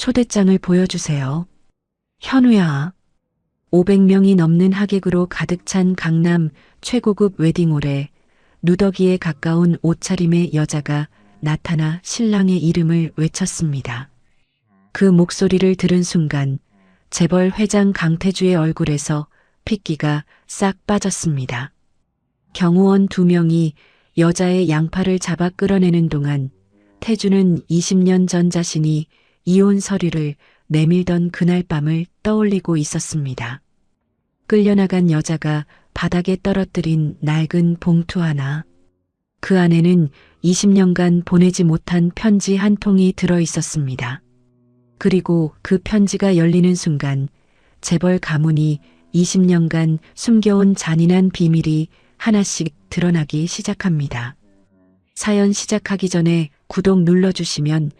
초대장을 보여주세요. 현우야. 500명이 넘는 하객으로 가득 찬 강남 최고급 웨딩홀에 누더기에 가까운 옷차림의 여자가 나타나 신랑의 이름을 외쳤습니다. 그 목소리를 들은 순간 재벌 회장 강태주의 얼굴에서 핏기가 싹 빠졌습니다. 경호원 2명이 여자의 양팔을 잡아 끌어내는 동안 태주는 20년 전 자신이 이혼 서류를 내밀던 그날 밤을 떠올리고 있었습니다. 끌려나간 여자가 바닥에 떨어뜨린 낡은 봉투 하나. 그 안에는 20년간 보내지 못한 편지 한 통이 들어 있었습니다. 그리고 그 편지가 열리는 순간 재벌 가문이 20년간 숨겨온 잔인한 비밀이 하나씩 드러나기 시작합니다. 사연 시작하기 전에 구독 눌러주시면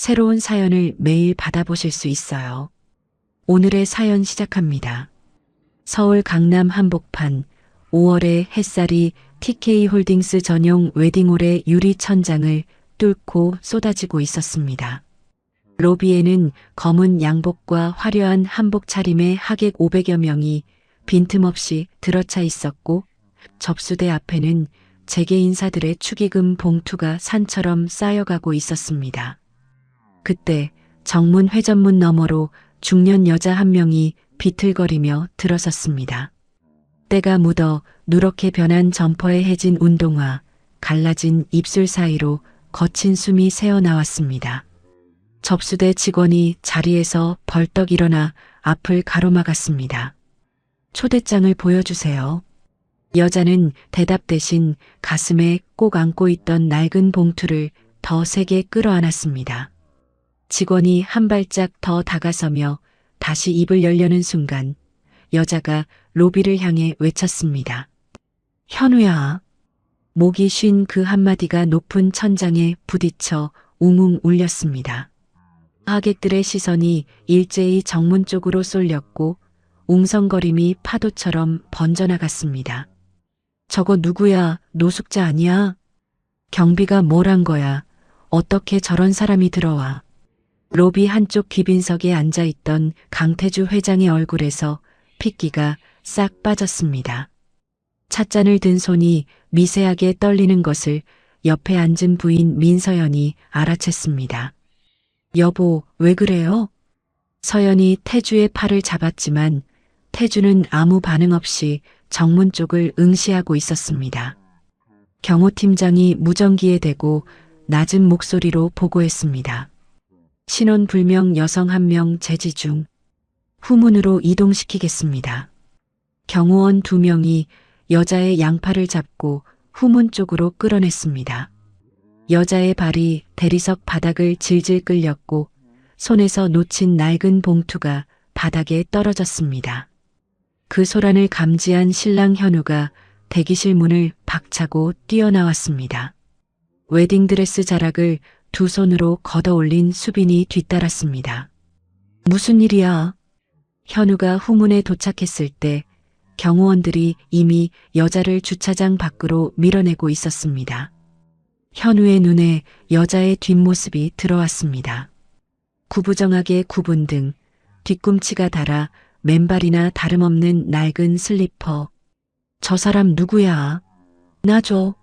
새로운 사연을 매일 받아보실 수 있어요. 오늘의 사연 시작합니다. 서울 강남 한복판 5월의 햇살이 TK홀딩스 전용 웨딩홀의 유리 천장을 뚫고 쏟아지고 있었습니다. 로비에는 검은 양복과 화려한 한복 차림의 하객 500여 명이 빈틈없이 들어차 있었고 접수대 앞에는 재계 인사들의 축의금 봉투가 산처럼 쌓여가고 있었습니다. 그때 정문 회전문 너머로 중년 여자 한 명이 비틀거리며 들어섰습니다. 때가 묻어 누렇게 변한 점퍼에 해진 운동화, 갈라진 입술 사이로 거친 숨이 새어나왔습니다. 접수대 직원이 자리에서 벌떡 일어나 앞을 가로막았습니다. 초대장을 보여주세요. 여자는 대답 대신 가슴에 꼭 안고 있던 낡은 봉투를 더 세게 끌어안았습니다. 직원이 한 발짝 더 다가서며 다시 입을 열려는 순간 여자가 로비를 향해 외쳤습니다. 현우야. 목이 쉰 그 한마디가 높은 천장에 부딪혀 웅웅 울렸습니다. 하객들의 시선이 일제히 정문 쪽으로 쏠렸고 웅성거림이 파도처럼 번져나갔습니다. 저거 누구야? 노숙자 아니야? 경비가 뭘 한 거야? 어떻게 저런 사람이 들어와? 로비 한쪽 귀빈석에 앉아있던 강태주 회장의 얼굴에서 핏기가 싹 빠졌습니다. 찻잔을 든 손이 미세하게 떨리는 것을 옆에 앉은 부인 민서연이 알아챘습니다. 여보, 왜 그래요? 서연이 태주의 팔을 잡았지만 태주는 아무 반응 없이 정문 쪽을 응시하고 있었습니다. 경호팀장이 무전기에 대고 낮은 목소리로 보고했습니다. 신원불명 여성 1명 제지 중. 후문으로 이동시키겠습니다. 경호원 2명이 여자의 양팔을 잡고 후문 쪽으로 끌어냈습니다. 여자의 발이 대리석 바닥을 질질 끌렸고 손에서 놓친 낡은 봉투가 바닥에 떨어졌습니다. 그 소란을 감지한 신랑 현우가 대기실 문을 박차고 뛰어나왔습니다. 웨딩드레스 자락을 두 손으로 걷어올린 수빈이 뒤따랐습니다. 무슨 일이야? 현우가 후문에 도착했을 때 경호원들이 이미 여자를 주차장 밖으로 밀어내고 있었습니다. 현우의 눈에 여자의 뒷모습이 들어왔습니다. 구부정하게 굽은 등, 뒤꿈치가 닳아 맨발이나 다름없는 낡은 슬리퍼. 저 사람 누구야? 놔줘.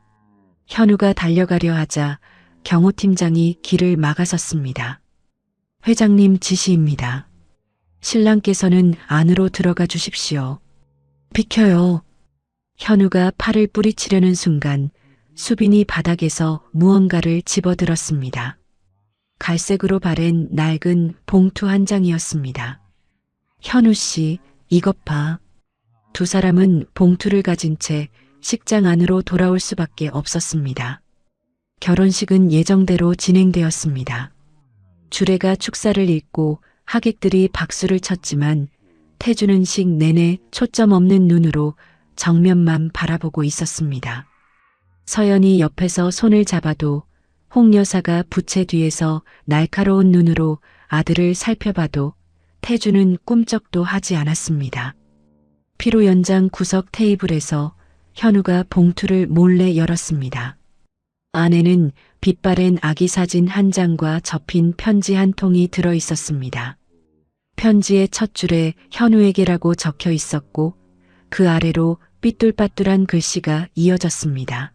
현우가 달려가려 하자 경호팀장이 길을 막아섰습니다. 회장님 지시입니다. 신랑께서는 안으로 들어가 주십시오. 비켜요. 현우가 팔을 뿌리치려는 순간 수빈이 바닥에서 무언가를 집어들었습니다. 갈색으로 바랜 낡은 봉투 한 장이었습니다. 현우 씨, 이것 봐. 두 사람은 봉투를 가진 채 식장 안으로 돌아올 수밖에 없었습니다. 결혼식은 예정대로 진행되었습니다. 주례가 축사를 읽고 하객들이 박수를 쳤지만 태주는 식 내내 초점 없는 눈으로 정면만 바라보고 있었습니다. 서연이 옆에서 손을 잡아도 홍 여사가 부채 뒤에서 날카로운 눈으로 아들을 살펴봐도 태주는 꿈쩍도 하지 않았습니다. 피로 연장 구석 테이블에서 현우가 봉투를 몰래 열었습니다. 안에는 빛바랜 아기 사진 한 장과 접힌 편지 한 통이 들어 있었습니다. 편지의 첫 줄에 현우에게라고 적혀 있었고 그 아래로 삐뚤빠뚤한 글씨가 이어졌습니다.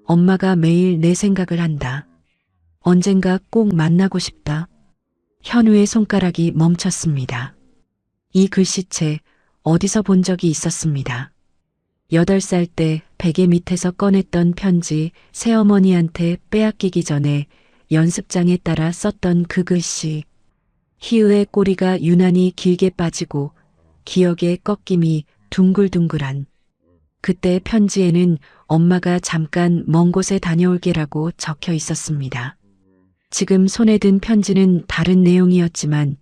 엄마가 매일 내 생각을 한다. 언젠가 꼭 만나고 싶다. 현우의 손가락이 멈췄습니다. 이 글씨체 어디서 본 적이 있었습니다. 8살 때 베개 밑에서 꺼냈던 편지 새어머니한테 빼앗기기 전에 연습장에 따라 썼던 그 글씨. 희의의 꼬리가 유난히 길게 빠지고 기억의 꺾임이 둥글둥글한. 그때 편지에는 엄마가 잠깐 먼 곳에 다녀올게라고 적혀 있었습니다. 지금 손에 든 편지는 다른 내용이었지만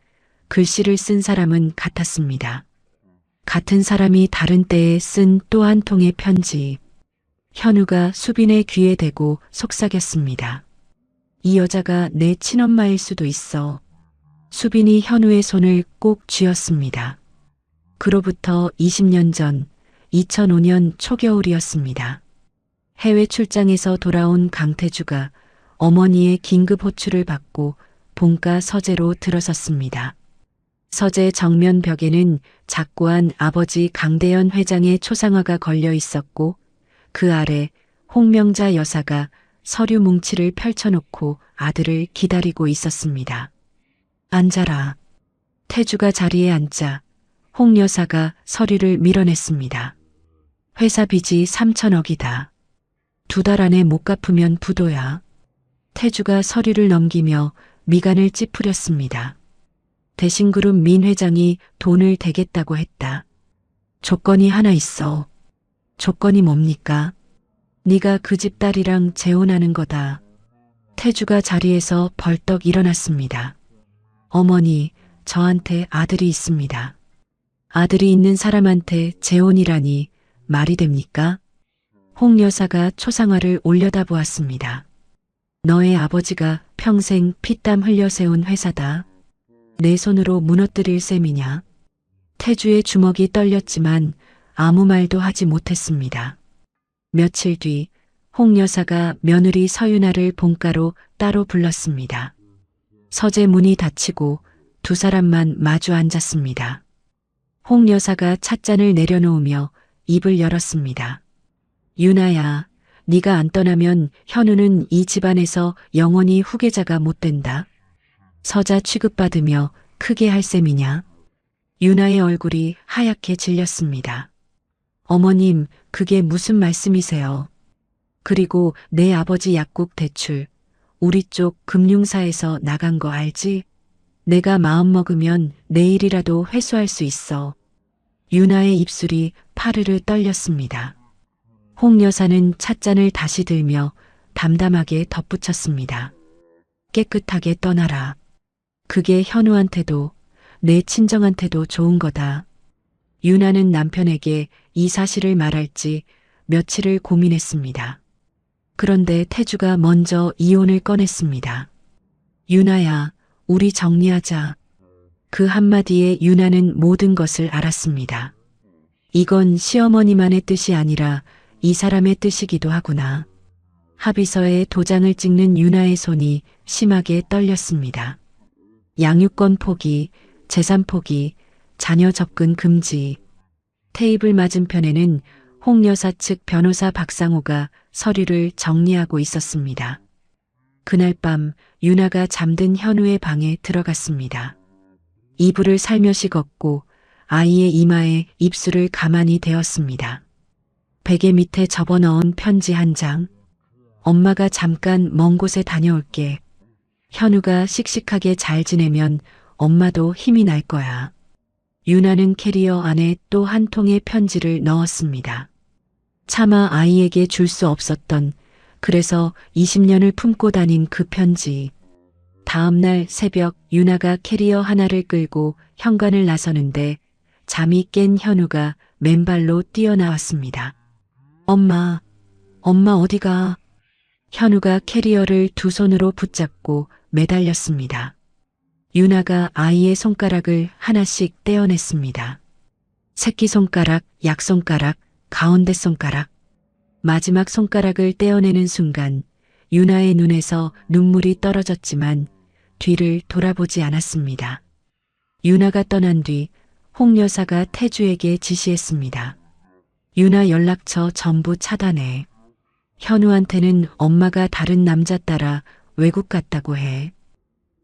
글씨를 쓴 사람은 같았습니다. 같은 사람이 다른 때에 쓴 또 한 통의 편지. 현우가 수빈의 귀에 대고 속삭였습니다. 이 여자가 내 친엄마일 수도 있어. 수빈이 현우의 손을 꼭 쥐었습니다. 그로부터 20년 전 2005년 초겨울이었습니다. 해외 출장에서 돌아온 강태주가 어머니의 긴급 호출을 받고 본가 서재로 들어섰습니다. 서재 정면 벽에는 작고한 아버지 강대현 회장의 초상화가 걸려 있었고 그 아래 홍명자 여사가 서류 뭉치를 펼쳐놓고 아들을 기다리고 있었습니다. 앉아라. 태주가 자리에 앉자 홍 여사가 서류를 밀어냈습니다. 회사 빚이 3천억이다. 2달 안에 못 갚으면 부도야. 태주가 서류를 넘기며 미간을 찌푸렸습니다. 대신그룹 민 회장이 돈을 대겠다고 했다. 조건이 하나 있어. 조건이 뭡니까? 네가 그 집 딸이랑 재혼하는 거다. 태주가 자리에서 벌떡 일어났습니다. 어머니, 저한테 아들이 있습니다. 아들이 있는 사람한테 재혼이라니 말이 됩니까? 홍 여사가 초상화를 올려다보았습니다. 너의 아버지가 평생 피땀 흘려 세운 회사다. 내 손으로 무너뜨릴 셈이냐? 태주의 주먹이 떨렸지만 아무 말도 하지 못했습니다. 며칠 뒤 홍 여사가 며느리 서윤아를 본가로 따로 불렀습니다. 서재 문이 닫히고 두 사람만 마주 앉았습니다. 홍 여사가 찻잔을 내려놓으며 입을 열었습니다. 윤아야, 네가 안 떠나면 현우는 이 집안에서 영원히 후계자가 못 된다. 서자 취급받으며 크게 할 셈이냐? 윤아의 얼굴이 하얗게 질렸습니다. 어머님, 그게 무슨 말씀이세요? 그리고 내 아버지 약국 대출, 우리 쪽 금융사에서 나간 거 알지? 내가 마음먹으면 내일이라도 회수할 수 있어. 윤아의 입술이 파르르 떨렸습니다. 홍 여사는 찻잔을 다시 들며 담담하게 덧붙였습니다. 깨끗하게 떠나라. 그게 현우한테도 내 친정한테도 좋은 거다. 윤아는 남편에게 이 사실을 말할지 며칠을 고민했습니다. 그런데 태주가 먼저 이혼을 꺼냈습니다. 윤아야, 우리 정리하자. 그 한마디에 윤아는 모든 것을 알았습니다. 이건 시어머니만의 뜻이 아니라 이 사람의 뜻이기도 하구나. 합의서에 도장을 찍는 윤아의 손이 심하게 떨렸습니다. 양육권 포기, 재산 포기, 자녀 접근 금지. 테이블 맞은편에는 홍 여사 측 변호사 박상호가 서류를 정리하고 있었습니다. 그날 밤 윤아가 잠든 현우의 방에 들어갔습니다. 이불을 살며시 걷고 아이의 이마에 입술을 가만히 대었습니다. 베개 밑에 접어넣은 편지 한 장. 엄마가 잠깐 먼 곳에 다녀올게. 현우가 씩씩하게 잘 지내면 엄마도 힘이 날 거야. 윤아는 캐리어 안에 또 한 통의 편지를 넣었습니다. 차마 아이에게 줄 수 없었던, 그래서 20년을 품고 다닌 그 편지. 다음 날 새벽 윤아가 캐리어 하나를 끌고 현관을 나서는데 잠이 깬 현우가 맨발로 뛰어나왔습니다. 엄마 어디가? 현우가 캐리어를 두 손으로 붙잡고 매달렸습니다. 윤아가 아이의 손가락을 하나씩 떼어냈습니다. 새끼손가락, 약손가락, 가운데 손가락. 마지막 손가락을 떼어내는 순간 유나의 눈에서 눈물이 떨어졌지만 뒤를 돌아보지 않았습니다. 유나가 떠난 뒤 홍 여사가 태주에게 지시했습니다. 유나 연락처 전부 차단해. 현우한테는 엄마가 다른 남자 따라 외국 갔다고 해.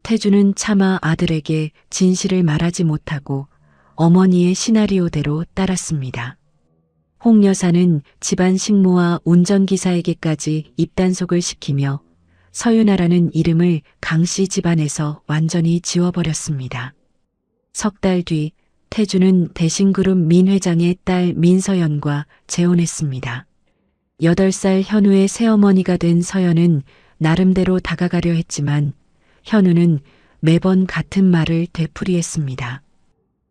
태주는 차마 아들에게 진실을 말하지 못하고 어머니의 시나리오대로 따랐습니다. 홍 여사는 집안 식모와 운전기사에게까지 입단속을 시키며 서윤아라는 이름을 강씨 집안에서 완전히 지워버렸습니다. 석 달 뒤 태주는 대신그룹 민 회장의 딸 민서연과 재혼했습니다. 8살 현우의 새어머니가 된 서연은 나름대로 다가가려 했지만 현우는 매번 같은 말을 되풀이했습니다.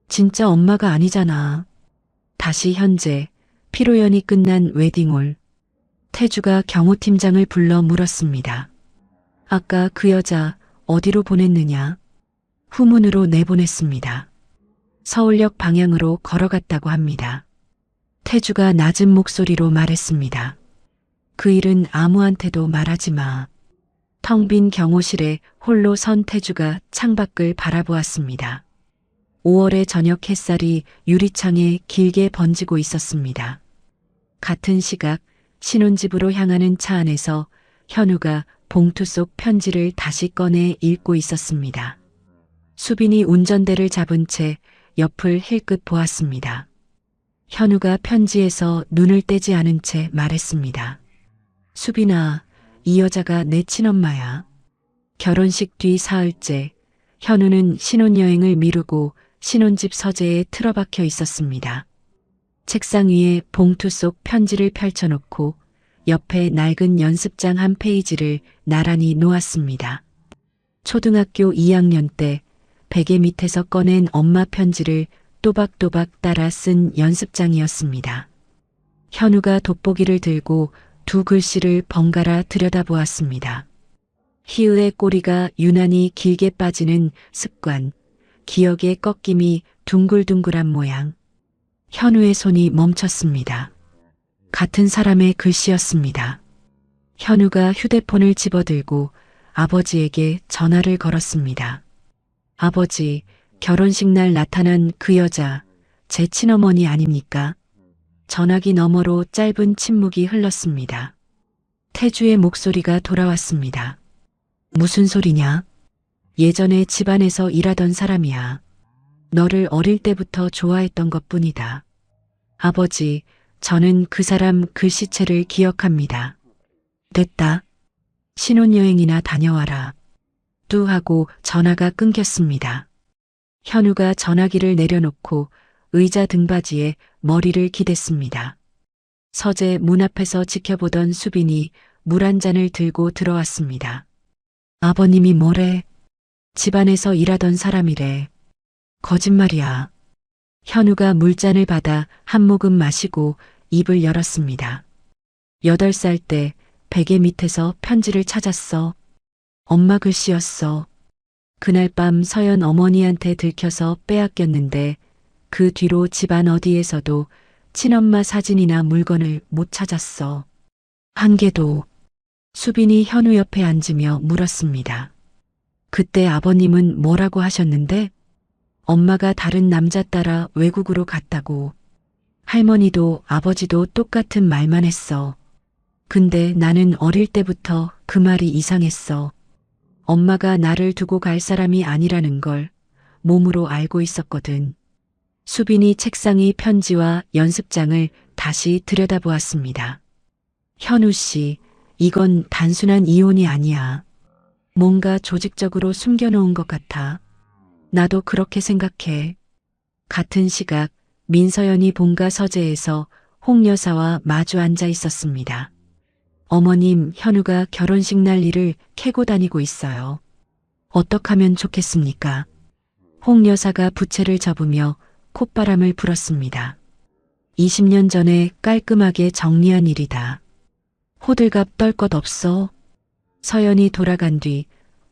진짜 엄마가 아니잖아. 다시 현재 피로연이 끝난 웨딩홀. 태주가 경호팀장을 불러 물었습니다. 아까 그 여자 어디로 보냈느냐? 후문으로 내보냈습니다. 서울역 방향으로 걸어갔다고 합니다. 태주가 낮은 목소리로 말했습니다. 그 일은 아무한테도 말하지 마. 텅 빈 경호실에 홀로 선 태주가 창밖을 바라보았습니다. 5월의 저녁 햇살이 유리창에 길게 번지고 있었습니다. 같은 시각 신혼집으로 향하는 차 안에서 현우가 봉투 속 편지를 다시 꺼내 읽고 있었습니다. 수빈이 운전대를 잡은 채 옆을 힐끗 보았습니다. 현우가 편지에서 눈을 떼지 않은 채 말했습니다. 수빈아, 이 여자가 내 친엄마야. 결혼식 뒤 사흘째 현우는 신혼여행을 미루고 신혼집 서재에 틀어박혀 있었습니다. 책상 위에 봉투 속 편지를 펼쳐놓고 옆에 낡은 연습장 한 페이지를 나란히 놓았습니다. 초등학교 2학년 때 베개 밑에서 꺼낸 엄마 편지를 또박또박 따라 쓴 연습장이었습니다. 현우가 돋보기를 들고 두 글씨를 번갈아 들여다보았습니다. 희의의 꼬리가 유난히 길게 빠지는 습관, 기억의 꺾임이 둥글둥글한 모양. 현우의 손이 멈췄습니다. 같은 사람의 글씨였습니다. 현우가 휴대폰을 집어들고 아버지에게 전화를 걸었습니다. 아버지, 결혼식 날 나타난 그 여자, 제 친어머니 아닙니까? 전화기 너머로 짧은 침묵이 흘렀습니다. 태주의 목소리가 돌아왔습니다. 무슨 소리냐? 예전에 집안에서 일하던 사람이야. 너를 어릴 때부터 좋아했던 것뿐이다. 아버지, 저는 그 사람 글씨체를 기억합니다. 됐다. 신혼여행이나 다녀와라. 뚜 하고 전화가 끊겼습니다. 현우가 전화기를 내려놓고 의자 등받이에 머리를 기댔습니다. 서재 문 앞에서 지켜보던 수빈이 물 한 잔을 들고 들어왔습니다. 아버님이 뭐래? 집안에서 일하던 사람이래. 거짓말이야. 현우가 물잔을 받아 한 모금 마시고 입을 열었습니다. 8살 때 베개 밑에서 편지를 찾았어. 엄마 글씨였어. 그날 밤 서연 어머니한테 들켜서 빼앗겼는데 그 뒤로 집안 어디에서도 친엄마 사진이나 물건을 못 찾았어. 한 개도. 수빈이 현우 옆에 앉으며 물었습니다. 그때 아버님은 뭐라고 하셨는데? 엄마가 다른 남자 따라 외국으로 갔다고. 할머니도 아버지도 똑같은 말만 했어. 근데 나는 어릴 때부터 그 말이 이상했어. 엄마가 나를 두고 갈 사람이 아니라는 걸 몸으로 알고 있었거든. 수빈이 책상 위 편지와 연습장을 다시 들여다보았습니다. 현우 씨, 이건 단순한 이혼이 아니야. 뭔가 조직적으로 숨겨놓은 것 같아. 나도 그렇게 생각해. 같은 시각 민서연이 본가 서재에서 홍 여사와 마주 앉아 있었습니다. 어머님, 현우가 결혼식 날 일을 캐고 다니고 있어요. 어떡하면 좋겠습니까? 홍 여사가 부채를 접으며 콧바람을 불었습니다. 20년 전에 깔끔하게 정리한 일이다. 호들갑 떨 것 없어. 서연이 돌아간 뒤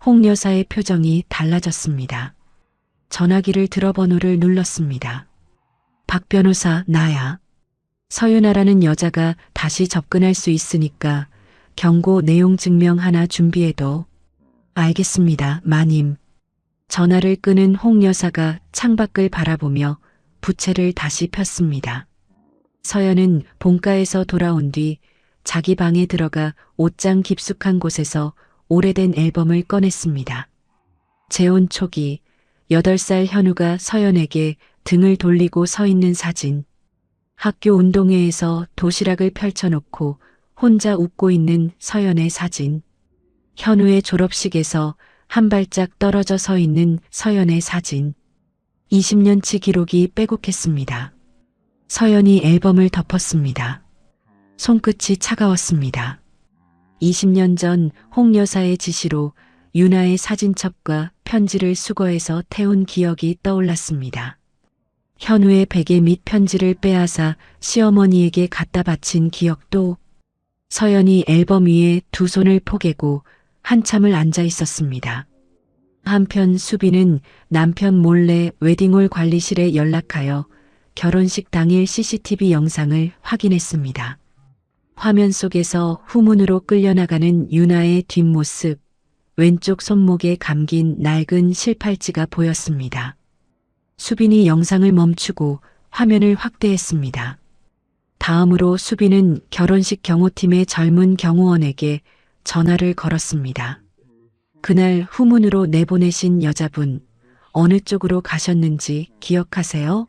홍 여사의 표정이 달라졌습니다. 전화기를 들어 번호를 눌렀습니다. 박 변호사, 나야. 서윤아라는 여자가 다시 접근할 수 있으니까 경고 내용 증명 하나 준비해도. 알겠습니다, 마님. 전화를 끄는 홍 여사가 창밖을 바라보며 부채를 다시 폈습니다. 서연은 본가에서 돌아온 뒤 자기 방에 들어가 옷장 깊숙한 곳에서 오래된 앨범을 꺼냈습니다. 재혼 초기 8살 현우가 서연에게 등을 돌리고 서 있는 사진. 학교 운동회에서 도시락을 펼쳐놓고 혼자 웃고 있는 서연의 사진. 현우의 졸업식에서 한 발짝 떨어져 서 있는 서연의 사진. 20년치 기록이 빼곡했습니다. 서연이 앨범을 덮었습니다. 손끝이 차가웠습니다. 20년 전 홍 여사의 지시로 유나의 사진첩과 편지를 수거해서 태운 기억이 떠올랐습니다. 현우의 베개 및 편지를 빼앗아 시어머니에게 갖다 바친 기억도. 서연이 앨범 위에 두 손을 포개고 한참을 앉아 있었습니다. 한편 수빈은 남편 몰래 웨딩홀 관리실에 연락하여 결혼식 당일 CCTV 영상을 확인했습니다. 화면 속에서 후문으로 끌려나가는 유나의 뒷모습, 왼쪽 손목에 감긴 낡은 실팔찌가 보였습니다. 수빈이 영상을 멈추고 화면을 확대했습니다. 다음으로 수빈은 결혼식 경호팀의 젊은 경호원에게 전화를 걸었습니다. 그날 후문으로 내보내신 여자분, 어느 쪽으로 가셨는지 기억하세요?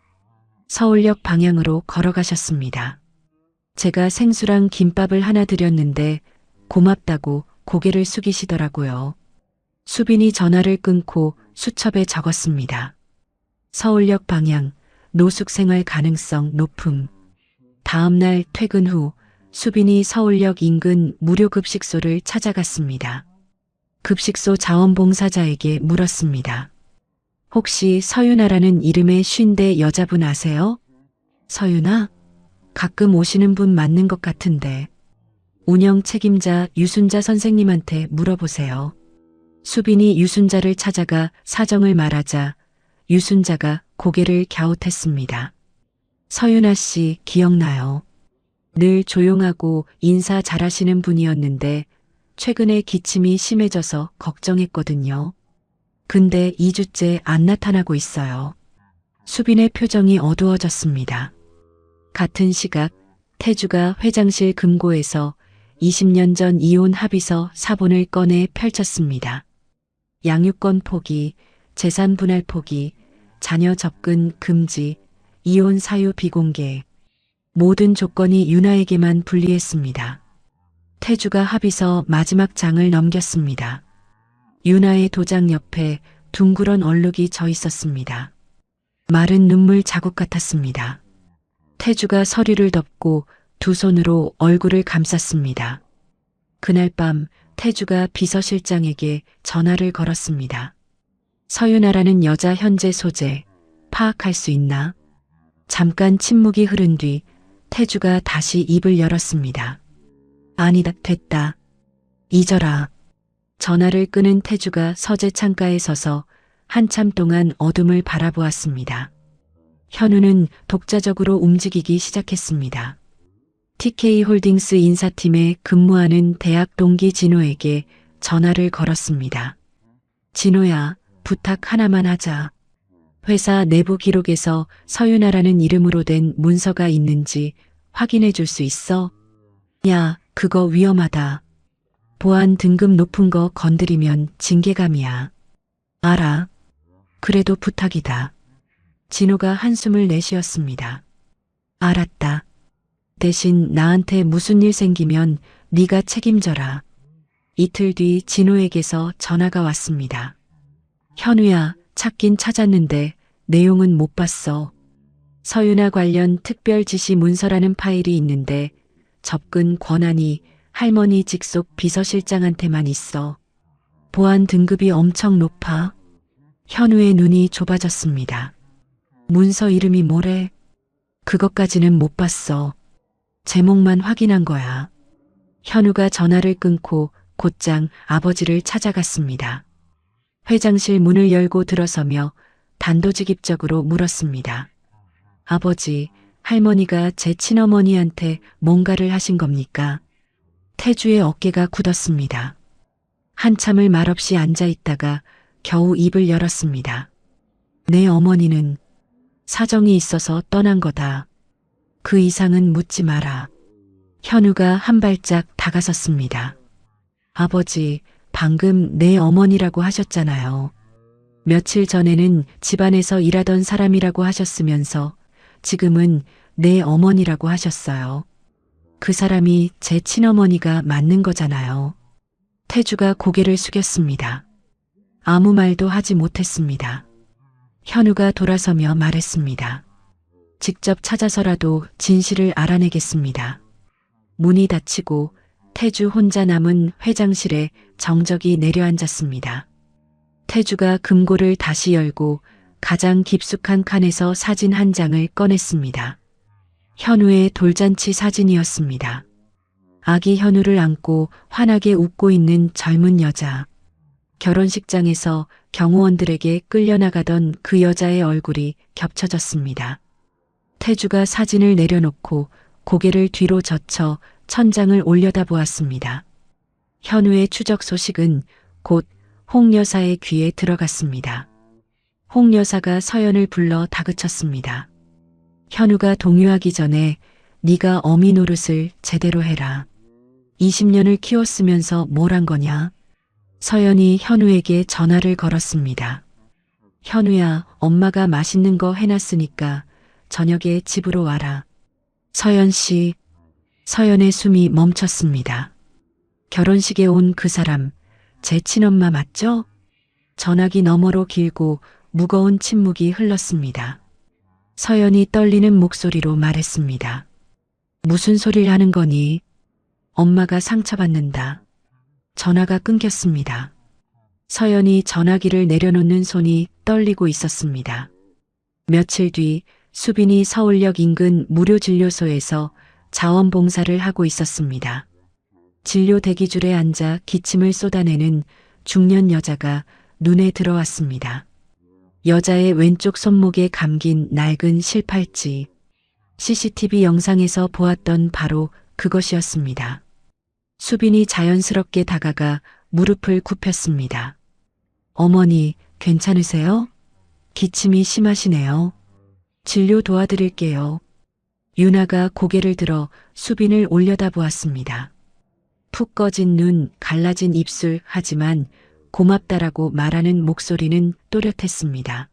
서울역 방향으로 걸어가셨습니다. 제가 생수랑 김밥을 하나 드렸는데 고맙다고 고개를 숙이시더라고요. 수빈이 전화를 끊고 수첩에 적었습니다. 서울역 방향, 노숙 생활 가능성 높음. 다음 날 퇴근 후 수빈이 서울역 인근 무료급식소를 찾아갔습니다. 급식소 자원봉사자에게 물었습니다. 혹시 서윤아라는 이름의 50대 여자분 아세요? 서윤아? 가끔 오시는 분 맞는 것 같은데. 운영 책임자 유순자 선생님한테 물어보세요. 수빈이 유순자를 찾아가 사정을 말하자 유순자가 고개를 갸웃했습니다. 서윤아 씨 기억나요? 늘 조용하고 인사 잘하시는 분이었는데 최근에 기침이 심해져서 걱정했거든요. 근데 2주째 안 나타나고 있어요. 수빈의 표정이 어두워졌습니다. 같은 시각 태주가 회장실 금고에서 20년 전 이혼 합의서 사본을 꺼내 펼쳤습니다. 양육권 포기, 재산 분할 포기, 자녀 접근 금지, 이혼 사유 비공개. 모든 조건이 유나에게만 불리했습니다. 태주가 합의서 마지막 장을 넘겼습니다. 유나의 도장 옆에 둥그런 얼룩이 져 있었습니다. 마른 눈물 자국 같았습니다. 태주가 서류를 덮고 두 손으로 얼굴을 감쌌습니다. 그날 밤 태주가 비서실장에게 전화를 걸었습니다. 서윤아라는 여자 현재 소재 파악할 수 있나? 잠깐 침묵이 흐른 뒤 태주가 다시 입을 열었습니다. 아니다, 됐다. 잊어라. 전화를 끄는 태주가 서재 창가에 서서 한참 동안 어둠을 바라보았습니다. 현우는 독자적으로 움직이기 시작했습니다. TK홀딩스 인사팀에 근무하는 대학 동기 진호에게 전화를 걸었습니다. 진호야, 부탁 하나만 하자. 회사 내부 기록에서 서윤아라는 이름으로 된 문서가 있는지 확인해 줄 수 있어? 야, 그거 위험하다. 보안 등급 높은 거 건드리면 징계감이야. 알아. 그래도 부탁이다. 진호가 한숨을 내쉬었습니다. 알았다. 대신 나한테 무슨 일 생기면 네가 책임져라. 이틀 뒤 진호에게서 전화가 왔습니다. 현우야, 찾긴 찾았는데 내용은 못 봤어. 서윤아 관련 특별 지시 문서라는 파일이 있는데 접근 권한이 할머니 직속 비서실장한테만 있어. 보안 등급이 엄청 높아. 현우의 눈이 좁아졌습니다. 문서 이름이 뭐래? 그것까지는 못 봤어. 제목만 확인한 거야. 현우가 전화를 끊고 곧장 아버지를 찾아갔습니다. 회장실 문을 열고 들어서며 단도직입적으로 물었습니다. 아버지, 할머니가 제 친어머니한테 뭔가를 하신 겁니까? 태주의 어깨가 굳었습니다. 한참을 말없이 앉아 있다가 겨우 입을 열었습니다. 내 어머니는 사정이 있어서 떠난 거다. 그 이상은 묻지 마라. 현우가 한 발짝 다가섰습니다. 아버지, 방금 내 어머니라고 하셨잖아요. 며칠 전에는 집안에서 일하던 사람이라고 하셨으면서 지금은 내 어머니라고 하셨어요. 그 사람이 제 친어머니가 맞는 거잖아요. 태주가 고개를 숙였습니다. 아무 말도 하지 못했습니다. 현우가 돌아서며 말했습니다. 직접 찾아서라도 진실을 알아내겠습니다. 문이 닫히고 태주 혼자 남은 회장실에 정적이 내려앉았습니다. 태주가 금고를 다시 열고 가장 깊숙한 칸에서 사진 한 장을 꺼냈습니다. 현우의 돌잔치 사진이었습니다. 아기 현우를 안고 환하게 웃고 있는 젊은 여자. 결혼식장에서 경호원들에게 끌려나가던 그 여자의 얼굴이 겹쳐졌습니다. 태주가 사진을 내려놓고 고개를 뒤로 젖혀 천장을 올려다보았습니다. 현우의 추적 소식은 곧 홍 여사의 귀에 들어갔습니다. 홍 여사가 서연을 불러 다그쳤습니다. 현우가 동요하기 전에 네가 어미 노릇을 제대로 해라. 20년을 키웠으면서 뭘 한 거냐? 서연이 현우에게 전화를 걸었습니다. 현우야, 엄마가 맛있는 거 해놨으니까 저녁에 집으로 와라. 서연 씨. 서연의 숨이 멈췄습니다. 결혼식에 온 그 사람, 제 친엄마 맞죠? 전화기 너머로 길고 무거운 침묵이 흘렀습니다. 서연이 떨리는 목소리로 말했습니다. 무슨 소리를 하는 거니? 엄마가 상처받는다. 전화가 끊겼습니다. 서연이 전화기를 내려놓는 손이 떨리고 있었습니다. 며칠 뒤 수빈이 서울역 인근 무료진료소에서 자원봉사를 하고 있었습니다. 진료 대기줄에 앉아 기침을 쏟아내는 중년 여자가 눈에 들어왔습니다. 여자의 왼쪽 손목에 감긴 낡은 실팔찌. CCTV 영상에서 보았던 바로 그것이었습니다. 수빈이 자연스럽게 다가가 무릎을 굽혔습니다. 어머니, 괜찮으세요? 기침이 심하시네요. 진료 도와드릴게요. 유나가 고개를 들어 수빈을 올려다보았습니다. 푹 꺼진 눈, 갈라진 입술, 하지만 고맙다라고 말하는 목소리는 또렷했습니다.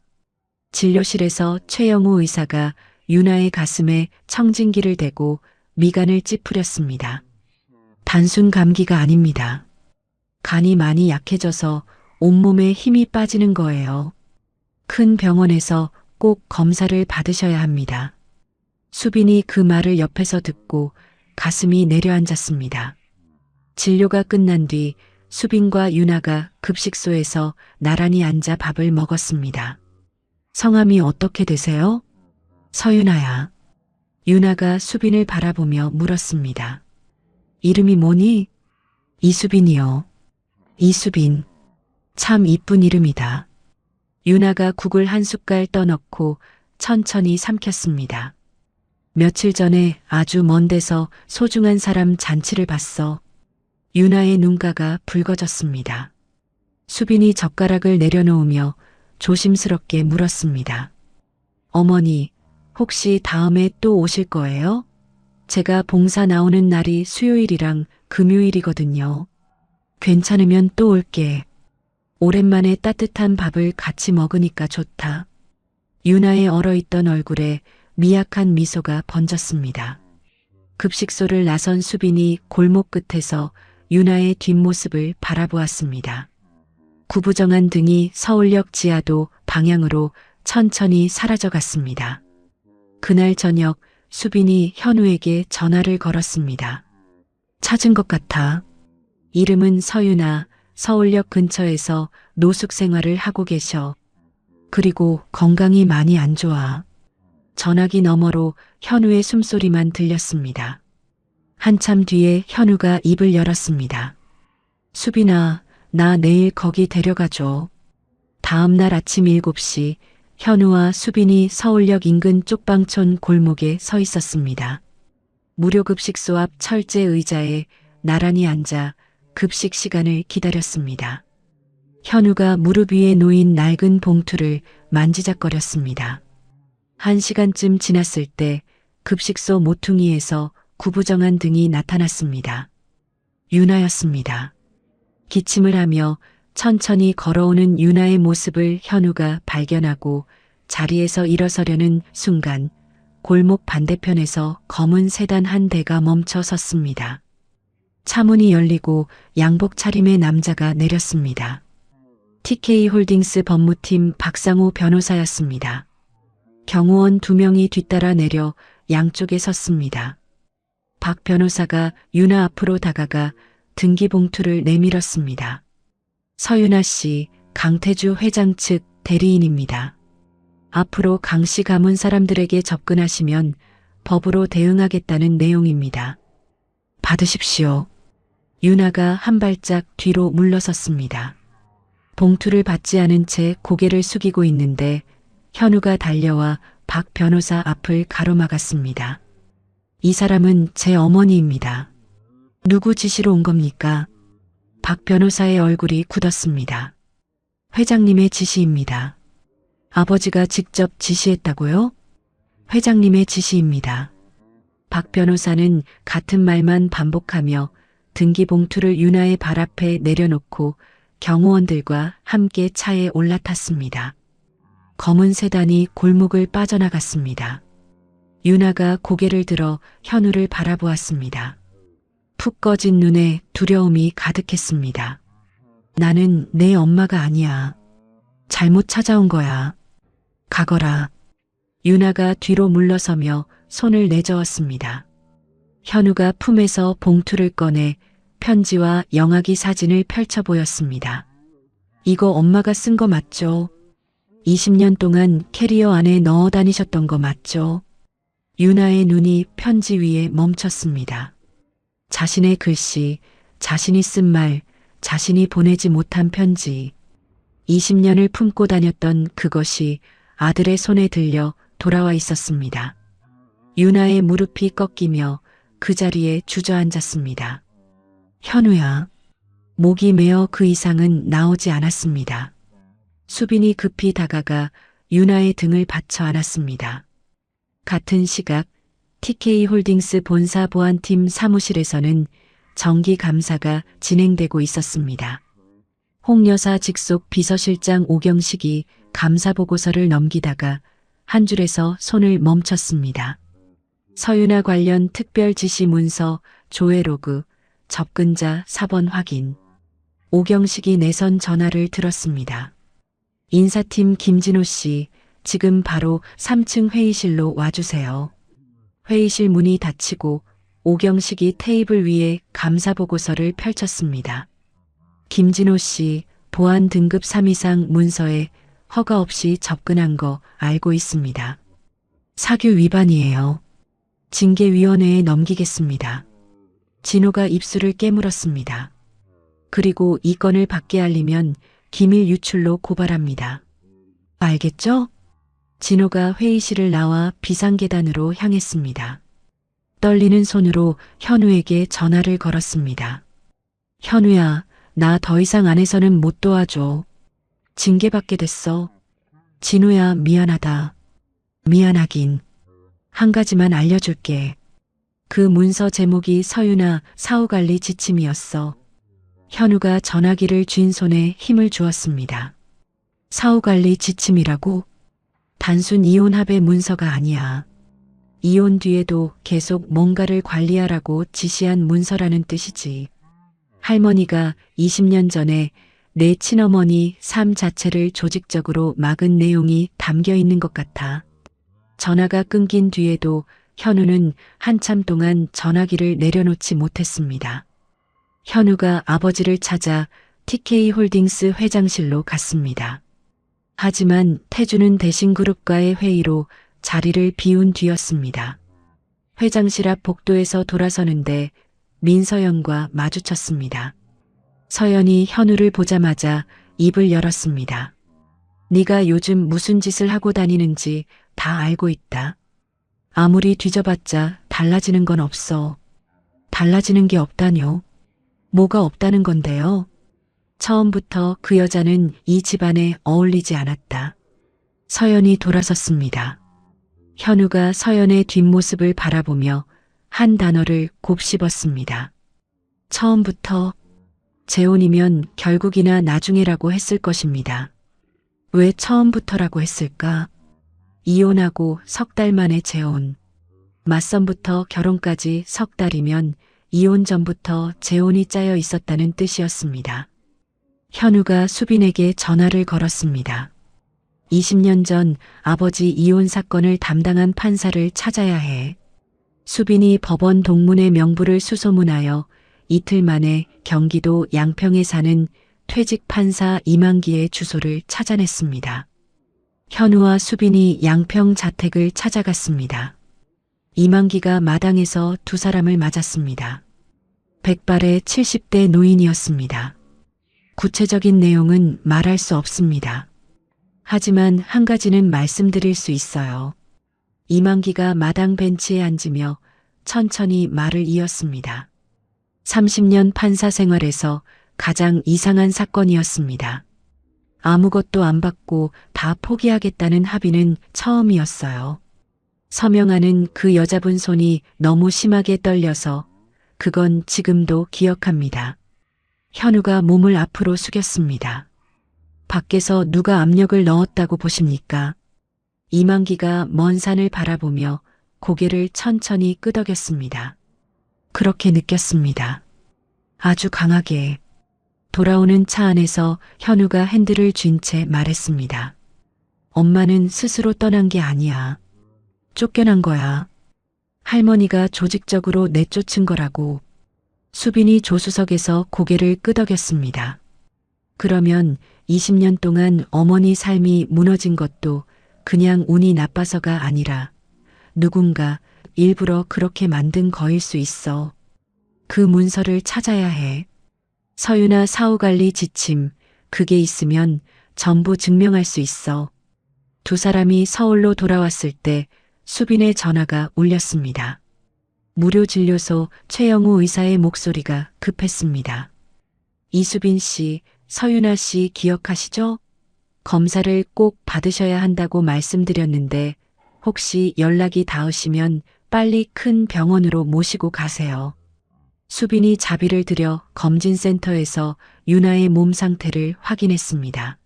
진료실에서 최영우 의사가 유나의 가슴에 청진기를 대고 미간을 찌푸렸습니다. 단순 감기가 아닙니다. 간이 많이 약해져서 온몸에 힘이 빠지는 거예요. 큰 병원에서 꼭 검사를 받으셔야 합니다. 수빈이 그 말을 옆에서 듣고 가슴이 내려앉았습니다. 진료가 끝난 뒤 수빈과 유나가 급식소에서 나란히 앉아 밥을 먹었습니다. 성함이 어떻게 되세요? 서유나야. 유나가 수빈을 바라보며 물었습니다. 이름이 뭐니? 이수빈이요. 이수빈. 참 이쁜 이름이다. 유나가 국을 한 숟갈 떠넣고 천천히 삼켰습니다. 며칠 전에 아주 먼 데서 소중한 사람 잔치를 봤어. 유나의 눈가가 붉어졌습니다. 수빈이 젓가락을 내려놓으며 조심스럽게 물었습니다. 어머니, 혹시 다음에 또 오실 거예요? 제가 봉사 나오는 날이 수요일이랑 금요일이거든요. 괜찮으면 또 올게. 오랜만에 따뜻한 밥을 같이 먹으니까 좋다. 유나의 얼어있던 얼굴에 미약한 미소가 번졌습니다. 급식소를 나선 수빈이 골목 끝에서 유나의 뒷모습을 바라보았습니다. 구부정한 등이 서울역 지하도 방향으로 천천히 사라져갔습니다. 그날 저녁 수빈이 현우에게 전화를 걸었습니다. 찾은 것 같아. 이름은 서유나, 서울역 근처에서 노숙 생활을 하고 계셔. 그리고 건강이 많이 안 좋아. 전화기 너머로 현우의 숨소리만 들렸습니다. 한참 뒤에 현우가 입을 열었습니다. 수빈아, 나 내일 거기 데려가줘. 다음 날 아침 7시 현우와 수빈이 서울역 인근 쪽방촌 골목에 서 있었습니다. 무료급식소 앞 철제 의자에 나란히 앉아 급식 시간을 기다렸습니다. 현우가 무릎 위에 놓인 낡은 봉투를 만지작거렸습니다. 1시간쯤 지났을 때 급식소 모퉁이에서 구부정한 등이 나타났습니다. 유나였습니다. 기침을 하며 천천히 걸어오는 유나의 모습을 현우가 발견하고 자리에서 일어서려는 순간 골목 반대편에서 검은 세단 한 대가 멈춰 섰습니다. 차문이 열리고 양복 차림의 남자가 내렸습니다. TK홀딩스 법무팀 박상호 변호사였습니다. 경호원 2명이 뒤따라 내려 양쪽에 섰습니다. 박 변호사가 유나 앞으로 다가가 등기봉투를 내밀었습니다. 서유나 씨, 강태주 회장 측 대리인입니다. 앞으로 강씨 가문 사람들에게 접근하시면 법으로 대응하겠다는 내용입니다. 받으십시오. 유나가 한 발짝 뒤로 물러섰습니다. 봉투를 받지 않은 채 고개를 숙이고 있는데 현우가 달려와 박 변호사 앞을 가로막았습니다. 이 사람은 제 어머니입니다. 누구 지시로 온 겁니까? 박 변호사의 얼굴이 굳었습니다. 회장님의 지시입니다. 아버지가 직접 지시했다고요? 회장님의 지시입니다. 박 변호사는 같은 말만 반복하며 등기봉투를 유나의 발 앞에 내려놓고 경호원들과 함께 차에 올라탔습니다. 검은 세단이 골목을 빠져나갔습니다. 유나가 고개를 들어 현우를 바라보았습니다. 푹 꺼진 눈에 두려움이 가득했습니다. 나는 내 엄마가 아니야. 잘못 찾아온 거야. 가거라. 유나가 뒤로 물러서며 손을 내저었습니다. 현우가 품에서 봉투를 꺼내 편지와 영아기 사진을 펼쳐 보였습니다. 이거 엄마가 쓴 거 맞죠? 20년 동안 캐리어 안에 넣어 다니셨던 거 맞죠? 유나의 눈이 편지 위에 멈췄습니다. 자신의 글씨, 자신이 쓴 말, 자신이 보내지 못한 편지. 20년을 품고 다녔던 그것이 아들의 손에 들려 돌아와 있었습니다. 유나의 무릎이 꺾이며 그 자리에 주저앉았습니다. 현우야. 목이 메어 그 이상은 나오지 않았습니다. 수빈이 급히 다가가 유나의 등을 받쳐 안았습니다. 같은 시각 TK홀딩스 본사 보안팀 사무실에서는 정기 감사가 진행되고 있었습니다. 홍 여사 직속 비서실장 오경식이 감사 보고서를 넘기다가 한 줄에서 손을 멈췄습니다. 서유나 관련 특별 지시 문서, 조회 로그, 접근자 4번 확인. 오경식이 내선 전화를 들었습니다. 인사팀 김진호 씨, 지금 바로 3층 회의실로 와주세요. 회의실 문이 닫히고 오경식이 테이블 위에 감사 보고서를 펼쳤습니다. 김진호 씨, 보안 등급 3 이상 문서에 허가 없이 접근한 거 알고 있습니다. 사규 위반이에요. 징계위원회에 넘기겠습니다. 진호가 입술을 깨물었습니다. 그리고 이 건을 밖에 알리면 기밀 유출로 고발합니다. 알겠죠? 진호가 회의실을 나와 비상계단으로 향했습니다. 떨리는 손으로 현우에게 전화를 걸었습니다. 현우야, 나 더 이상 안에서는 못 도와줘. 징계받게 됐어. 진호야, 미안하다. 미안하긴. 한 가지만 알려줄게. 그 문서 제목이 서유나 사후관리 지침이었어. 현우가 전화기를 쥔 손에 힘을 주었습니다. 사후관리 지침이라고? 단순 이혼 합의 문서가 아니야. 이혼 뒤에도 계속 뭔가를 관리하라고 지시한 문서라는 뜻이지. 할머니가 20년 전에 내 친어머니 삶 자체를 조직적으로 막은 내용이 담겨 있는 것 같아. 전화가 끊긴 뒤에도 현우는 한참 동안 전화기를 내려놓지 못했습니다. 현우가 아버지를 찾아 TK홀딩스 회장실로 갔습니다. 하지만 태주는 대신그룹과의 회의로 자리를 비운 뒤였습니다. 회장실 앞 복도에서 돌아서는데 민서연과 마주쳤습니다. 서연이 현우를 보자마자 입을 열었습니다. 네가 요즘 무슨 짓을 하고 다니는지 다 알고 있다. 아무리 뒤져봤자 달라지는 건 없어. 달라지는 게 없다뇨. 뭐가 없다는 건데요? 처음부터 그 여자는 이 집안에 어울리지 않았다. 서연이 돌아섰습니다. 현우가 서연의 뒷모습을 바라보며 한 단어를 곱씹었습니다. 처음부터 재혼이면 결국이나 나중에라고 했을 것입니다. 왜 처음부터라고 했을까? 이혼하고 석 달 만에 재혼. 맞선부터 결혼까지 석 달이면 이혼 전부터 재혼이 짜여 있었다는 뜻이었습니다. 현우가 수빈에게 전화를 걸었습니다. 20년 전 아버지 이혼 사건을 담당한 판사를 찾아야 해. 수빈이 법원 동문회 명부를 수소문하여 이틀 만에 경기도 양평에 사는 퇴직 판사 이만기의 주소를 찾아냈습니다. 현우와 수빈이 양평 자택을 찾아갔습니다. 이만기가 마당에서 두 사람을 맞았습니다. 백발의 70대 노인이었습니다. 구체적인 내용은 말할 수 없습니다. 하지만 한 가지는 말씀드릴 수 있어요. 이만기가 마당 벤치에 앉으며 천천히 말을 이었습니다. 30년 판사 생활에서 가장 이상한 사건이었습니다. 아무것도 안 받고 다 포기하겠다는 합의는 처음이었어요. 서명하는 그 여자분 손이 너무 심하게 떨려서 그건 지금도 기억합니다. 현우가 몸을 앞으로 숙였습니다. 밖에서 누가 압력을 넣었다고 보십니까? 이만기가 먼 산을 바라보며 고개를 천천히 끄덕였습니다. 그렇게 느꼈습니다. 아주 강하게. 돌아오는 차 안에서 현우가 핸들을 쥔 채 말했습니다. 엄마는 스스로 떠난 게 아니야. 쫓겨난 거야. 할머니가 조직적으로 내쫓은 거라고. 수빈이 조수석에서 고개를 끄덕였습니다. 그러면 20년 동안 어머니 삶이 무너진 것도 그냥 운이 나빠서가 아니라 누군가 일부러 그렇게 만든 거일 수 있어. 그 문서를 찾아야 해. 서유나 사후관리 지침, 그게 있으면 전부 증명할 수 있어. 두 사람이 서울로 돌아왔을 때 수빈의 전화가 울렸습니다. 무료 진료소 최영우 의사의 목소리가 급했습니다. 이수빈 씨, 서유나 씨 기억하시죠? 검사를 꼭 받으셔야 한다고 말씀드렸는데 혹시 연락이 닿으시면 빨리 큰 병원으로 모시고 가세요. 수빈이 자비를 들여 검진센터에서 유나의 몸 상태를 확인했습니다.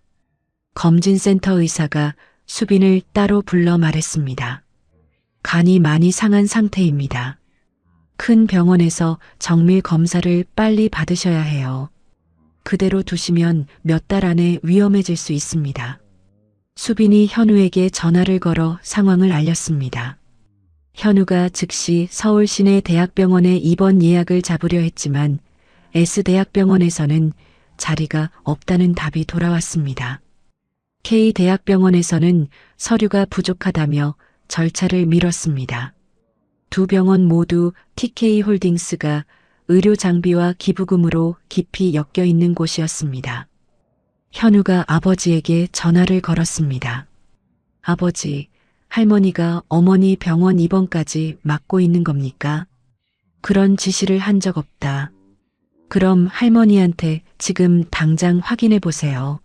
검진센터 의사가 수빈을 따로 불러 말했습니다. 간이 많이 상한 상태입니다. 큰 병원에서 정밀 검사를 빨리 받으셔야 해요. 그대로 두시면 몇 달 안에 위험해질 수 있습니다. 수빈이 현우에게 전화를 걸어 상황을 알렸습니다. 현우가 즉시 서울 시내 대학병원에 입원 예약을 잡으려 했지만 S대학병원에서는 자리가 없다는 답이 돌아왔습니다. K대학병원에서는 서류가 부족하다며 절차를 미뤘습니다. 두 병원 모두 TK홀딩스가 의료 장비와 기부금으로 깊이 엮여 있는 곳이었습니다. 현우가 아버지에게 전화를 걸었습니다. 아버지, 할머니가 어머니 병원 입원까지 맡고 있는 겁니까? 그런 지시를 한 적 없다. 그럼 할머니한테 지금 당장 확인해 보세요.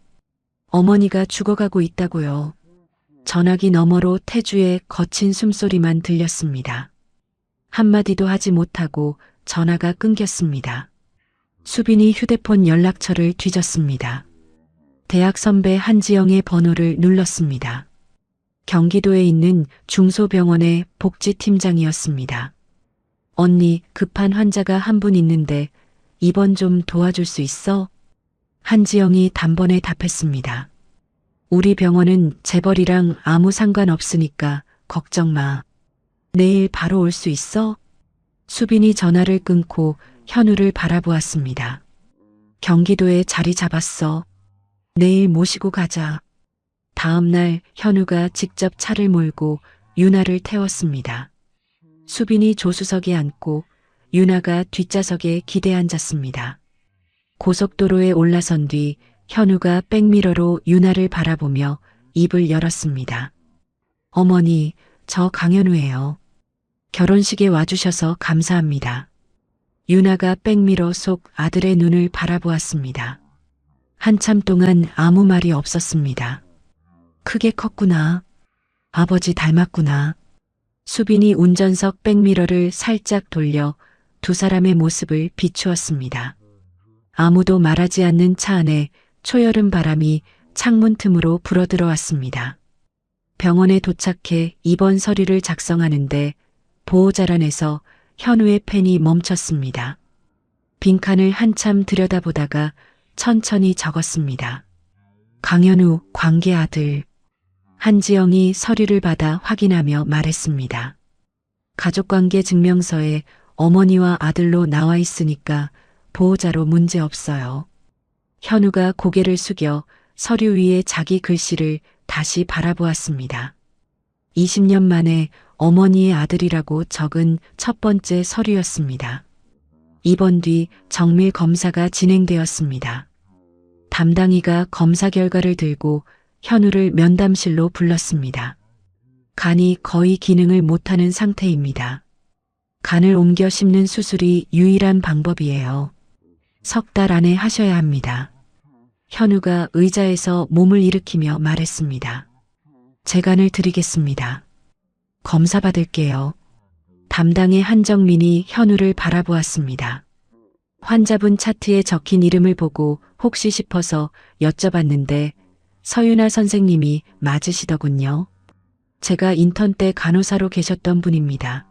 어머니가 죽어가고 있다고요. 전화기 너머로 태주의 거친 숨소리만 들렸습니다. 한마디도 하지 못하고 전화가 끊겼습니다. 수빈이 휴대폰 연락처를 뒤졌습니다. 대학 선배 한지영의 번호를 눌렀습니다. 경기도에 있는 중소병원의 복지팀장이었습니다. 언니, 급한 환자가 한 분 있는데 입원 좀 도와줄 수 있어? 한지영이 단번에 답했습니다. 우리 병원은 재벌이랑 아무 상관없으니까 걱정 마. 내일 바로 올 수 있어? 수빈이 전화를 끊고 현우를 바라보았습니다. 경기도에 자리 잡았어. 내일 모시고 가자. 다음 날 현우가 직접 차를 몰고 유나를 태웠습니다. 수빈이 조수석에 앉고 유나가 뒷좌석에 기대 앉았습니다. 고속도로에 올라선 뒤 현우가 백미러로 유나를 바라보며 입을 열었습니다. 어머니, 저 강현우예요. 결혼식에 와주셔서 감사합니다. 유나가 백미러 속 아들의 눈을 바라보았습니다. 한참 동안 아무 말이 없었습니다. 크게 컸구나. 아버지 닮았구나. 수빈이 운전석 백미러를 살짝 돌려 두 사람의 모습을 비추었습니다. 아무도 말하지 않는 차 안에 초여름 바람이 창문 틈으로 불어들어왔습니다. 병원에 도착해 입원 서류를 작성하는데 보호자란에서 현우의 펜이 멈췄습니다. 빈칸을 한참 들여다보다가 천천히 적었습니다. 강현우 관계 아들. 한지영이 서류를 받아 확인하며 말했습니다. 가족관계 증명서에 어머니와 아들로 나와 있으니까 보호자로 문제 없어요. 현우가 고개를 숙여 서류 위에 자기 글씨를 다시 바라보았습니다. 20년 만에 어머니의 아들이라고 적은 첫 번째 서류였습니다. 입원 뒤 정밀 검사가 진행되었습니다. 담당이가 검사 결과를 들고 현우를 면담실로 불렀습니다. 간이 거의 기능을 못하는 상태입니다. 간을 옮겨 심는 수술이 유일한 방법이에요. 3달 안에 하셔야 합니다. 현우가 의자에서 몸을 일으키며 말했습니다. 제 간을 드리겠습니다. 검사 받을게요. 담당의 한정민이 현우를 바라보았습니다. 환자분 차트에 적힌 이름을 보고 혹시 싶어서 여쭤봤는데 서윤아 선생님이 맞으시더군요. 제가 인턴 때 간호사로 계셨던 분입니다.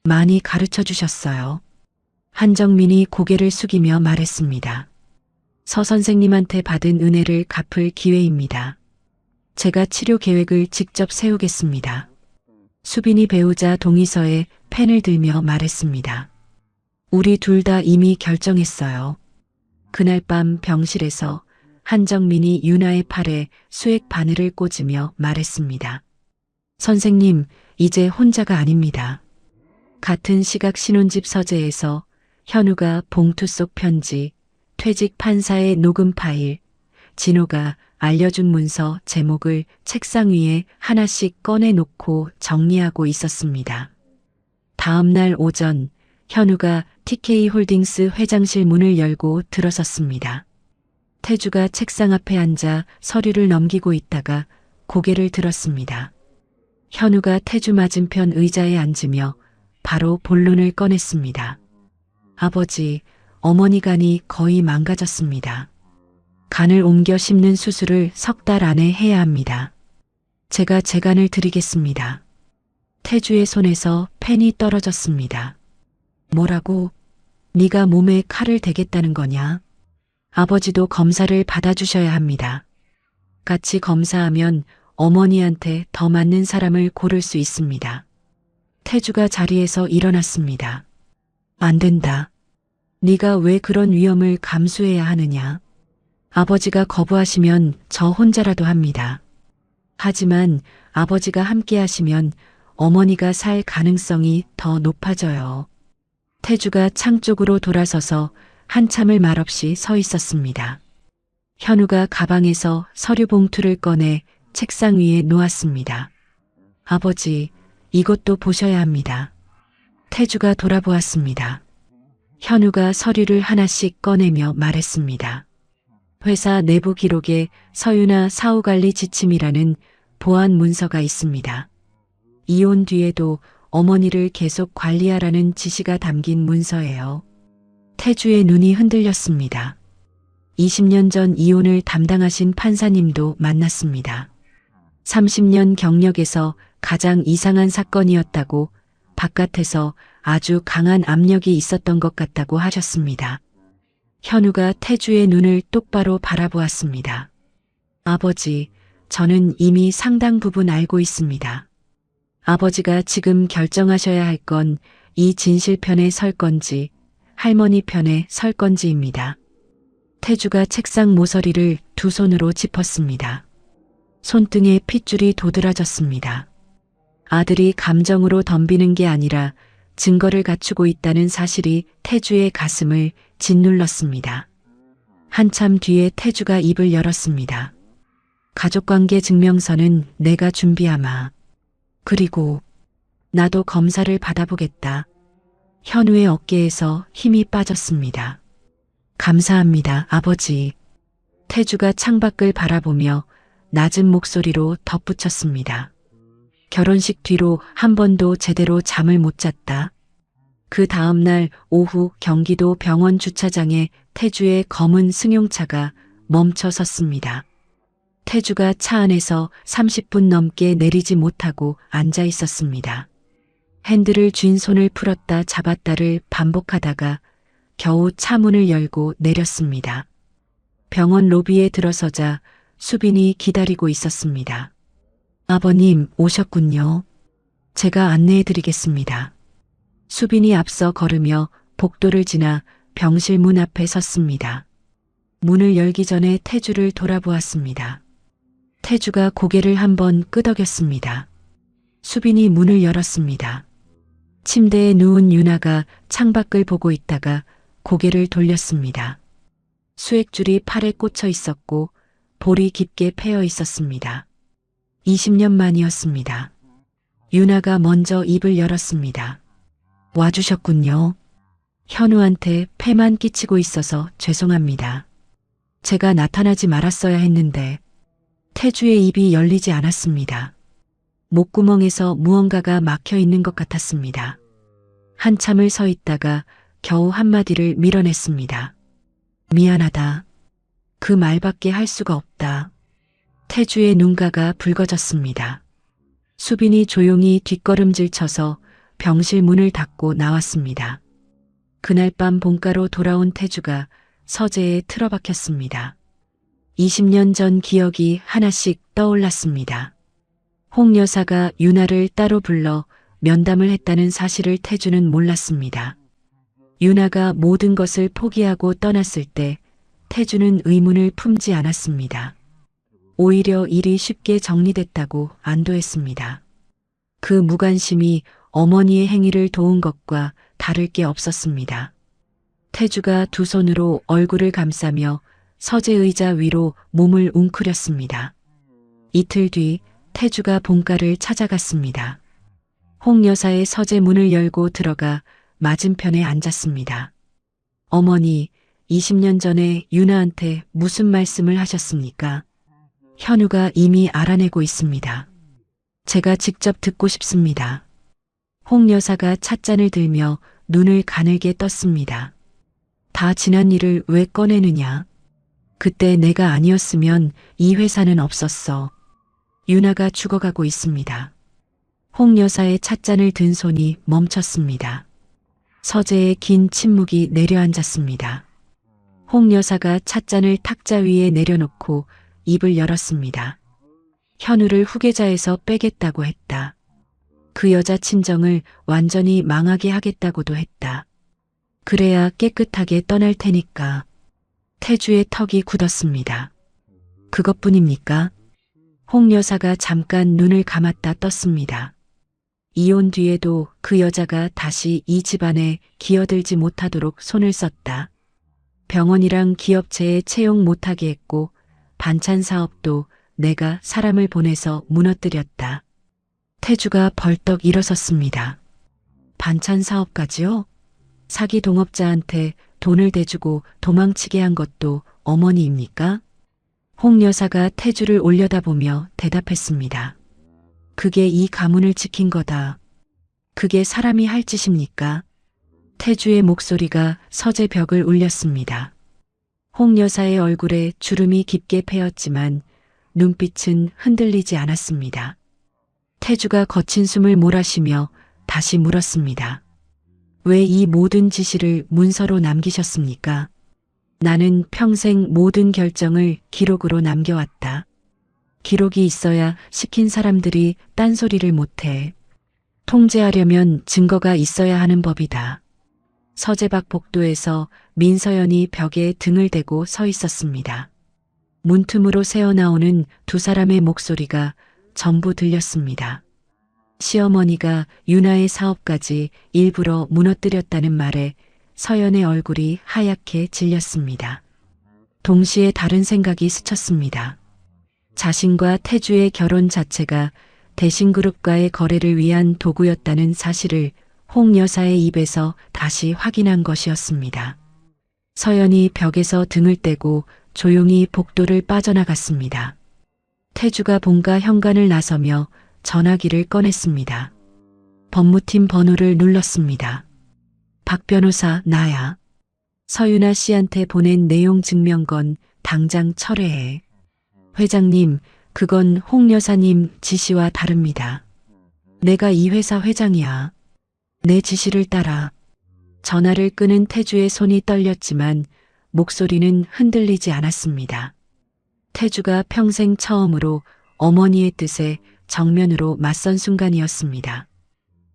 많이 가르쳐 주셨어요. 한정민이 고개를 숙이며 말했습니다. 서 선생님한테 받은 은혜를 갚을 기회입니다. 제가 치료 계획을 직접 세우겠습니다. 수빈이 배우자 동의서에 펜을 들며 말했습니다. 우리 둘 다 이미 결정했어요. 그날 밤 병실에서 한정민이 유나의 팔에 수액 바늘을 꽂으며 말했습니다. 선생님, 이제 혼자가 아닙니다. 같은 시각 신혼집 서재에서 현우가 봉투 속 편지, 퇴직 판사의 녹음 파일, 진호가 알려준 문서 제목을 책상 위에 하나씩 꺼내놓고 정리하고 있었습니다. 다음 날 오전 현우가 TK홀딩스 회장실 문을 열고 들어섰습니다. 태주가 책상 앞에 앉아 서류를 넘기고 있다가 고개를 들었습니다. 현우가 태주 맞은편 의자에 앉으며 바로 본론을 꺼냈습니다. 아버지, 어머니 간이 거의 망가졌습니다. 간을 옮겨 심는 수술을 3달 안에 해야 합니다. 제가 제 간을 드리겠습니다. 태주의 손에서 펜이 떨어졌습니다. 뭐라고? 네가 몸에 칼을 대겠다는 거냐? 아버지도 검사를 받아주셔야 합니다. 같이 검사하면 어머니한테 더 맞는 사람을 고를 수 있습니다. 태주가 자리에서 일어났습니다. 안 된다. 네가 왜 그런 위험을 감수해야 하느냐? 아버지가 거부하시면 저 혼자라도 합니다. 하지만 아버지가 함께 하시면 어머니가 살 가능성이 더 높아져요. 태주가 창 쪽으로 돌아서서 한참을 말없이 서 있었습니다. 현우가 가방에서 서류 봉투를 꺼내 책상 위에 놓았습니다. 아버지, 이것도 보셔야 합니다. 태주가 돌아보았습니다. 현우가 서류를 하나씩 꺼내며 말했습니다. 회사 내부 기록에 서윤아 사후관리 지침이라는 보안 문서가 있습니다. 이혼 뒤에도 어머니를 계속 관리하라는 지시가 담긴 문서예요. 태주의 눈이 흔들렸습니다. 20년 전 이혼을 담당하신 판사님도 만났습니다. 30년 경력에서 가장 이상한 사건이었다고 바깥에서 아주 강한 압력이 있었던 것 같다고 하셨습니다. 현우가 태주의 눈을 똑바로 바라보았습니다. 아버지, 저는 이미 상당 부분 알고 있습니다. 아버지가 지금 결정하셔야 할 건 이 진실 편에 설 건지 할머니 편에 설 건지입니다. 태주가 책상 모서리를 두 손으로 짚었습니다. 손등에 핏줄이 도드라졌습니다. 아들이 감정으로 덤비는 게 아니라 증거를 갖추고 있다는 사실이 태주의 가슴을 짓눌렀습니다. 한참 뒤에 태주가 입을 열었습니다. 가족관계 증명서는 내가 준비하마. 그리고 나도 검사를 받아보겠다. 현우의 어깨에서 힘이 빠졌습니다. 감사합니다, 아버지. 태주가 창밖을 바라보며 낮은 목소리로 덧붙였습니다. 결혼식 뒤로 한 번도 제대로 잠을 못 잤다. 그 다음 날 오후 경기도 병원 주차장에 태주의 검은 승용차가 멈춰 섰습니다. 태주가 차 안에서 30분 넘게 내리지 못하고 앉아 있었습니다. 핸들을 쥔 손을 풀었다 잡았다를 반복하다가 겨우 차 문을 열고 내렸습니다. 병원 로비에 들어서자 수빈이 기다리고 있었습니다. 아버님 오셨군요. 제가 안내해 드리겠습니다. 수빈이 앞서 걸으며 복도를 지나 병실 문 앞에 섰습니다. 문을 열기 전에 태주를 돌아보았습니다. 태주가 고개를 한번 끄덕였습니다. 수빈이 문을 열었습니다. 침대에 누운 유나가 창밖을 보고 있다가 고개를 돌렸습니다. 수액줄이 팔에 꽂혀 있었고 볼이 깊게 패여 있었습니다. 20년 만이었습니다. 유나가 먼저 입을 열었습니다. 와주셨군요. 현우한테 폐만 끼치고 있어서 죄송합니다. 제가 나타나지 말았어야 했는데 태주의 입이 열리지 않았습니다. 목구멍에서 무언가가 막혀 있는 것 같았습니다. 한참을 서 있다가 겨우 한마디를 밀어냈습니다. 미안하다. 그 말밖에 할 수가 없다. 태주의 눈가가 붉어졌습니다. 수빈이 조용히 뒷걸음질 쳐서 병실 문을 닫고 나왔습니다. 그날 밤 본가로 돌아온 태주가 서재에 틀어박혔습니다. 20년 전 기억이 하나씩 떠올랐습니다. 홍 여사가 유나를 따로 불러 면담을 했다는 사실을 태주는 몰랐습니다. 유나가 모든 것을 포기하고 떠났을 때 태주는 의문을 품지 않았습니다. 오히려 일이 쉽게 정리됐다고 안도했습니다. 그 무관심이 어머니의 행위를 도운 것과 다를 게 없었습니다. 태주가 두 손으로 얼굴을 감싸며 서재 의자 위로 몸을 웅크렸습니다. 이틀 뒤 태주가 본가를 찾아갔습니다. 홍 여사의 서재 문을 열고 들어가 맞은편에 앉았습니다. 어머니, 20년 전에 유나한테 무슨 말씀을 하셨습니까? 현우가 이미 알아내고 있습니다. 제가 직접 듣고 싶습니다. 홍 여사가 찻잔을 들며 눈을 가늘게 떴습니다. 다 지난 일을 왜 꺼내느냐? 그때 내가 아니었으면 이 회사는 없었어. 유나가 죽어가고 있습니다. 홍 여사의 찻잔을 든 손이 멈췄습니다. 서재에 긴 침묵이 내려앉았습니다. 홍 여사가 찻잔을 탁자 위에 내려놓고 입을 열었습니다. 현우를 후계자에서 빼겠다고 했다. 그 여자 친정을 완전히 망하게 하겠다고도 했다. 그래야 깨끗하게 떠날 테니까. 태주의 턱이 굳었습니다. 그것뿐입니까? 홍 여사가 잠깐 눈을 감았다 떴습니다. 이혼 뒤에도 그 여자가 다시 이 집안에 기어들지 못하도록 손을 썼다. 병원이랑 기업체에 채용 못하게 했고 반찬 사업도 내가 사람을 보내서 무너뜨렸다. 태주가 벌떡 일어섰습니다. 반찬 사업까지요? 사기 동업자한테 돈을 대주고 도망치게 한 것도 어머니입니까? 홍 여사가 태주를 올려다보며 대답했습니다. 그게 이 가문을 지킨 거다. 그게 사람이 할 짓입니까? 태주의 목소리가 서재 벽을 울렸습니다. 홍 여사의 얼굴에 주름이 깊게 패였지만 눈빛은 흔들리지 않았습니다. 태주가 거친 숨을 몰아쉬며 다시 물었습니다. 왜 이 모든 지시를 문서로 남기셨습니까? 나는 평생 모든 결정을 기록으로 남겨왔다. 기록이 있어야 시킨 사람들이 딴소리를 못해. 통제하려면 증거가 있어야 하는 법이다. 서재 밖 복도에서 민서연이 벽에 등을 대고 서 있었습니다. 문틈으로 새어나오는 두 사람의 목소리가 전부 들렸습니다. 시어머니가 유나의 사업까지 일부러 무너뜨렸다는 말에 서연의 얼굴이 하얗게 질렸습니다. 동시에 다른 생각이 스쳤습니다. 자신과 태주의 결혼 자체가 대신그룹과의 거래를 위한 도구였다는 사실을 홍 여사의 입에서 다시 확인한 것이었습니다. 서연이 벽에서 등을 떼고 조용히 복도를 빠져나갔습니다. 태주가 본가 현관을 나서며 전화기를 꺼냈습니다. 법무팀 번호를 눌렀습니다. 박 변호사, 나야. 서윤아 씨한테 보낸 내용 증명건 당장 철회해. 회장님, 그건 홍 여사님 지시와 다릅니다. 내가 이 회사 회장이야. 내 지시를 따라. 전화를 끄는 태주의 손이 떨렸지만 목소리는 흔들리지 않았습니다. 태주가 평생 처음으로 어머니의 뜻에 정면으로 맞선 순간이었습니다.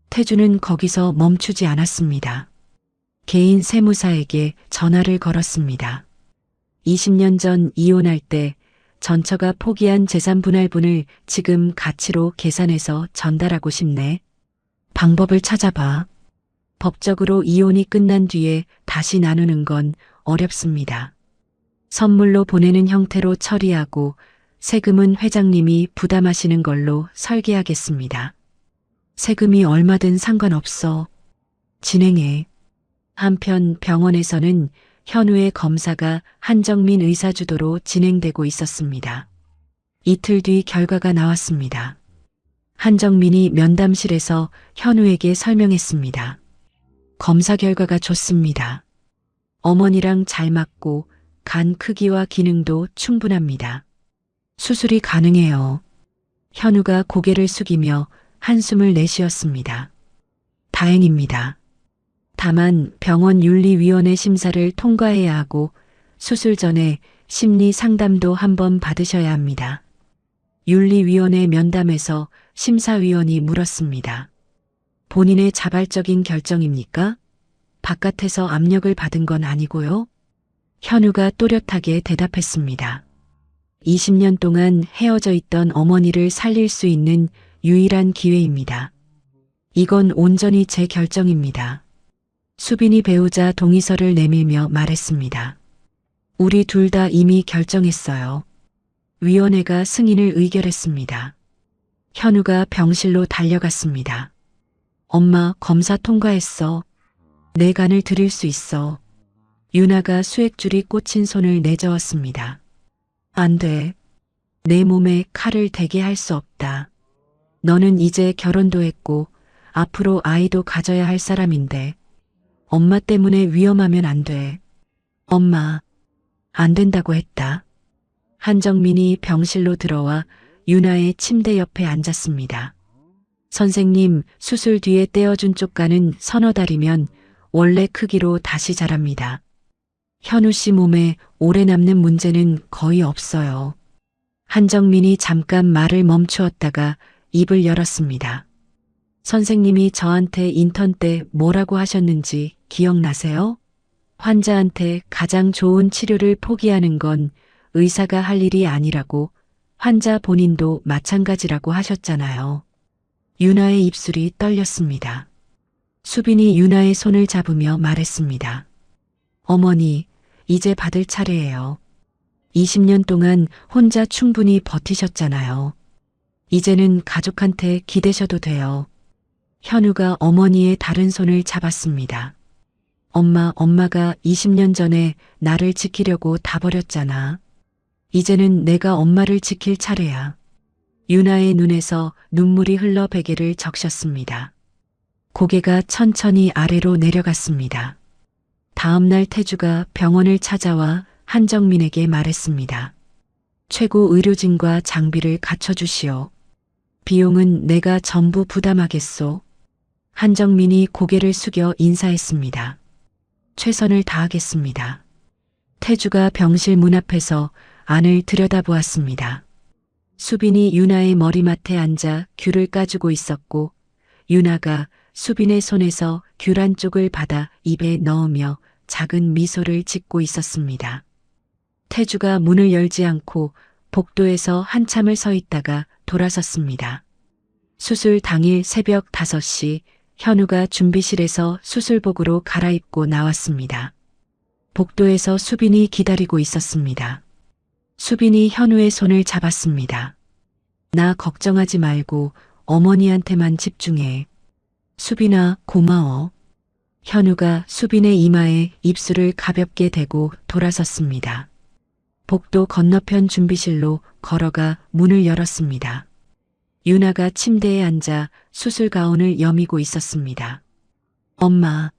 태주는 거기서 멈추지 않았습니다. 개인 세무사에게 전화를 걸었습니다. 20년 전 이혼할 때 전처가 포기한 재산 분할분을 지금 가치로 계산해서 전달하고 싶네. 방법을 찾아봐. 법적으로 이혼이 끝난 뒤에 다시 나누는 건 어렵습니다. 선물로 보내는 형태로 처리하고 세금은 회장님이 부담하시는 걸로 설계하겠습니다. 세금이 얼마든 상관없어. 진행해. 한편 병원에서는 현우의 검사가 한정민 의사 주도로 진행되고 있었습니다. 이틀 뒤 결과가 나왔습니다. 한정민이 면담실에서 현우에게 설명했습니다. 검사 결과가 좋습니다. 어머니랑 잘 맞고 간 크기와 기능도 충분합니다. 수술이 가능해요. 현우가 고개를 숙이며 한숨을 내쉬었습니다. 다행입니다. 다만 병원 윤리위원회 심사를 통과해야 하고 수술 전에 심리 상담도 한번 받으셔야 합니다. 윤리위원회 면담에서 심사위원이 물었습니다. 본인의 자발적인 결정입니까? 바깥에서 압력을 받은 건 아니고요. 현우가 또렷하게 대답했습니다. 20년 동안 헤어져 있던 어머니를 살릴 수 있는 유일한 기회입니다. 이건 온전히 제 결정입니다. 수빈이 배우자 동의서를 내밀며 말했습니다. 우리 둘 다 이미 결정했어요. 위원회가 승인을 의결했습니다. 현우가 병실로 달려갔습니다. 엄마, 검사 통과했어. 내 간을 드릴 수 있어. 유나가 수액줄이 꽂힌 손을 내저었습니다. 안 돼. 내 몸에 칼을 대게 할 수 없다. 너는 이제 결혼도 했고 앞으로 아이도 가져야 할 사람인데 엄마 때문에 위험하면 안 돼. 엄마, 안 된다고 했다. 한정민이 병실로 들어와 유나의 침대 옆에 앉았습니다. 선생님, 수술 뒤에 떼어준 쪽가는 서너 달이면 원래 크기로 다시 자랍니다. 현우 씨 몸에 오래 남는 문제는 거의 없어요. 한정민이 잠깐 말을 멈추었다가 입을 열었습니다. 선생님이 저한테 인턴 때 뭐라고 하셨는지 기억나세요? 환자한테 가장 좋은 치료를 포기하는 건 의사가 할 일이 아니라고, 환자 본인도 마찬가지라고 하셨잖아요. 유나의 입술이 떨렸습니다. 수빈이 유나의 손을 잡으며 말했습니다. 어머니, 이제 받을 차례예요. 20년 동안 혼자 충분히 버티셨잖아요. 이제는 가족한테 기대셔도 돼요. 현우가 어머니의 다른 손을 잡았습니다. 엄마가 20년 전에 나를 지키려고 다 버렸잖아. 이제는 내가 엄마를 지킬 차례야. 유나의 눈에서 눈물이 흘러 베개를 적셨습니다. 고개가 천천히 아래로 내려갔습니다. 다음 날 태주가 병원을 찾아와 한정민에게 말했습니다. 최고 의료진과 장비를 갖춰주시오. 비용은 내가 전부 부담하겠소. 한정민이 고개를 숙여 인사했습니다. 최선을 다하겠습니다. 태주가 병실 문 앞에서 안을 들여다보았습니다. 수빈이 유나의 머리맡에 앉아 귤을 까주고 있었고 유나가 수빈의 손에서 귤 한 쪽을 받아 입에 넣으며 작은 미소를 짓고 있었습니다. 태주가 문을 열지 않고 복도에서 한참을 서 있다가 돌아섰습니다. 수술 당일 새벽 5시 현우가 준비실에서 수술복으로 갈아입고 나왔습니다. 복도에서 수빈이 기다리고 있었습니다. 수빈이 현우의 손을 잡았습니다. 나 걱정하지 말고 어머니한테만 집중해. 수빈아, 고마워. 현우가 수빈의 이마에 입술을 가볍게 대고 돌아섰습니다. 복도 건너편 준비실로 걸어가 문을 열었습니다. 유나가 침대에 앉아 수술 가운을 여미고 있었습니다. 엄마.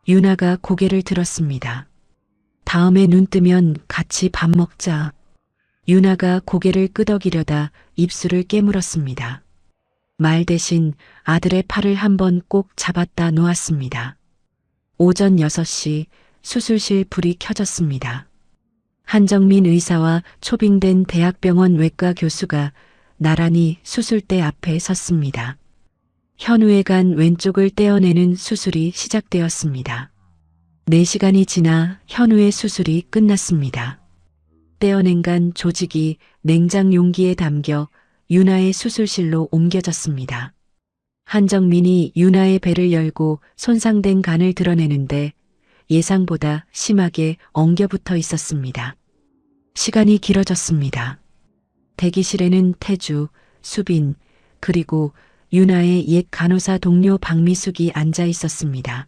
유나가 고개를 들었습니다. 다음에 눈 뜨면 같이 밥 먹자. 유나가 고개를 끄덕이려다 입술을 깨물었습니다. 말 대신 아들의 팔을 한번 꼭 잡았다 놓았습니다. 오전 6시 수술실 불이 켜졌습니다. 한정민 의사와 초빙된 대학병원 외과 교수가 나란히 수술대 앞에 섰습니다. 현우의 간 왼쪽을 떼어내는 수술이 시작되었습니다. 4시간이 지나 현우의 수술이 끝났습니다. 떼어낸 간 조직이 냉장 용기에 담겨 유나의 수술실로 옮겨졌습니다. 한정민이 유나의 배를 열고 손상된 간을 드러내는데 예상보다 심하게 엉겨붙어 있었습니다. 시간이 길어졌습니다. 대기실에는 태주, 수빈, 그리고 유나의 옛 간호사 동료 박미숙이 앉아 있었습니다.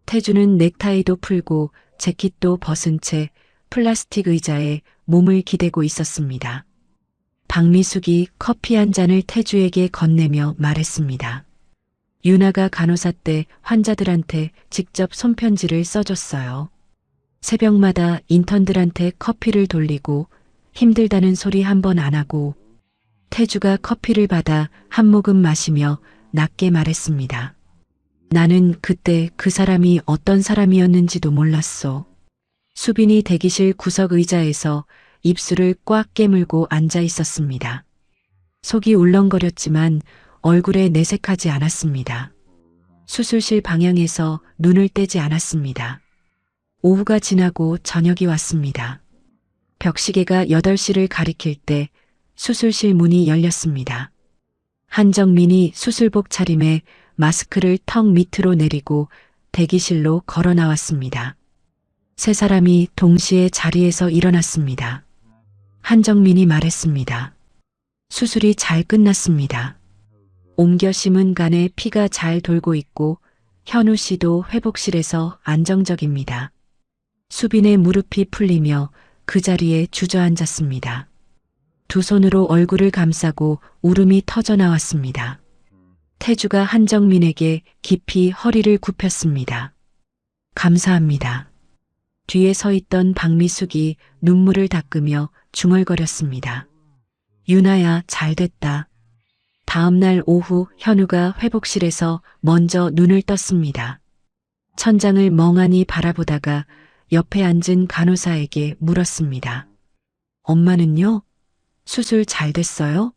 태주는 넥타이도 풀고 재킷도 벗은 채 플라스틱 의자에 몸을 기대고 있었습니다. 박미숙이 커피 한 잔을 태주에게 건네며 말했습니다. 유나가 간호사 때 환자들한테 직접 손편지를 써줬어요. 새벽마다 인턴들한테 커피를 돌리고 힘들다는 소리 한 번 안 하고. 태주가 커피를 받아 한 모금 마시며 낮게 말했습니다. 나는 그때 그 사람이 어떤 사람이었는지도 몰랐어. 수빈이 대기실 구석 의자에서 입술을 꽉 깨물고 앉아 있었습니다. 속이 울렁거렸지만 얼굴에 내색하지 않았습니다. 수술실 방향에서 눈을 떼지 않았습니다. 오후가 지나고 저녁이 왔습니다. 벽시계가 8시를 가리킬 때 수술실 문이 열렸습니다. 한정민이 수술복 차림에 마스크를 턱 밑으로 내리고 대기실로 걸어 나왔습니다. 세 사람이 동시에 자리에서 일어났습니다. 한정민이 말했습니다. 수술이 잘 끝났습니다. 옮겨 심은 간에 피가 잘 돌고 있고 현우 씨도 회복실에서 안정적입니다. 수빈의 무릎이 풀리며 그 자리에 주저앉았습니다. 두 손으로 얼굴을 감싸고 울음이 터져 나왔습니다. 태주가 한정민에게 깊이 허리를 굽혔습니다. 감사합니다. 뒤에 서 있던 박미숙이 눈물을 닦으며 중얼거렸습니다. 유나야, 잘됐다. 다음 날 오후 현우가 회복실에서 먼저 눈을 떴습니다. 천장을 멍하니 바라보다가 옆에 앉은 간호사에게 물었습니다. 엄마는요? 수술 잘 됐어요?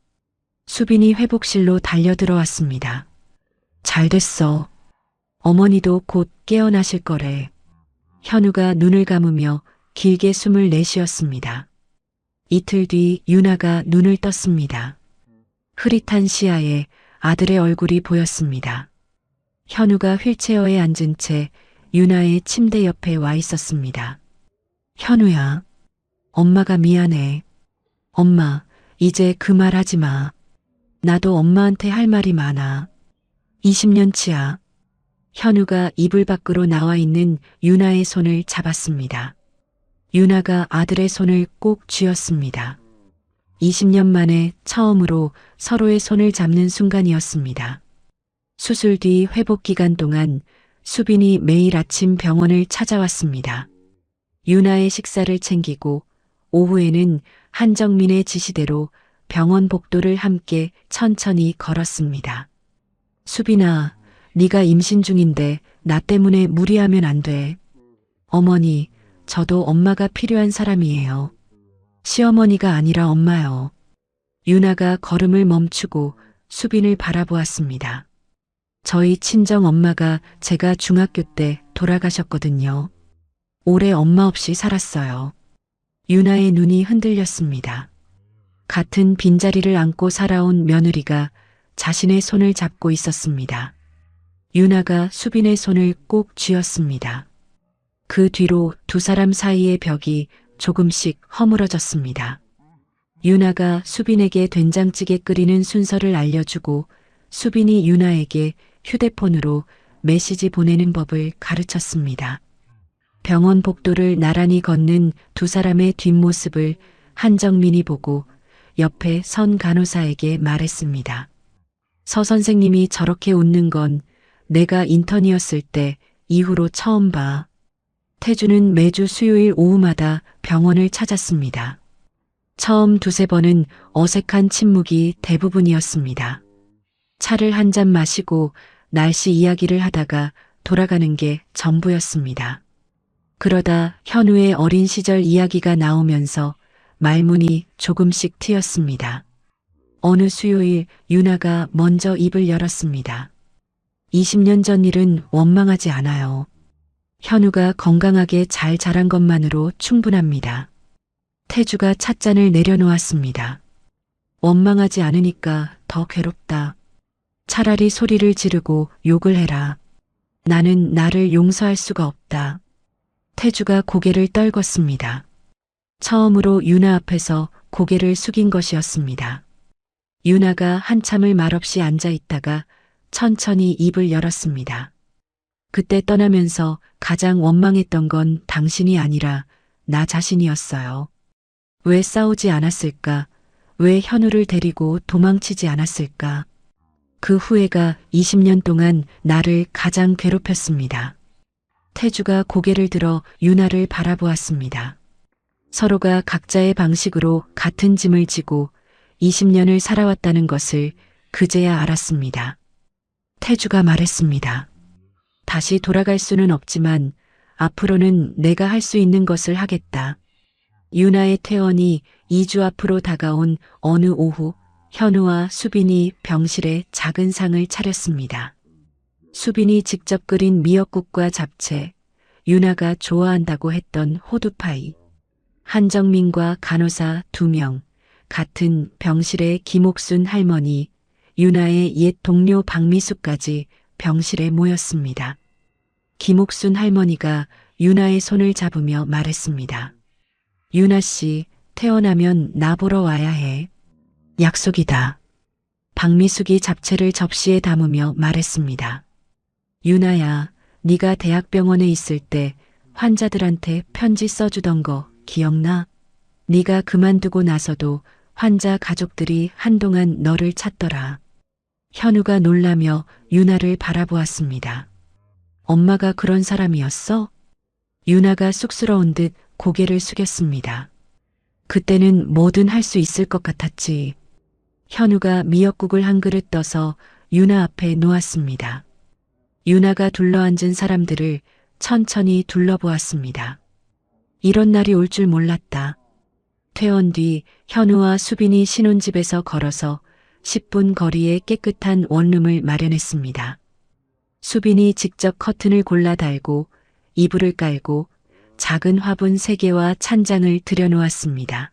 수빈이 회복실로 달려들어왔습니다. 잘 됐어. 어머니도 곧 깨어나실 거래. 현우가 눈을 감으며 길게 숨을 내쉬었습니다. 이틀 뒤 유나가 눈을 떴습니다. 흐릿한 시야에 아들의 얼굴이 보였습니다. 현우가 휠체어에 앉은 채 유나의 침대 옆에 와 있었습니다. 현우야, 엄마가 미안해. 엄마, 이제 그 말 하지 마. 나도 엄마한테 할 말이 많아. 20년치야. 현우가 이불 밖으로 나와 있는 유나의 손을 잡았습니다. 유나가 아들의 손을 꼭 쥐었습니다. 20년 만에 처음으로 서로의 손을 잡는 순간이었습니다. 수술 뒤 회복 기간 동안 수빈이 매일 아침 병원을 찾아왔습니다. 유나의 식사를 챙기고 오후에는 한정민의 지시대로 병원 복도를 함께 천천히 걸었습니다. 수빈아, 네가 임신 중인데 나 때문에 무리하면 안 돼. 어머니, 저도 엄마가 필요한 사람이에요. 시어머니가 아니라 엄마요. 유나가 걸음을 멈추고 수빈을 바라보았습니다. 저희 친정 엄마가 제가 중학교 때 돌아가셨거든요. 오래 엄마 없이 살았어요. 유나의 눈이 흔들렸습니다. 같은 빈자리를 안고 살아온 며느리가 자신의 손을 잡고 있었습니다. 유나가 수빈의 손을 꼭 쥐었습니다. 그 뒤로 두 사람 사이의 벽이 조금씩 허물어졌습니다. 유나가 수빈에게 된장찌개 끓이는 순서를 알려주고 수빈이 유나에게 휴대폰으로 메시지 보내는 법을 가르쳤습니다. 병원 복도를 나란히 걷는 두 사람의 뒷모습을 한정민이 보고 옆에 선 간호사에게 말했습니다. 서 선생님이 저렇게 웃는 건 내가 인턴이었을 때 이후로 처음 봐. 태주는 매주 수요일 오후마다 병원을 찾았습니다. 처음 두세 번은 어색한 침묵이 대부분이었습니다. 차를 한 잔 마시고 날씨 이야기를 하다가 돌아가는 게 전부였습니다. 그러다 현우의 어린 시절 이야기가 나오면서 말문이 조금씩 트였습니다. 어느 수요일 유나가 먼저 입을 열었습니다. 20년 전 일은 원망하지 않아요. 현우가 건강하게 잘 자란 것만으로 충분합니다. 태주가 찻잔을 내려놓았습니다. 원망하지 않으니까 더 괴롭다. 차라리 소리를 지르고 욕을 해라. 나는 나를 용서할 수가 없다. 태주가 고개를 떨궜습니다. 처음으로 유나 앞에서 고개를 숙인 것이었습니다. 유나가 한참을 말없이 앉아 있다가 천천히 입을 열었습니다. 그때 떠나면서 가장 원망했던 건 당신이 아니라 나 자신이었어요. 왜 싸우지 않았을까? 왜 현우를 데리고 도망치지 않았을까? 그 후회가 20년 동안 나를 가장 괴롭혔습니다. 태주가 고개를 들어 유나를 바라보았습니다. 서로가 각자의 방식으로 같은 짐을 지고 20년을 살아왔다는 것을 그제야 알았습니다. 태주가 말했습니다. 다시 돌아갈 수는 없지만 앞으로는 내가 할 수 있는 것을 하겠다. 유나의 퇴원이 2주 앞으로 다가온 어느 오후 현우와 수빈이 병실에 작은 상을 차렸습니다. 수빈이 직접 끓인 미역국과 잡채, 유나가 좋아한다고 했던 호두파이, 한정민과 간호사 2명, 같은 병실의 김옥순 할머니, 유나의 옛 동료 박미숙까지 병실에 모였습니다. 김옥순 할머니가 유나의 손을 잡으며 말했습니다. 유나 씨, 퇴원하면 나 보러 와야 해. 약속이다. 박미숙이 잡채를 접시에 담으며 말했습니다. 유나야, 네가 대학병원에 있을 때 환자들한테 편지 써주던 거 기억나? 네가 그만두고 나서도 환자 가족들이 한동안 너를 찾더라. 현우가 놀라며 유나를 바라보았습니다. 엄마가 그런 사람이었어? 유나가 쑥스러운 듯 고개를 숙였습니다. 그때는 뭐든 할 수 있을 것 같았지. 현우가 미역국을 한 그릇 떠서 유나 앞에 놓았습니다. 유나가 둘러앉은 사람들을 천천히 둘러보았습니다. 이런 날이 올 줄 몰랐다. 퇴원 뒤 현우와 수빈이 신혼집에서 걸어서 10분 거리에 깨끗한 원룸을 마련했습니다. 수빈이 직접 커튼을 골라 달고 이불을 깔고 작은 화분 3개와 찬장을 들여놓았습니다.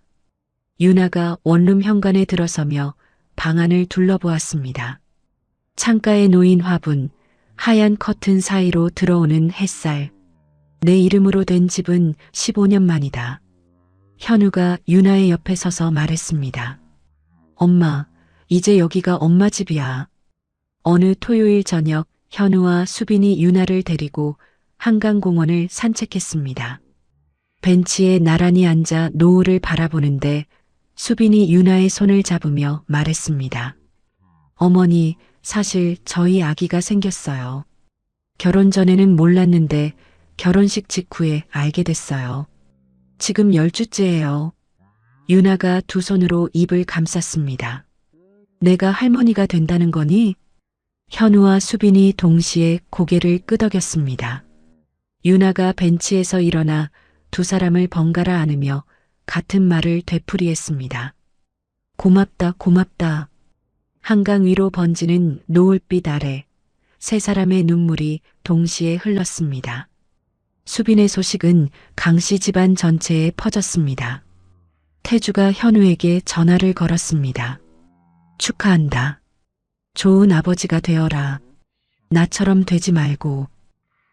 유나가 원룸 현관에 들어서며 방 안을 둘러보았습니다. 창가에 놓인 화분, 하얀 커튼 사이로 들어오는 햇살. 내 이름으로 된 집은 15년 만이다. 현우가 유나의 옆에 서서 말했습니다. 엄마, 이제 여기가 엄마 집이야. 어느 토요일 저녁 현우와 수빈이 유나를 데리고 한강공원을 산책했습니다. 벤치에 나란히 앉아 노을을 바라보는데 수빈이 유나의 손을 잡으며 말했습니다. 어머니, 사실 저희 아기가 생겼어요. 결혼 전에는 몰랐는데 결혼식 직후에 알게 됐어요. 지금 10주째예요. 유나가 두 손으로 입을 감쌌습니다. 내가 할머니가 된다는 거니? 현우와 수빈이 동시에 고개를 끄덕였습니다. 유나가 벤치에서 일어나 두 사람을 번갈아 안으며 같은 말을 되풀이했습니다. 고맙다, 고맙다. 한강 위로 번지는 노을빛 아래 세 사람의 눈물이 동시에 흘렀습니다. 수빈의 소식은 강씨 집안 전체에 퍼졌습니다. 태주가 현우에게 전화를 걸었습니다. 축하한다. 좋은 아버지가 되어라. 나처럼 되지 말고.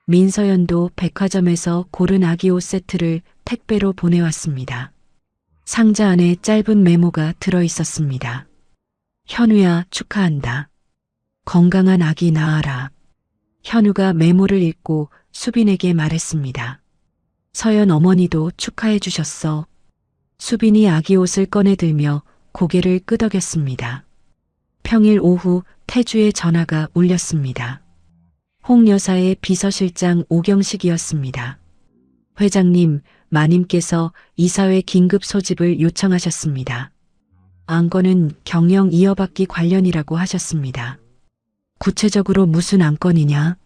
민서연도 백화점에서 고른 아기 옷 세트를 택배로 보내왔습니다. 상자 안에 짧은 메모가 들어 있었습니다. 현우야, 축하한다. 건강한 아기 낳아라. 현우가 메모를 읽고 수빈에게 말했습니다. 서연 어머니도 축하해 주셨어. 수빈이 아기 옷을 꺼내들며 고개를 끄덕였습니다. 평일 오후 태주의 전화가 울렸습니다. 홍 여사의 비서실장 오경식이었습니다. 회장님, 마님께서 이사회 긴급 소집을 요청하셨습니다. 안건은 경영 이어받기 관련이라고 하셨습니다. 구체적으로 무슨 안건이냐?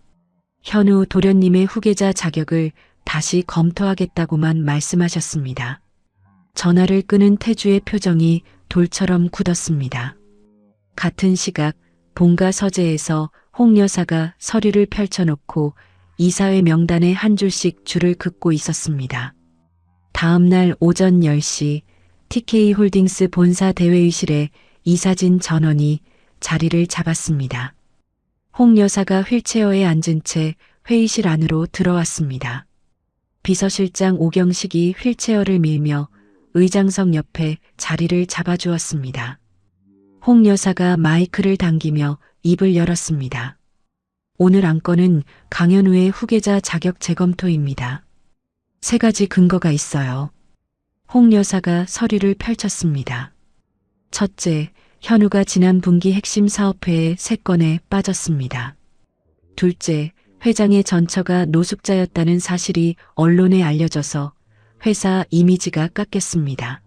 현우 도련님의 후계자 자격을 다시 검토하겠다고만 말씀하셨습니다. 전화를 끄는 태주의 표정이 돌처럼 굳었습니다. 같은 시각 본가 서재에서 홍 여사가 서류를 펼쳐놓고 이사회 명단에 한 줄씩 줄을 긋고 있었습니다. 다음 날 오전 10시 TK홀딩스 본사 대회의실에 이사진 전원이 자리를 잡았습니다. 홍 여사가 휠체어에 앉은 채 회의실 안으로 들어왔습니다. 비서실장 오경식이 휠체어를 밀며 의장석 옆에 자리를 잡아주었습니다. 홍 여사가 마이크를 당기며 입을 열었습니다. 오늘 안건은 강현우의 후계자 자격 재검토입니다. 3가지 근거가 있어요. 홍 여사가 서류를 펼쳤습니다. 첫째, 현우가 지난 분기 핵심 사업회의 3건에 빠졌습니다. 둘째, 회장의 전처가 노숙자였다는 사실이 언론에 알려져서 회사 이미지가 깎였습니다.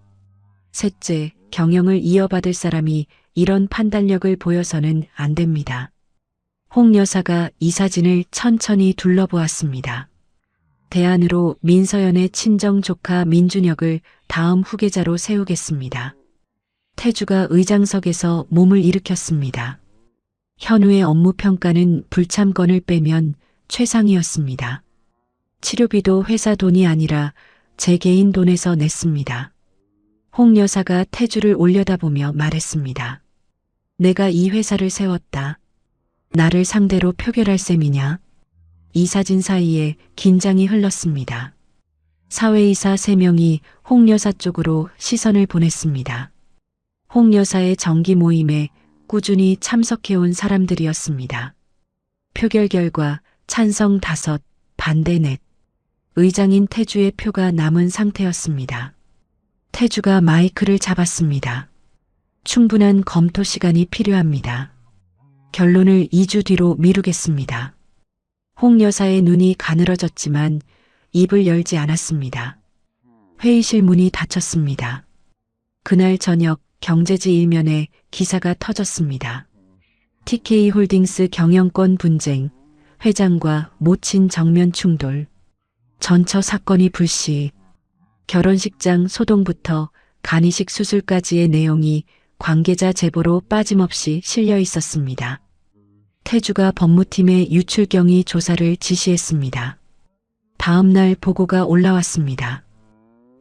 셋째, 경영을 이어받을 사람이 이런 판단력을 보여서는 안 됩니다. 홍 여사가 이 사진을 천천히 둘러보았습니다. 대안으로 민서연의 친정 조카 민준혁을 다음 후계자로 세우겠습니다. 태주가 의장석에서 몸을 일으켰습니다. 현우의 업무 평가는 불참건을 빼면 최상이었습니다. 치료비도 회사 돈이 아니라 제 개인 돈에서 냈습니다. 홍 여사가 태주를 올려다보며 말했습니다. 내가 이 회사를 세웠다. 나를 상대로 표결할 셈이냐? 이 사진 사이에 긴장이 흘렀습니다. 사회이사 3명이 홍 여사 쪽으로 시선을 보냈습니다. 홍 여사의 정기 모임에 꾸준히 참석해온 사람들이었습니다. 표결 결과 찬성 5, 반대 4. 의장인 태주의 표가 남은 상태였습니다. 태주가 마이크를 잡았습니다. 충분한 검토 시간이 필요합니다. 결론을 2주 뒤로 미루겠습니다. 홍 여사의 눈이 가늘어졌지만 입을 열지 않았습니다. 회의실 문이 닫혔습니다. 그날 저녁 경제지 일면에 기사가 터졌습니다. TK홀딩스 경영권 분쟁, 회장과 모친 정면 충돌, 전처 사건이 불씨, 결혼식장 소동부터 간이식 수술까지의 내용이 관계자 제보로 빠짐없이 실려 있었습니다. 태주가 법무팀에 유출경위 조사를 지시했습니다. 다음 날 보고가 올라왔습니다.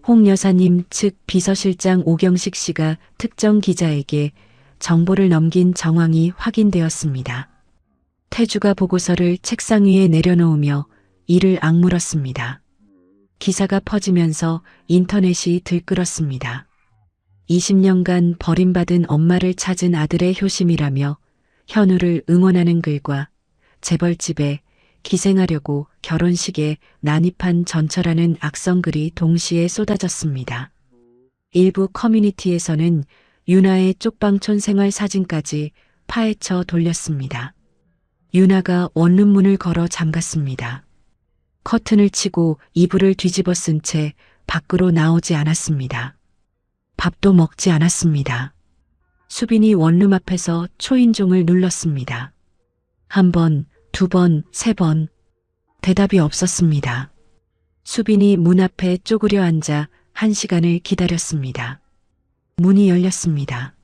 홍 여사님 측 비서실장 오경식 씨가 특정 기자에게 정보를 넘긴 정황이 확인되었습니다. 태주가 보고서를 책상 위에 내려놓으며 이를 악물었습니다. 기사가 퍼지면서 인터넷이 들끓었습니다. 20년간 버림받은 엄마를 찾은 아들의 효심이라며 현우를 응원하는 글과 재벌집에 기생하려고 결혼식에 난입한 전처라는 악성글이 동시에 쏟아졌습니다. 일부 커뮤니티에서는 윤아의 쪽방촌 생활 사진까지 파헤쳐 돌렸습니다. 윤아가 원룸문을 걸어 잠갔습니다. 커튼을 치고 이불을 뒤집어 쓴 채 밖으로 나오지 않았습니다. 밥도 먹지 않았습니다. 수빈이 원룸 앞에서 초인종을 눌렀습니다. 1번, 2번, 3번. 대답이 없었습니다. 수빈이 문 앞에 쪼그려 앉아 1시간을 기다렸습니다. 문이 열렸습니다.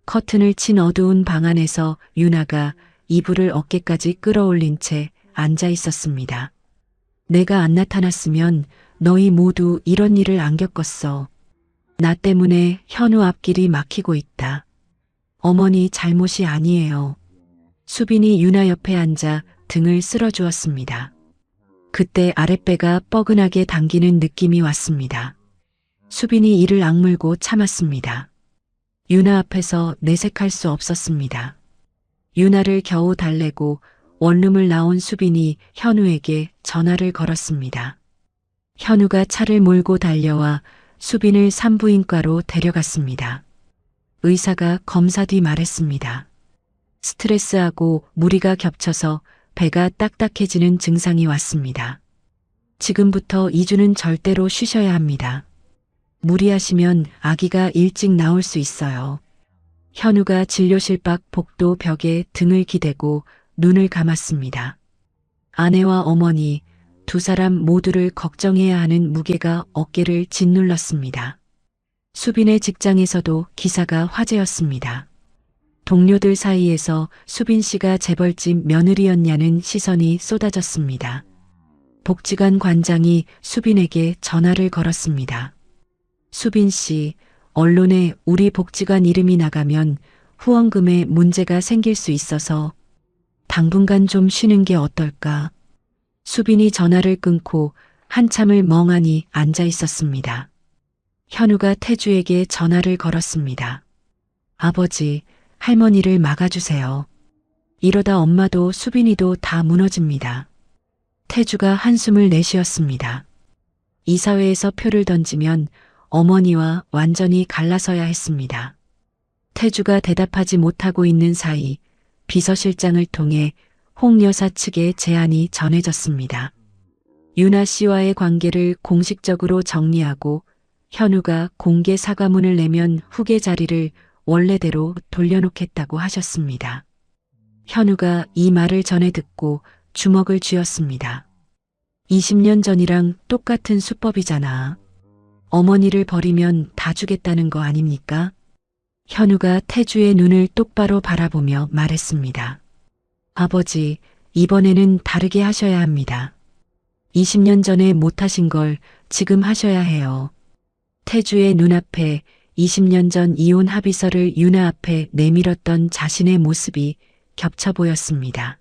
커튼을 친 어두운 방 안에서 윤아가 이불을 어깨까지 끌어올린 채 앉아 있었습니다. 내가 안 나타났으면 너희 모두 이런 일을 안 겪었어. 나 때문에 현우 앞길이 막히고 있다. 어머니 잘못이 아니에요. 수빈이 윤아 옆에 앉아 등을 쓸어주었습니다. 그때 아랫배가 뻐근하게 당기는 느낌이 왔습니다. 수빈이 이를 악물고 참았습니다. 윤아 앞에서 내색할 수 없었습니다. 유나를 겨우 달래고 원룸을 나온 수빈이 현우에게 전화를 걸었습니다. 현우가 차를 몰고 달려와 수빈을 산부인과로 데려갔습니다. 의사가 검사 뒤 말했습니다. 스트레스하고 무리가 겹쳐서 배가 딱딱해지는 증상이 왔습니다. 지금부터 2주는 절대로 쉬셔야 합니다. 무리하시면 아기가 일찍 나올 수 있어요. 현우가 진료실 밖 복도 벽에 등을 기대고 눈을 감았습니다. 아내와 어머니 두 사람 모두를 걱정해야 하는 무게가 어깨를 짓눌렀습니다. 수빈의 직장에서도 기사가 화제였습니다. 동료들 사이에서 수빈 씨가 재벌집 며느리였냐는 시선이 쏟아졌습니다. 복지관 관장이 수빈에게 전화를 걸었습니다. 수빈 씨, 언론에 우리 복지관 이름이 나가면 후원금에 문제가 생길 수 있어서 당분간 좀 쉬는 게 어떨까? 수빈이 전화를 끊고 한참을 멍하니 앉아 있었습니다. 현우가 태주에게 전화를 걸었습니다. 아버지, 할머니를 막아주세요. 이러다 엄마도 수빈이도 다 무너집니다. 태주가 한숨을 내쉬었습니다. 이사회에서 표를 던지면 어머니와 완전히 갈라서야 했습니다. 태주가 대답하지 못하고 있는 사이 비서실장을 통해 홍 여사 측의 제안이 전해졌습니다. 유나 씨와의 관계를 공식적으로 정리하고 현우가 공개 사과문을 내면 후계 자리를 원래대로 돌려놓겠다고 하셨습니다. 현우가 이 말을 전해 듣고 주먹을 쥐었습니다. 20년 전이랑 똑같은 수법이잖아. 어머니를 버리면 다 주겠다는 거 아닙니까? 현우가 태주의 눈을 똑바로 바라보며 말했습니다. 아버지, 이번에는 다르게 하셔야 합니다. 20년 전에 못하신 걸 지금 하셔야 해요. 태주의 눈앞에 20년 전 이혼 합의서를 유나 앞에 내밀었던 자신의 모습이 겹쳐 보였습니다.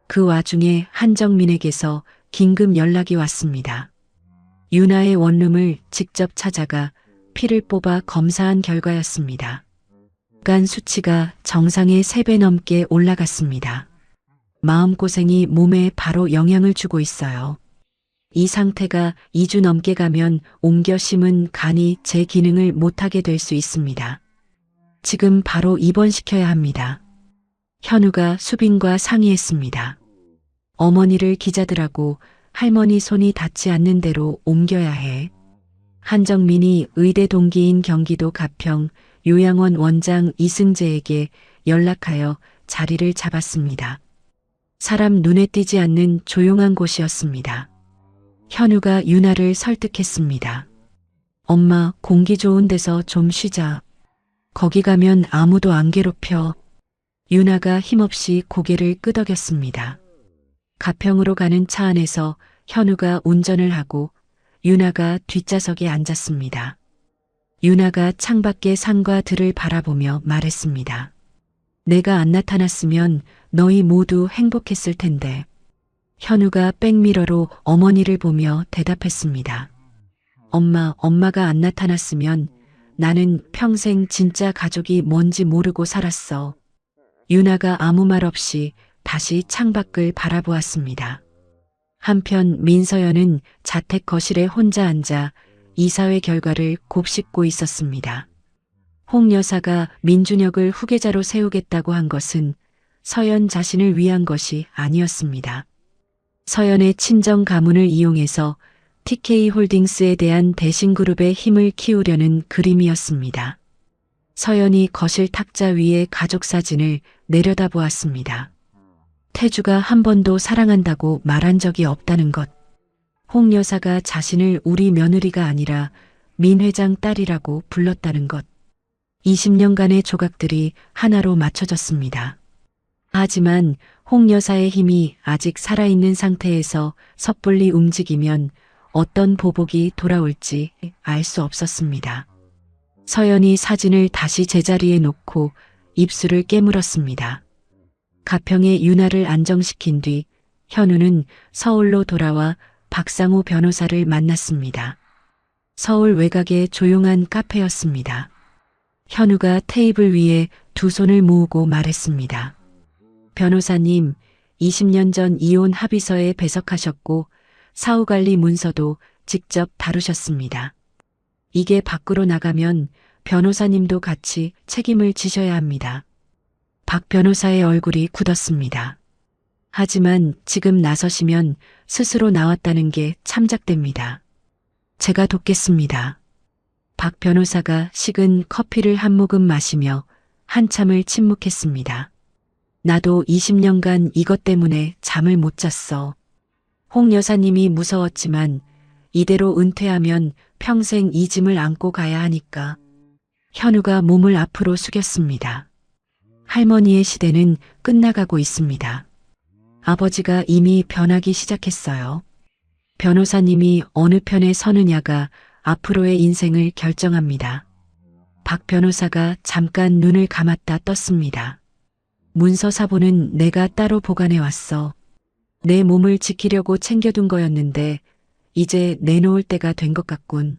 그 와중에 한정민에게서 긴급 연락이 왔습니다. 유나의 원룸을 직접 찾아가 피를 뽑아 검사한 결과였습니다. 간 수치가 정상의 3배 넘게 올라갔습니다. 마음고생이 몸에 바로 영향을 주고 있어요. 이 상태가 2주 넘게 가면 옮겨 심은 간이 제 기능을 못하게 될 수 있습니다. 지금 바로 입원시켜야 합니다. 현우가 수빈과 상의했습니다. 어머니를 기자들하고 할머니 손이 닿지 않는 대로 옮겨야 해. 한정민이 의대 동기인 경기도 가평 요양원 원장 이승재에게 연락하여 자리를 잡았습니다. 사람 눈에 띄지 않는 조용한 곳이었습니다. 현우가 유나를 설득했습니다. 엄마, 공기 좋은 데서 좀 쉬자. 거기 가면 아무도 안 괴롭혀. 유나가 힘없이 고개를 끄덕였습니다. 가평으로 가는 차 안에서 현우가 운전을 하고 유나가 뒷좌석에 앉았습니다. 유나가 창밖의 산과 들을 바라보며 말했습니다. 내가 안 나타났으면 너희 모두 행복했을 텐데. 현우가 백미러로 어머니를 보며 대답했습니다. 엄마가 안 나타났으면 나는 평생 진짜 가족이 뭔지 모르고 살았어. 유나가 아무 말 없이 다시 창밖을 바라보았습니다. 한편 민서연은 자택 거실에 혼자 앉아 이사회 결과를 곱씹고 있었습니다. 홍 여사가 민준혁을 후계자로 세우겠다고 한 것은 서연 자신을 위한 것이 아니었습니다. 서연의 친정 가문을 이용해서 TK홀딩스에 대한 대신그룹의 힘을 키우려는 그림이었습니다. 서연이 거실 탁자 위에 가족 사진을 내려다보았습니다. 태주가 한 번도 사랑한다고 말한 적이 없다는 것. 홍 여사가 자신을 우리 며느리가 아니라 민 회장 딸이라고 불렀다는 것. 20년간의 조각들이 하나로 맞춰졌습니다. 하지만 홍 여사의 힘이 아직 살아있는 상태에서 섣불리 움직이면 어떤 보복이 돌아올지 알 수 없었습니다. 서연이 사진을 다시 제자리에 놓고 입술을 깨물었습니다. 가평의 유나를 안정시킨 뒤 현우는 서울로 돌아와 박상우 변호사를 만났습니다. 서울 외곽의 조용한 카페였습니다. 현우가 테이블 위에 두 손을 모으고 말했습니다. 변호사님, 20년 전 이혼 합의서에 배석하셨고 사후관리 문서도 직접 다루셨습니다. 이게 밖으로 나가면 변호사님도 같이 책임을 지셔야 합니다. 박 변호사의 얼굴이 굳었습니다. 하지만 지금 나서시면 스스로 나왔다는 게 참작됩니다. 제가 돕겠습니다. 박 변호사가 식은 커피를 한 모금 마시며 한참을 침묵했습니다. 나도 20년간 이것 때문에 잠을 못 잤어. 홍 여사님이 무서웠지만 이대로 은퇴하면 평생 이 짐을 안고 가야 하니까. 현우가 몸을 앞으로 숙였습니다. 할머니의 시대는 끝나가고 있습니다. 아버지가 이미 변하기 시작했어요. 변호사님이 어느 편에 서느냐가 앞으로의 인생을 결정합니다. 박 변호사가 잠깐 눈을 감았다 떴습니다. 문서 사본은 내가 따로 보관해 왔어. 내 몸을 지키려고 챙겨둔 거였는데 이제 내놓을 때가 된 것 같군.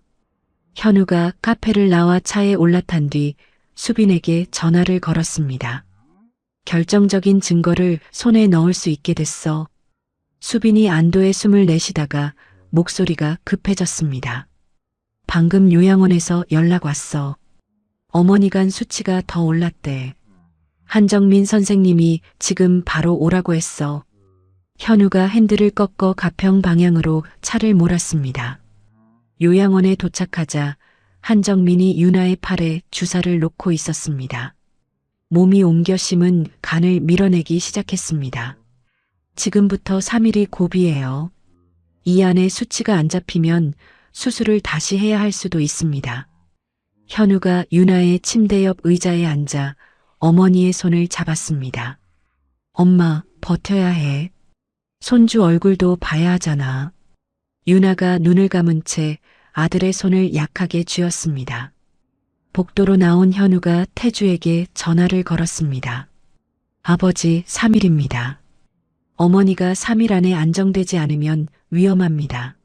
현우가 카페를 나와 차에 올라탄 뒤 수빈에게 전화를 걸었습니다. 결정적인 증거를 손에 넣을 수 있게 됐어. 수빈이 안도의 숨을 내쉬다가 목소리가 급해졌습니다. 방금 요양원에서 연락 왔어. 어머니 간 수치가 더 올랐대. 한정민 선생님이 지금 바로 오라고 했어. 현우가 핸들을 꺾어 가평 방향으로 차를 몰았습니다. 요양원에 도착하자 한정민이 유나의 팔에 주사를 놓고 있었습니다. 몸이 옮겨 심은 간을 밀어내기 시작했습니다. 지금부터 3일이 고비예요. 이 안에 수치가 안 잡히면 수술을 다시 해야 할 수도 있습니다. 현우가 유나의 침대 옆 의자에 앉아 어머니의 손을 잡았습니다. 엄마, 버텨야 해. 손주 얼굴도 봐야 하잖아. 유나가 눈을 감은 채 아들의 손을 약하게 쥐었습니다. 복도로 나온 현우가 태주에게 전화를 걸었습니다. 아버지, 3일입니다. 어머니가 3일 안에 안정되지 않으면 위험합니다.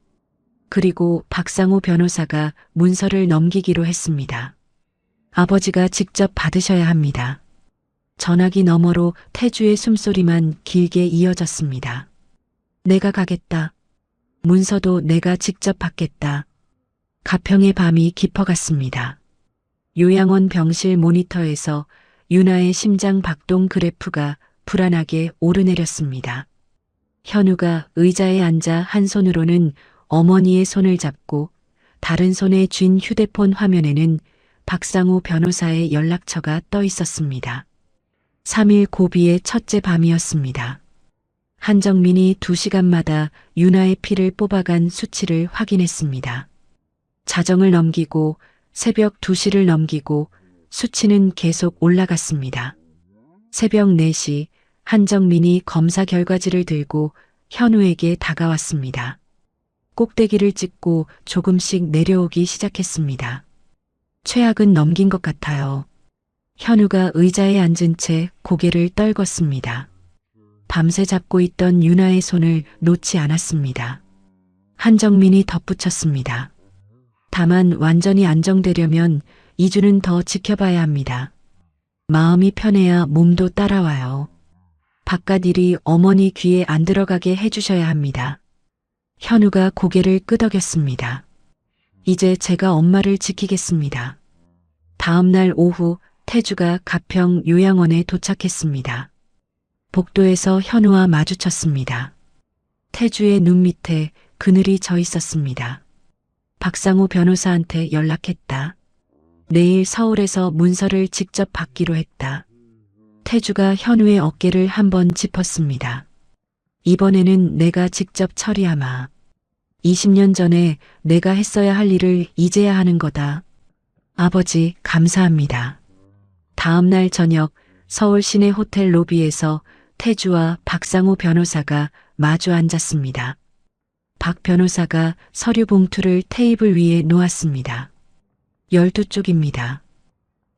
그리고 박상우 변호사가 문서를 넘기기로 했습니다. 아버지가 직접 받으셔야 합니다. 전화기 너머로 태주의 숨소리만 길게 이어졌습니다. 내가 가겠다. 문서도 내가 직접 받겠다. 가평의 밤이 깊어갔습니다. 요양원 병실 모니터에서 유나의 심장 박동 그래프가 불안하게 오르내렸습니다. 현우가 의자에 앉아 한 손으로는 어머니의 손을 잡고 다른 손에 쥔 휴대폰 화면에는 박상우 변호사의 연락처가 떠 있었습니다. 3일 고비의 첫째 밤이었습니다. 한정민이 2시간마다 유나의 피를 뽑아간 수치를 확인했습니다. 자정을 넘기고 새벽 2시를 넘기고 수치는 계속 올라갔습니다. 새벽 4시 한정민이 검사 결과지를 들고 현우에게 다가왔습니다. 꼭대기를 찍고 조금씩 내려오기 시작했습니다. 최악은 넘긴 것 같아요. 현우가 의자에 앉은 채 고개를 떨궜습니다. 밤새 잡고 있던 유나의 손을 놓지 않았습니다. 한정민이 덧붙였습니다. 다만 완전히 안정되려면 2주는 더 지켜봐야 합니다. 마음이 편해야 몸도 따라와요. 바깥 일이 어머니 귀에 안 들어가게 해주셔야 합니다. 현우가 고개를 끄덕였습니다. 이제 제가 엄마를 지키겠습니다. 다음 날 오후 태주가 가평 요양원에 도착했습니다. 복도에서 현우와 마주쳤습니다. 태주의 눈 밑에 그늘이 져 있었습니다. 박상우 변호사한테 연락했다. 내일 서울에서 문서를 직접 받기로 했다. 태주가 현우의 어깨를 한번 짚었습니다. 이번에는 내가 직접 처리하마. 20년 전에 내가 했어야 할 일을 이제야 하는 거다. 아버지, 감사합니다. 다음 날 저녁 서울 시내 호텔 로비에서 태주와 박상우 변호사가 마주 앉았습니다. 박 변호사가 서류 봉투를 테이블 위에 놓았습니다. 12쪽입니다.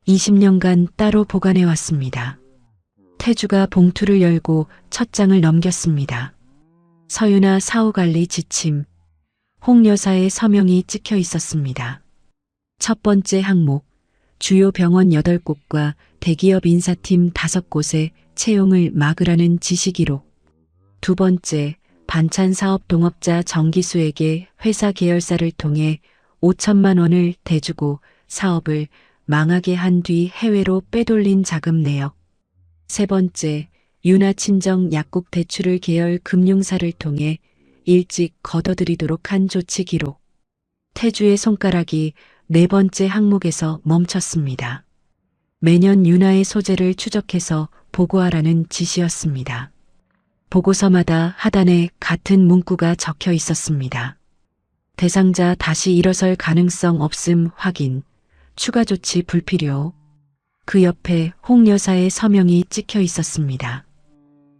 20년간 따로 보관해 왔습니다. 태주가 봉투를 열고 첫 장을 넘겼습니다. 서윤아 사후관리 지침. 홍 여사의 서명이 찍혀 있었습니다. 첫 번째 항목, 주요 병원 8곳과 대기업 인사팀 5곳에 채용을 막으라는 지시 기록. 두 번째, 반찬 사업 동업자 정기수에게 회사 계열사를 통해 5천만 원을 대주고 사업을 망하게 한 뒤 해외로 빼돌린 자금 내역. 세 번째, 윤아 친정 약국 대출을 계열 금융사를 통해 일찍 걷어들이도록 한 조치 기록. 태주의 손가락이 네 번째 항목에서 멈췄습니다. 매년 윤아의 소재를 추적해서 보고하라는 지시였습니다. 보고서마다 하단에 같은 문구가 적혀 있었습니다. 대상자 다시 일어설 가능성 없음 확인, 추가 조치 불필요. 그 옆에 홍 여사의 서명이 찍혀 있었습니다.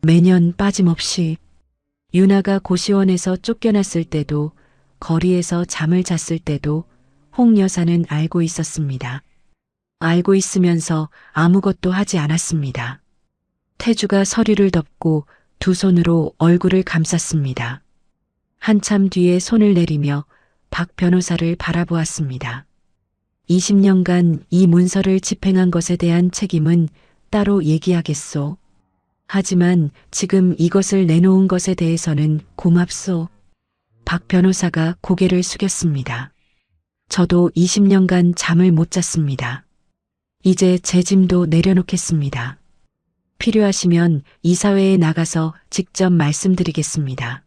매년 빠짐없이 윤아가 고시원에서 쫓겨났을 때도 거리에서 잠을 잤을 때도 홍 여사는 알고 있었습니다. 알고 있으면서 아무것도 하지 않았습니다. 태주가 서류를 덮고 두 손으로 얼굴을 감쌌습니다. 한참 뒤에 손을 내리며 박 변호사를 바라보았습니다. 20년간 이 문서를 집행한 것에 대한 책임은 따로 얘기하겠소. 하지만 지금 이것을 내놓은 것에 대해서는 고맙소. 박 변호사가 고개를 숙였습니다. 저도 20년간 잠을 못 잤습니다. 이제 제 짐도 내려놓겠습니다. 필요하시면 이사회에 나가서 직접 말씀드리겠습니다.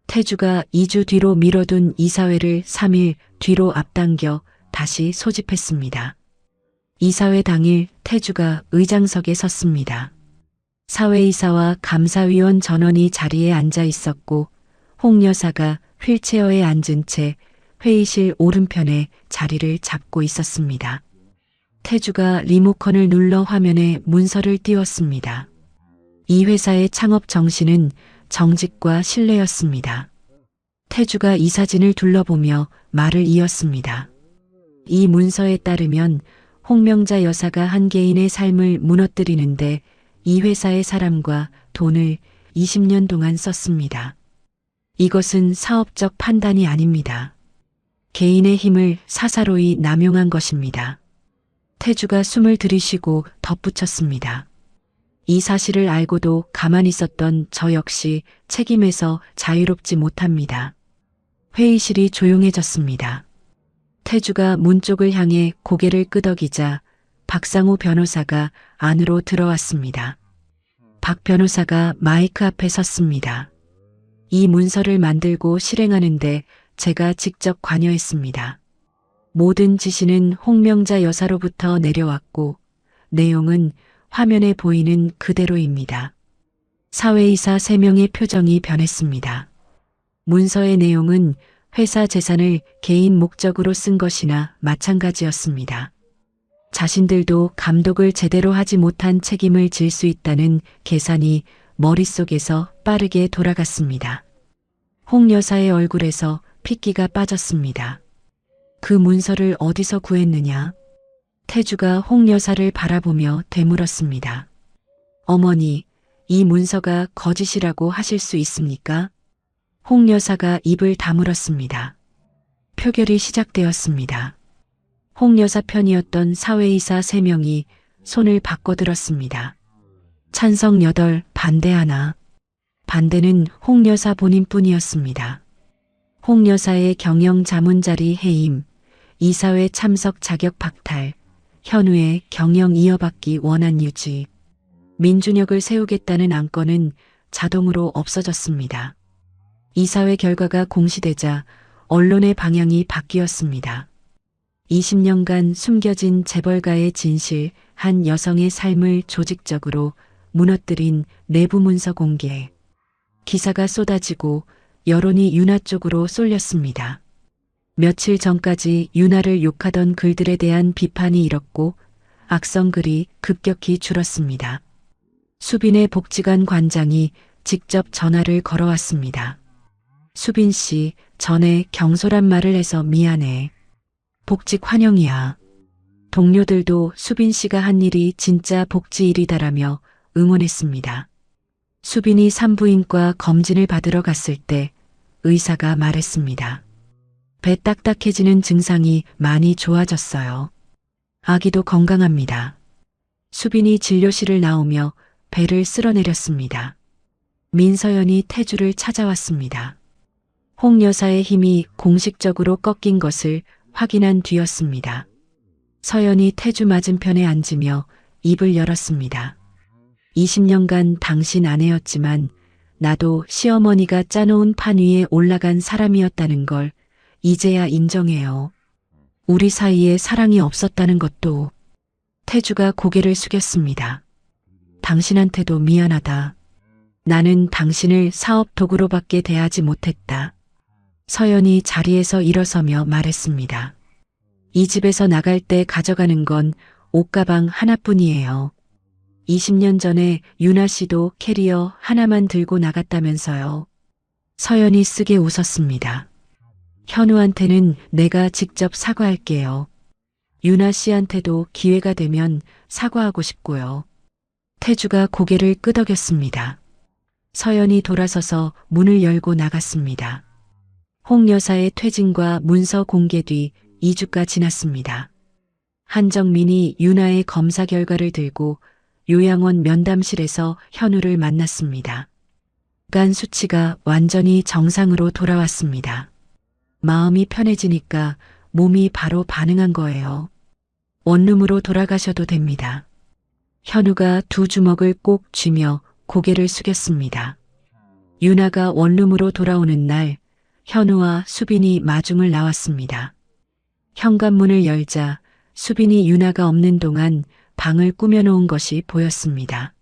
태주가 2주 뒤로 미뤄둔 이사회를 3일 뒤로 앞당겨 다시 소집했습니다. 이사회 당일 태주가 의장석에 섰습니다. 사회이사와 감사위원 전원이 자리에 앉아 있었고 홍 여사가 휠체어에 앉은 채 회의실 오른편에 자리를 잡고 있었습니다. 태주가 리모컨을 눌러 화면에 문서를 띄웠습니다. 이 회사의 창업 정신은 정직과 신뢰였습니다. 태주가 이 사진을 둘러보며 말을 이었습니다. 이 문서에 따르면 홍명자 여사가 한 개인의 삶을 무너뜨리는데 이 회사의 사람과 돈을 20년 동안 썼습니다. 이것은 사업적 판단이 아닙니다. 개인의 힘을 사사로이 남용한 것입니다. 태주가 숨을 들이쉬고 덧붙였습니다. 이 사실을 알고도 가만히 있었던 저 역시 책임에서 자유롭지 못합니다. 회의실이 조용해졌습니다. 태주가 문 쪽을 향해 고개를 끄덕이자 박상우 변호사가 안으로 들어왔습니다. 박 변호사가 마이크 앞에 섰습니다. 이 문서를 만들고 실행하는데 제가 직접 관여했습니다. 모든 지시는 홍명자 여사로부터 내려왔고 내용은 화면에 보이는 그대로입니다. 사회이사 3명의 표정이 변했습니다. 문서의 내용은 회사 재산을 개인 목적으로 쓴 것이나 마찬가지였습니다. 자신들도 감독을 제대로 하지 못한 책임을 질 수 있다는 계산이 머릿속에서 빠르게 돌아갔습니다. 홍 여사의 얼굴에서 핏기가 빠졌습니다. 그 문서를 어디서 구했느냐? 태주가 홍 여사를 바라보며 되물었습니다. 어머니, 이 문서가 거짓이라고 하실 수 있습니까? 홍 여사가 입을 다물었습니다. 표결이 시작되었습니다. 홍 여사 편이었던 사회이사 3명이 손을 바꿔들었습니다. 찬성 8, 반대 1. 반대는 홍 여사 본인뿐이었습니다. 홍 여사의 경영 자문자리 해임, 이사회 참석 자격 박탈, 현우의 경영 이어받기 원안 유지, 민준혁을 세우겠다는 안건은 자동으로 없어졌습니다. 이사회 결과가 공시되자 언론의 방향이 바뀌었습니다. 20년간 숨겨진 재벌가의 진실, 한 여성의 삶을 조직적으로 무너뜨린 내부 문서 공개. 기사가 쏟아지고 여론이 윤아 쪽으로 쏠렸습니다. 며칠 전까지 윤아를 욕하던 글들에 대한 비판이 일었고 악성글이 급격히 줄었습니다. 수빈의 복지관 관장이 직접 전화를 걸어왔습니다. 수빈 씨, 전에 경솔한 말을 해서 미안해. 복직 환영이야. 동료들도 수빈 씨가 한 일이 진짜 복지 일이다라며 응원했습니다. 수빈이 산부인과 검진을 받으러 갔을 때 의사가 말했습니다. 배 딱딱해지는 증상이 많이 좋아졌어요. 아기도 건강합니다. 수빈이 진료실을 나오며 배를 쓸어내렸습니다. 민서연이 태주를 찾아왔습니다. 홍 여사의 힘이 공식적으로 꺾인 것을 확인한 뒤였습니다. 서연이 태주 맞은편에 앉으며 입을 열었습니다. 20년간 당신 아내였지만 나도 시어머니가 짜놓은 판 위에 올라간 사람이었다는 걸 이제야 인정해요. 우리 사이에 사랑이 없었다는 것도. 태주가 고개를 숙였습니다. 당신한테도 미안하다. 나는 당신을 사업 도구로밖에 대하지 못했다. 서연이 자리에서 일어서며 말했습니다. 이 집에서 나갈 때 가져가는 건 옷가방 하나뿐이에요. 20년 전에 유나 씨도 캐리어 하나만 들고 나갔다면서요. 서연이 쓰게 웃었습니다. 현우한테는 내가 직접 사과할게요. 유나 씨한테도 기회가 되면 사과하고 싶고요. 태주가 고개를 끄덕였습니다. 서연이 돌아서서 문을 열고 나갔습니다. 홍 여사의 퇴진과 문서 공개 뒤 2주가 지났습니다. 한정민이 유나의 검사 결과를 들고 요양원 면담실에서 현우를 만났습니다. 간 수치가 완전히 정상으로 돌아왔습니다. 마음이 편해지니까 몸이 바로 반응한 거예요. 원룸으로 돌아가셔도 됩니다. 현우가 두 주먹을 꼭 쥐며 고개를 숙였습니다. 유나가 원룸으로 돌아오는 날 현우와 수빈이 마중을 나왔습니다. 현관문을 열자 수빈이 유나가 없는 동안 방을 꾸며놓은 것이 보였습니다.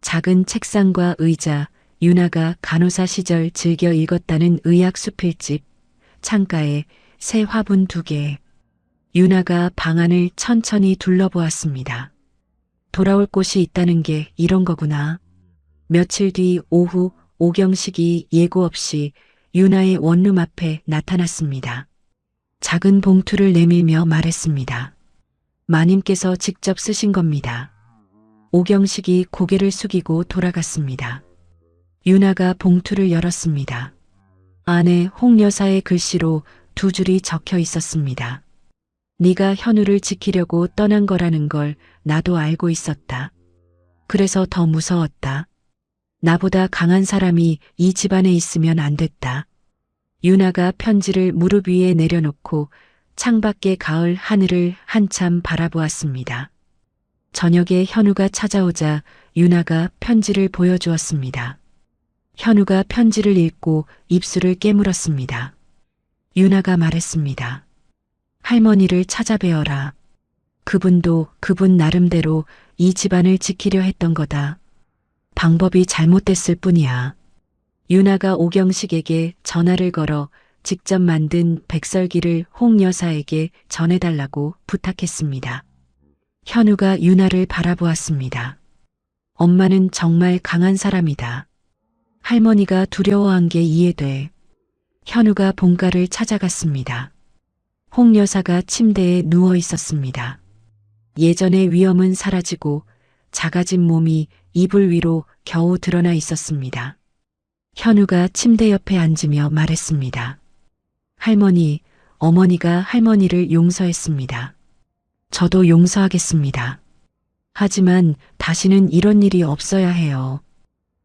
작은 책상과 의자, 유나가 간호사 시절 즐겨 읽었다는 의학 수필집, 창가에 새 화분 2개. 유나가 방 안을 천천히 둘러보았습니다. 돌아올 곳이 있다는 게 이런 거구나. 며칠 뒤 오후 오경식이 예고 없이 유나의 원룸 앞에 나타났습니다. 작은 봉투를 내밀며 말했습니다. 마님께서 직접 쓰신 겁니다. 오경식이 고개를 숙이고 돌아갔습니다. 유나가 봉투를 열었습니다. 안에 홍 여사의 글씨로 2줄이 적혀 있었습니다. 네가 현우를 지키려고 떠난 거라는 걸 나도 알고 있었다. 그래서 더 무서웠다. 나보다 강한 사람이 이 집안에 있으면 안 됐다. 유나가 편지를 무릎 위에 내려놓고 창밖의 가을 하늘을 한참 바라보았습니다. 저녁에 현우가 찾아오자 유나가 편지를 보여주었습니다. 현우가 편지를 읽고 입술을 깨물었습니다. 유나가 말했습니다. 할머니를 찾아뵈어라. 그분도 그분 나름대로 이 집안을 지키려 했던 거다. 방법이 잘못됐을 뿐이야. 유나가 오경식에게 전화를 걸어 직접 만든 백설기를 홍 여사에게 전해달라고 부탁했습니다. 현우가 유나를 바라보았습니다. 엄마는 정말 강한 사람이다. 할머니가 두려워한 게 이해돼. 현우가 본가를 찾아갔습니다. 홍 여사가 침대에 누워 있었습니다. 예전의 위험은 사라지고 작아진 몸이 이불 위로 겨우 드러나 있었습니다. 현우가 침대 옆에 앉으며 말했습니다. 할머니, 어머니가 할머니를 용서했습니다. 저도 용서하겠습니다. 하지만 다시는 이런 일이 없어야 해요.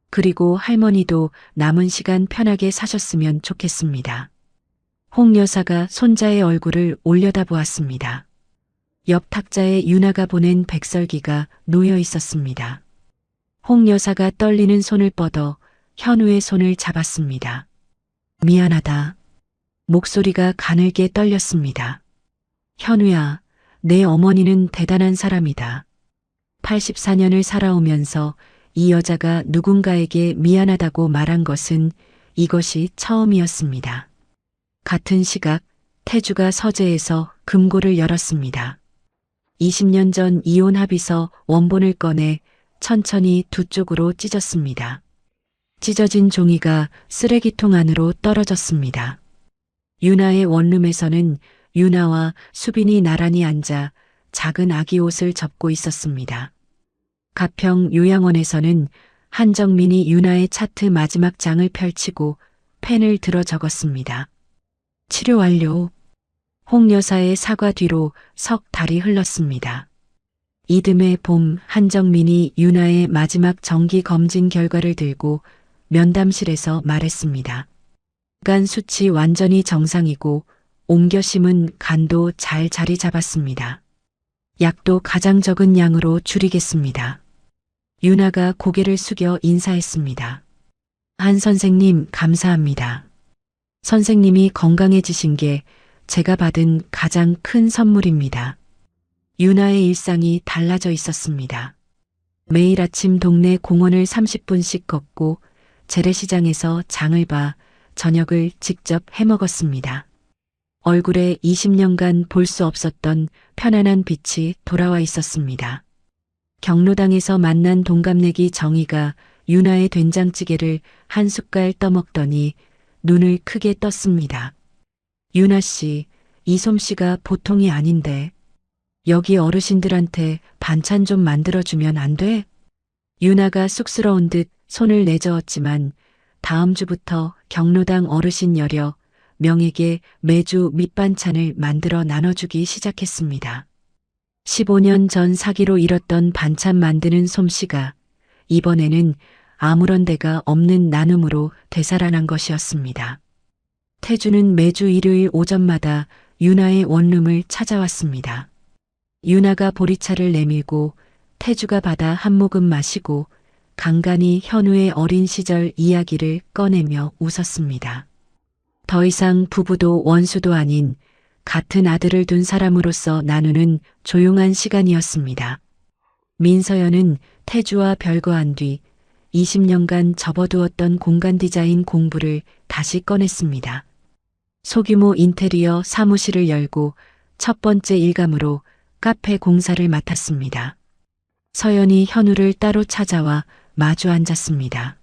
그리고 할머니도 남은 시간 편하게 사셨으면 좋겠습니다. 홍 여사가 손자의 얼굴을 올려다보았습니다. 옆 탁자에 유나가 보낸 백설기가 놓여 있었습니다. 홍 여사가 떨리는 손을 뻗어 현우의 손을 잡았습니다. 미안하다. 목소리가 가늘게 떨렸습니다. 현우야, 내 어머니는 대단한 사람이다. 84년을 살아오면서 이 여자가 누군가에게 미안하다고 말한 것은 이것이 처음이었습니다. 같은 시각 태주가 서재에서 금고를 열었습니다. 20년 전 이혼 합의서 원본을 꺼내 천천히 두 쪽으로 찢었습니다. 찢어진 종이가 쓰레기통 안으로 떨어졌습니다. 유나의 원룸에서는 유나와 수빈이 나란히 앉아 작은 아기 옷을 접고 있었습니다. 가평 요양원에서는 한정민이 유나의 차트 마지막 장을 펼치고 펜을 들어 적었습니다. 치료 완료. 홍 여사의 사과 뒤로 석 달이 흘렀습니다. 이듬해 봄 한정민이 윤아의 마지막 정기 검진 결과를 들고 면담실에서 말했습니다. 간 수치 완전히 정상이고 옮겨 심은 간도 잘 자리 잡았습니다. 약도 가장 적은 양으로 줄이겠습니다. 윤아가 고개를 숙여 인사했습니다. 한 선생님 감사합니다. 선생님이 건강해지신 게 제가 받은 가장 큰 선물입니다. 윤아의 일상이 달라져 있었습니다. 매일 아침 동네 공원을 30분씩 걷고 재래시장에서 장을 봐 저녁을 직접 해먹었습니다. 얼굴에 20년간 볼 수 없었던 편안한 빛이 돌아와 있었습니다. 경로당에서 만난 동갑내기 정희가 윤아의 된장찌개를 한 숟갈 떠먹더니 눈을 크게 떴습니다. 윤아 씨, 이 솜씨가 보통이 아닌데 여기 어르신들한테 반찬 좀 만들어주면 안 돼? 윤아가 쑥스러운 듯 손을 내저었지만 다음 주부터 경로당 어르신 여러 명에게 매주 밑반찬을 만들어 나눠주기 시작했습니다. 15년 전 사기로 잃었던 반찬 만드는 솜씨가 이번에는 아무런 데가 없는 나눔으로 되살아난 것이었습니다. 태주는 매주 일요일 오전마다 윤아의 원룸을 찾아왔습니다. 윤아가 보리차를 내밀고 태주가 받아 한 모금 마시고 간간히 현우의 어린 시절 이야기를 꺼내며 웃었습니다. 더 이상 부부도 원수도 아닌 같은 아들을 둔 사람으로서 나누는 조용한 시간이었습니다. 민서연은 태주와 별거한 뒤 20년간 접어두었던 공간 디자인 공부를 다시 꺼냈습니다. 소규모 인테리어 사무실을 열고 첫 번째 일감으로 카페 공사를 맡았습니다. 서연이 현우를 따로 찾아와 마주 앉았습니다.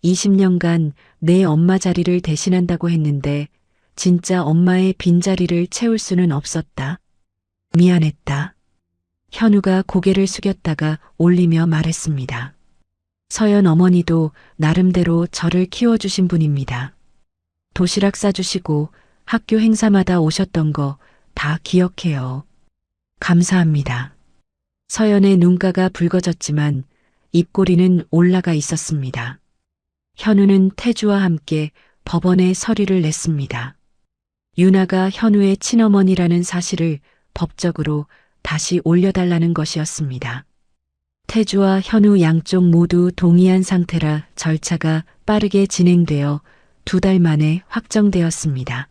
20년간 내 엄마 자리를 대신한다고 했는데 진짜 엄마의 빈자리를 채울 수는 없었다. 미안했다. 현우가 고개를 숙였다가 올리며 말했습니다. 서연 어머니도 나름대로 저를 키워주신 분입니다. 도시락 싸주시고 학교 행사마다 오셨던 거 다 기억해요. 감사합니다. 서연의 눈가가 붉어졌지만 입꼬리는 올라가 있었습니다. 현우는 태주와 함께 법원에 서류를 냈습니다. 윤아가 현우의 친어머니라는 사실을 법적으로 다시 올려달라는 것이었습니다. 태주와 현우 양쪽 모두 동의한 상태라 절차가 빠르게 진행되어 2달 만에 확정되었습니다.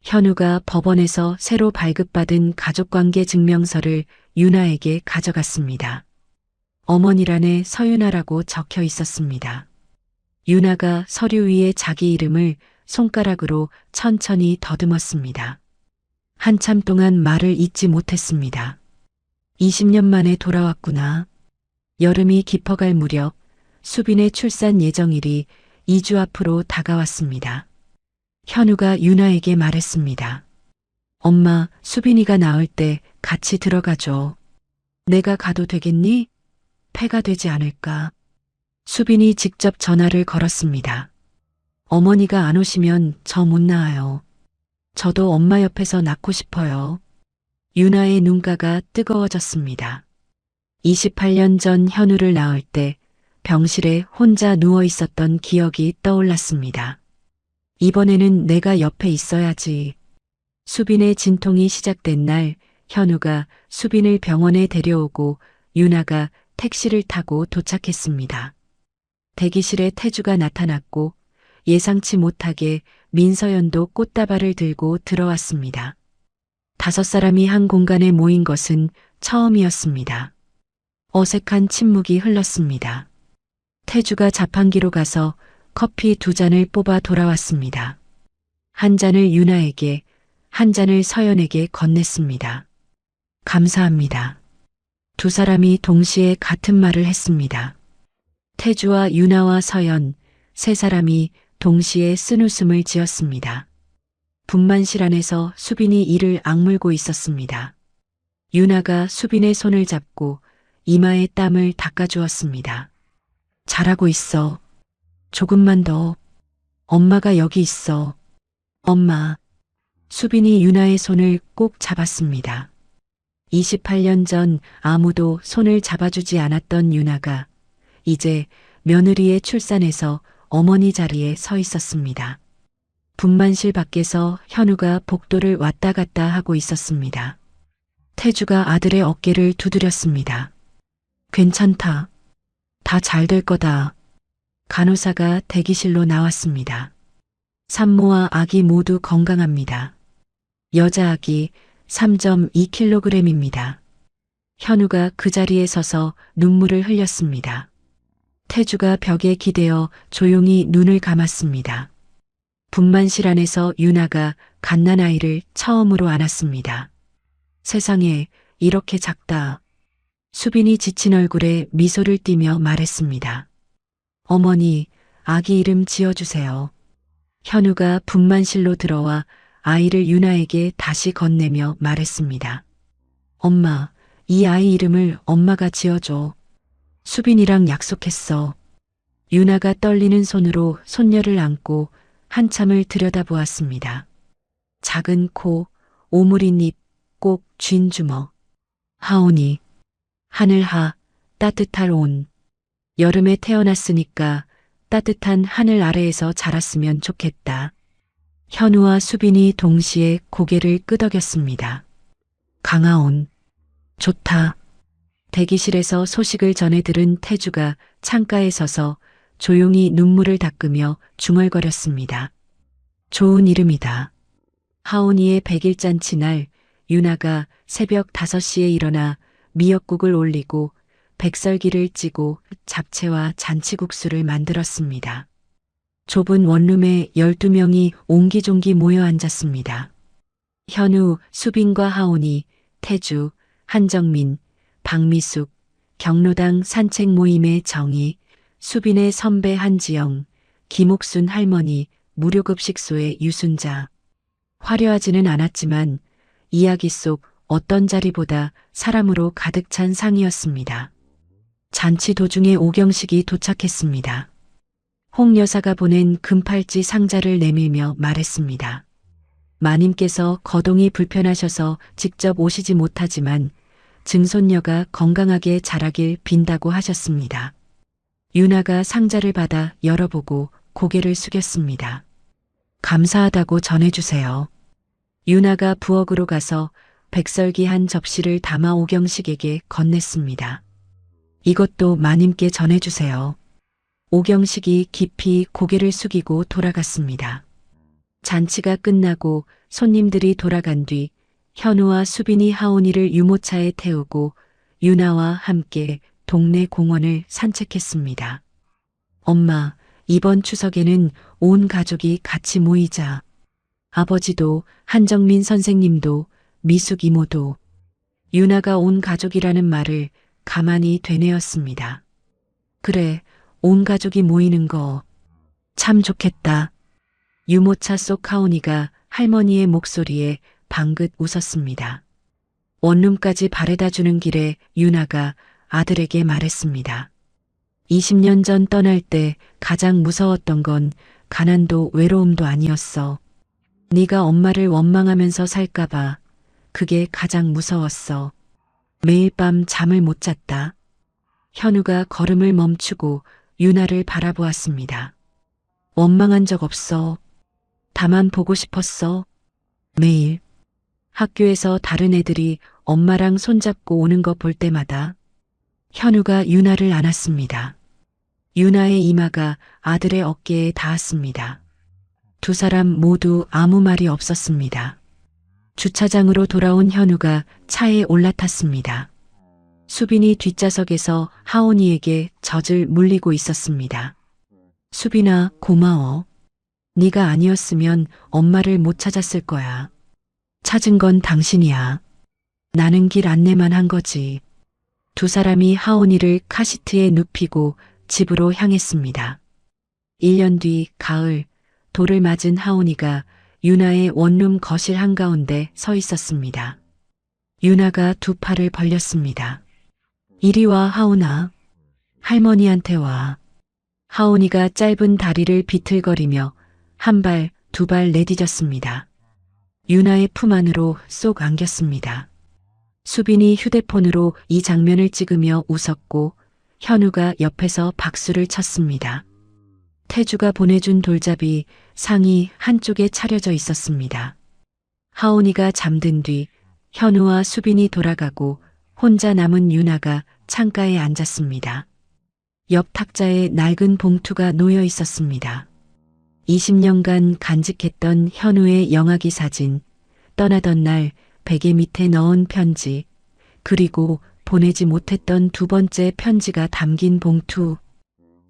현우가 법원에서 새로 발급받은 가족관계 증명서를 윤아에게 가져갔습니다. 어머니란에 서윤아라고 적혀 있었습니다. 윤아가 서류 위에 자기 이름을 손가락으로 천천히 더듬었습니다. 한참 동안 말을 잇지 못했습니다. 20년 만에 돌아왔구나. 여름이 깊어갈 무렵 수빈의 출산 예정일이 2주 앞으로 다가왔습니다. 현우가 윤아에게 말했습니다. 엄마, 수빈이가 나올 때 같이 들어가줘. 내가 가도 되겠니? 폐가 되지 않을까? 수빈이 직접 전화를 걸었습니다. 어머니가 안 오시면 저 못 나와요. 저도 엄마 옆에서 낳고 싶어요. 윤아의 눈가가 뜨거워졌습니다. 28년 전 현우를 낳을 때 병실에 혼자 누워 있었던 기억이 떠올랐습니다. 이번에는 내가 옆에 있어야지. 수빈의 진통이 시작된 날 현우가 수빈을 병원에 데려오고 윤아가 택시를 타고 도착했습니다. 대기실에 태주가 나타났고 예상치 못하게 민서연도 꽃다발을 들고 들어왔습니다. 5사람이 한 공간에 모인 것은 처음이었습니다. 어색한 침묵이 흘렀습니다. 태주가 자판기로 가서 커피 2잔을 뽑아 돌아왔습니다. 한 잔을 윤아에게, 한 잔을 서연에게 건넸습니다. 감사합니다. 2사람이 동시에 같은 말을 했습니다. 태주와 윤아와 서연, 3사람이 동시에 쓴웃음을 지었습니다. 분만실 안에서 수빈이 이를 악물고 있었습니다. 윤아가 수빈의 손을 잡고 이마에 땀을 닦아주었습니다. 잘하고 있어. 조금만 더. 엄마가 여기 있어. 엄마. 수빈이 윤아의 손을 꼭 잡았습니다. 28년 전 아무도 손을 잡아주지 않았던 유나가 이제 며느리의 출산에서 어머니 자리에 서 있었습니다. 분만실 밖에서 현우가 복도를 왔다 갔다 하고 있었습니다. 태주가 아들의 어깨를 두드렸습니다. 괜찮다. 다 잘 될 거다. 간호사가 대기실로 나왔습니다. 산모와 아기 모두 건강합니다. 여자 아기 3.2kg입니다. 현우가 그 자리에 서서 눈물을 흘렸습니다. 태주가 벽에 기대어 조용히 눈을 감았습니다. 분만실 안에서 유나가 갓난아이를 처음으로 안았습니다. 세상에 이렇게 작다. 수빈이 지친 얼굴에 미소를 띠며 말했습니다. 어머니, 아기 이름 지어주세요. 현우가 분만실로 들어와 아이를 유나에게 다시 건네며 말했습니다. 엄마, 이 아이 이름을 엄마가 지어줘. 수빈이랑 약속했어. 유나가 떨리는 손으로 손녀를 안고 한참을 들여다보았습니다. 작은 코, 오므린 입, 꼭 쥔 주먹. 하온이, 하늘하, 따뜻할 온. 여름에 태어났으니까 따뜻한 하늘 아래에서 자랐으면 좋겠다. 현우와 수빈이 동시에 고개를 끄덕였습니다. 강하온. 좋다. 대기실에서 소식을 전해 들은 태주가 창가에 서서 조용히 눈물을 닦으며 중얼거렸습니다. 좋은 이름이다. 하온이의 100일잔치 날 유나가 새벽 5시에 일어나 미역국을 올리고 백설기를 찌고 잡채와 잔치국수를 만들었습니다. 좁은 원룸에 12명이 옹기종기 모여 앉았습니다. 현우, 수빈과 하온이, 태주, 한정민, 박미숙, 경로당 산책 모임의 정희, 수빈의 선배 한지영, 김옥순 할머니, 무료급식소의 유순자. 화려하지는 않았지만 이야기 속 어떤 자리보다 사람으로 가득 찬 상이었습니다. 잔치 도중에 오경식이 도착했습니다. 홍 여사가 보낸 금팔찌 상자를 내밀며 말했습니다. 마님께서 거동이 불편하셔서 직접 오시지 못하지만 증손녀가 건강하게 자라길 빈다고 하셨습니다. 유나가 상자를 받아 열어보고 고개를 숙였습니다. 감사하다고 전해주세요. 유나가 부엌으로 가서 백설기 한 접시를 담아 오경식에게 건넸습니다. 이것도 마님께 전해주세요. 오경식이 깊이 고개를 숙이고 돌아갔습니다. 잔치가 끝나고 손님들이 돌아간 뒤 현우와 수빈이 하온이를 유모차에 태우고 유나와 함께 동네 공원을 산책했습니다. 엄마, 이번 추석에는 온 가족이 같이 모이자. 아버지도, 한정민 선생님도, 미숙 이모도. 유나가 온 가족이라는 말을 가만히 되뇌었습니다. 그래, 온 가족이 모이는 거 참 좋겠다. 유모차 속 하온이가 할머니의 목소리에 방긋 웃었습니다. 원룸까지 바래다 주는 길에 유나가 아들에게 말했습니다. 20년 전 떠날 때 가장 무서웠던 건 가난도 외로움도 아니었어. 네가 엄마를 원망하면서 살까봐 그게 가장 무서웠어. 매일 밤 잠을 못 잤다. 현우가 걸음을 멈추고 유나를 바라보았습니다. 원망한 적 없어. 다만 보고 싶었어. 매일. 학교에서 다른 애들이 엄마랑 손잡고 오는 거 볼 때마다. 현우가 유나를 안았습니다. 유나의 이마가 아들의 어깨에 닿았습니다. 두 사람 모두 아무 말이 없었습니다. 주차장으로 돌아온 현우가 차에 올라탔습니다. 수빈이 뒷좌석에서 하온이에게 젖을 물리고 있었습니다. 수빈아, 고마워. 네가 아니었으면 엄마를 못 찾았을 거야. 찾은 건 당신이야. 나는 길 안내만 한 거지. 두 사람이 하온이를 카시트에 눕히고 집으로 향했습니다. 1년 뒤 가을, 돌을 맞은 하온이가 유나의 원룸 거실 한가운데 서 있었습니다. 유나가 두 팔을 벌렸습니다. 이리 와, 하온아. 할머니한테 와. 하온이가 짧은 다리를 비틀거리며 한 발, 두 발 내디뎠습니다. 유나의 품 안으로 쏙 안겼습니다. 수빈이 휴대폰으로 이 장면을 찍으며 웃었고 현우가 옆에서 박수를 쳤습니다. 태주가 보내준 돌잡이 상이 한쪽에 차려져 있었습니다. 하온이가 잠든 뒤 현우와 수빈이 돌아가고 혼자 남은 유나가 창가에 앉았습니다. 옆 탁자에 낡은 봉투가 놓여 있었습니다. 20년간 간직했던 현우의 영아기 사진, 떠나던 날 베개 밑에 넣은 편지, 그리고 보내지 못했던 두 번째 편지가 담긴 봉투.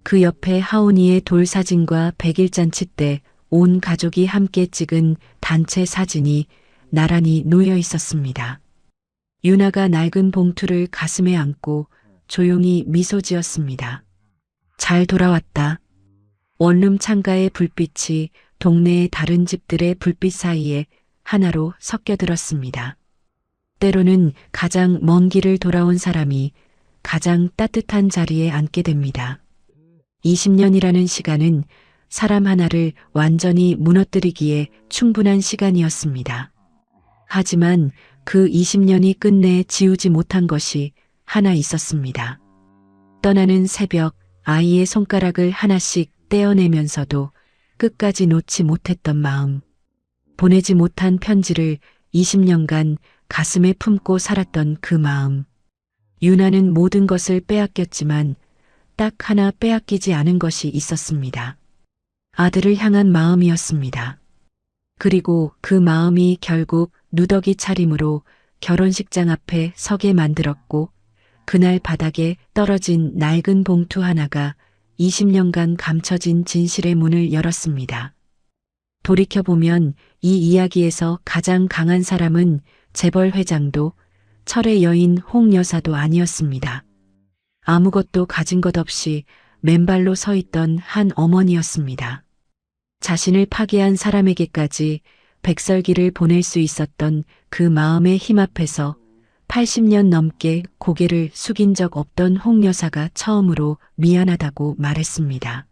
그 옆에 하온이의 돌 사진과 백일잔치 때 온 가족이 함께 찍은 단체 사진이 나란히 놓여 있었습니다. 유나가 낡은 봉투를 가슴에 안고 조용히 미소 지었습니다. 잘 돌아왔다. 원룸 창가의 불빛이 동네의 다른 집들의 불빛 사이에 하나로 섞여들었습니다. 때로는 가장 먼 길을 돌아온 사람이 가장 따뜻한 자리에 앉게 됩니다. 20년이라는 시간은 사람 하나를 완전히 무너뜨리기에 충분한 시간이었습니다. 하지만 그 20년이 끝내 지우지 못한 것이 하나 있었습니다. 떠나는 새벽, 아이의 손가락을 하나씩 떼어내면서도 끝까지 놓지 못했던 마음. 보내지 못한 편지를 20년간 가슴에 품고 살았던 그 마음. 유나는 모든 것을 빼앗겼지만 딱 하나 빼앗기지 않은 것이 있었습니다. 아들을 향한 마음이었습니다. 그리고 그 마음이 결국 누더기 차림으로 결혼식장 앞에 서게 만들었고 그날 바닥에 떨어진 낡은 봉투 하나가 20년간 감춰진 진실의 문을 열었습니다. 돌이켜보면 이 이야기에서 가장 강한 사람은 재벌 회장도 철의 여인 홍 여사도 아니었습니다. 아무것도 가진 것 없이 맨발로 서 있던 한 어머니였습니다. 자신을 파괴한 사람에게까지 백설기를 보낼 수 있었던 그 마음의 힘 앞에서 80년 넘게 고개를 숙인 적 없던 홍 여사가 처음으로 미안하다고 말했습니다.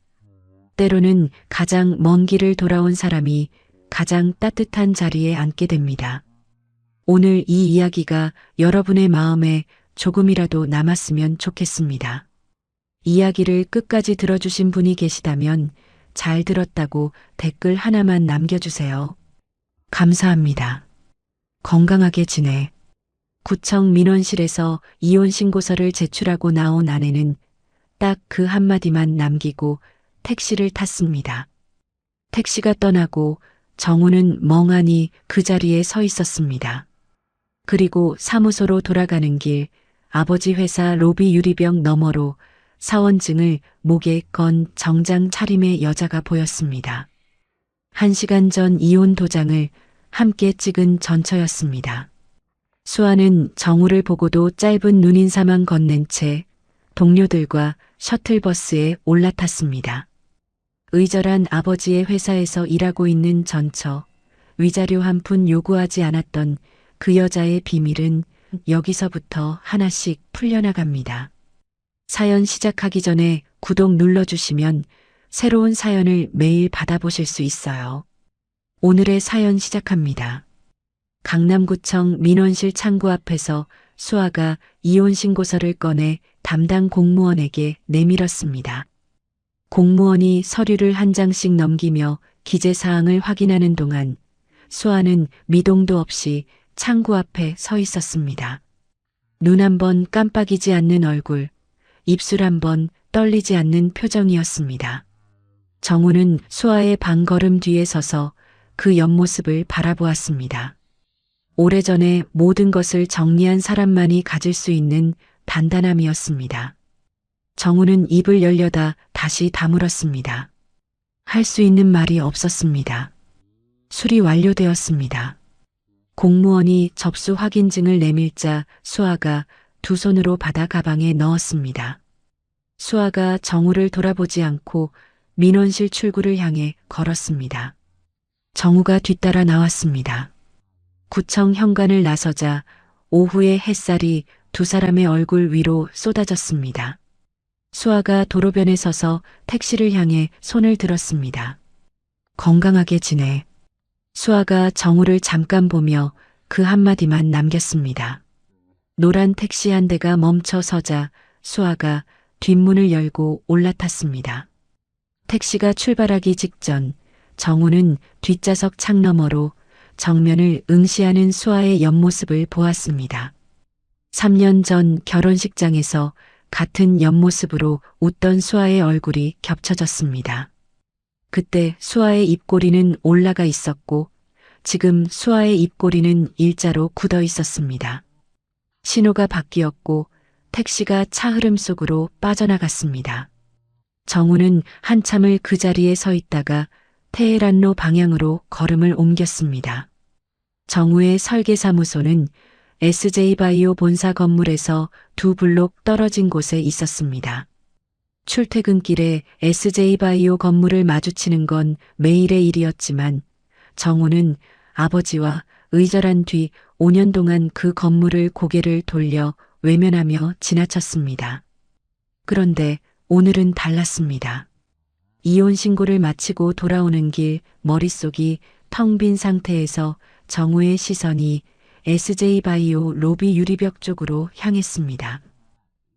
때로는 가장 먼 길을 돌아온 사람이 가장 따뜻한 자리에 앉게 됩니다. 오늘 이 이야기가 여러분의 마음에 조금이라도 남았으면 좋겠습니다. 이야기를 끝까지 들어주신 분이 계시다면 잘 들었다고 댓글 하나만 남겨주세요. 감사합니다. 건강하게 지내. 구청 민원실에서 이혼 신고서를 제출하고 나온 아내는 딱 그 한마디만 남기고 택시를 탔습니다. 택시가 떠나고 정우는 멍하니 그 자리에 서 있었습니다. 그리고 사무소로 돌아가는 길, 아버지 회사 로비 유리병 너머로 사원증을 목에 건 정장 차림의 여자가 보였습니다. 1시간 전 이혼 도장을 함께 찍은 전처였습니다. 수아는 정우를 보고도 짧은 눈인사만 건넨 채 동료들과 셔틀버스에 올라탔습니다. 의절한 아버지의 회사에서 일하고 있는 전처, 위자료 한 푼 요구하지 않았던 그 여자의 비밀은 여기서부터 하나씩 풀려나갑니다. 사연 시작하기 전에 구독 눌러주시면 새로운 사연을 매일 받아보실 수 있어요. 오늘의 사연 시작합니다. 강남구청 민원실 창구 앞에서 수아가 이혼 신고서를 꺼내 담당 공무원에게 내밀었습니다. 공무원이 서류를 한 장씩 넘기며 기재사항을 확인하는 동안 수아는 미동도 없이 창구 앞에 서 있었습니다. 눈 한 번 깜빡이지 않는 얼굴, 입술 한 번 떨리지 않는 표정이었습니다. 정우는 수아의 반걸음 뒤에 서서 그 옆모습을 바라보았습니다. 오래전에 모든 것을 정리한 사람만이 가질 수 있는 단단함이었습니다. 정우는 입을 열려다 다시 다물었습니다. 할 수 있는 말이 없었습니다. 수리 완료되었습니다. 공무원이 접수 확인증을 내밀자 수아가 두 손으로 받아 가방에 넣었습니다. 수아가 정우를 돌아보지 않고 민원실 출구를 향해 걸었습니다. 정우가 뒤따라 나왔습니다. 구청 현관을 나서자 오후의 햇살이 두 사람의 얼굴 위로 쏟아졌습니다. 수아가 도로변에 서서 택시를 향해 손을 들었습니다. 건강하게 지내. 수아가 정우를 잠깐 보며 그 한마디만 남겼습니다. 노란 택시 한 대가 멈춰 서자 수아가 뒷문을 열고 올라탔습니다. 택시가 출발하기 직전 정우는 뒷좌석 창 너머로 정면을 응시하는 수아의 옆모습을 보았습니다. 3년 전 결혼식장에서 같은 옆모습으로 웃던 수아의 얼굴이 겹쳐졌습니다. 그때 수아의 입꼬리는 올라가 있었고 지금 수아의 입꼬리는 일자로 굳어 있었습니다. 신호가 바뀌었고 택시가 차 흐름 속으로 빠져나갔습니다. 정우는 한참을 그 자리에 서 있다가 테헤란로 방향으로 걸음을 옮겼습니다. 정우의 설계사무소는 SJ바이오 본사 건물에서 2블록 떨어진 곳에 있었습니다. 출퇴근길에 SJ바이오 건물을 마주치는 건 매일의 일이었지만 정우는 아버지와 의절한 뒤 5년 동안 그 건물을 고개를 돌려 외면하며 지나쳤습니다. 그런데 오늘은 달랐습니다. 이혼 신고를 마치고 돌아오는 길 머릿속이 텅 빈 상태에서 정우의 시선이 SJ바이오 로비 유리벽 쪽으로 향했습니다.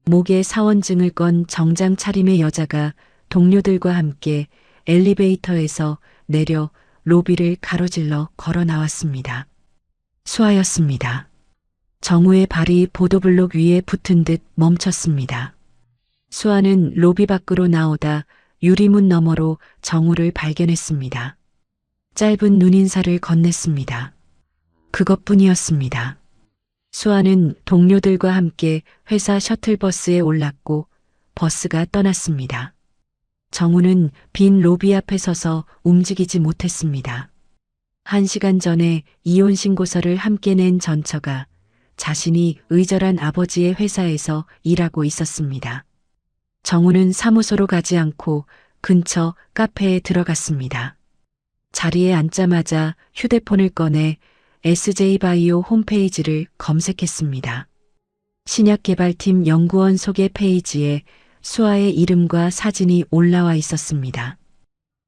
목에 사원증을 건 정장 차림의 여자가 동료들과 함께 엘리베이터에서 내려 로비를 가로질러 걸어 나왔습니다. 수아였습니다. 정우의 발이 보도블록 위에 붙은 듯 멈췄습니다. 수아는 로비 밖으로 나오다 유리문 너머로 정우를 발견했습니다. 짧은 눈인사를 건넸습니다. 그것뿐이었습니다. 수아는 동료들과 함께 회사 셔틀버스에 올랐고 버스가 떠났습니다. 정우는 빈 로비 앞에 서서 움직이지 못했습니다. 1시간 전에 이혼 신고서를 함께 낸 전처가 자신이 의절한 아버지의 회사에서 일하고 있었습니다. 정우는 사무소로 가지 않고 근처 카페에 들어갔습니다. 자리에 앉자마자 휴대폰을 꺼내 SJ바이오 홈페이지를 검색했습니다. 신약개발팀 연구원 소개 페이지에 수아의 이름과 사진이 올라와 있었습니다.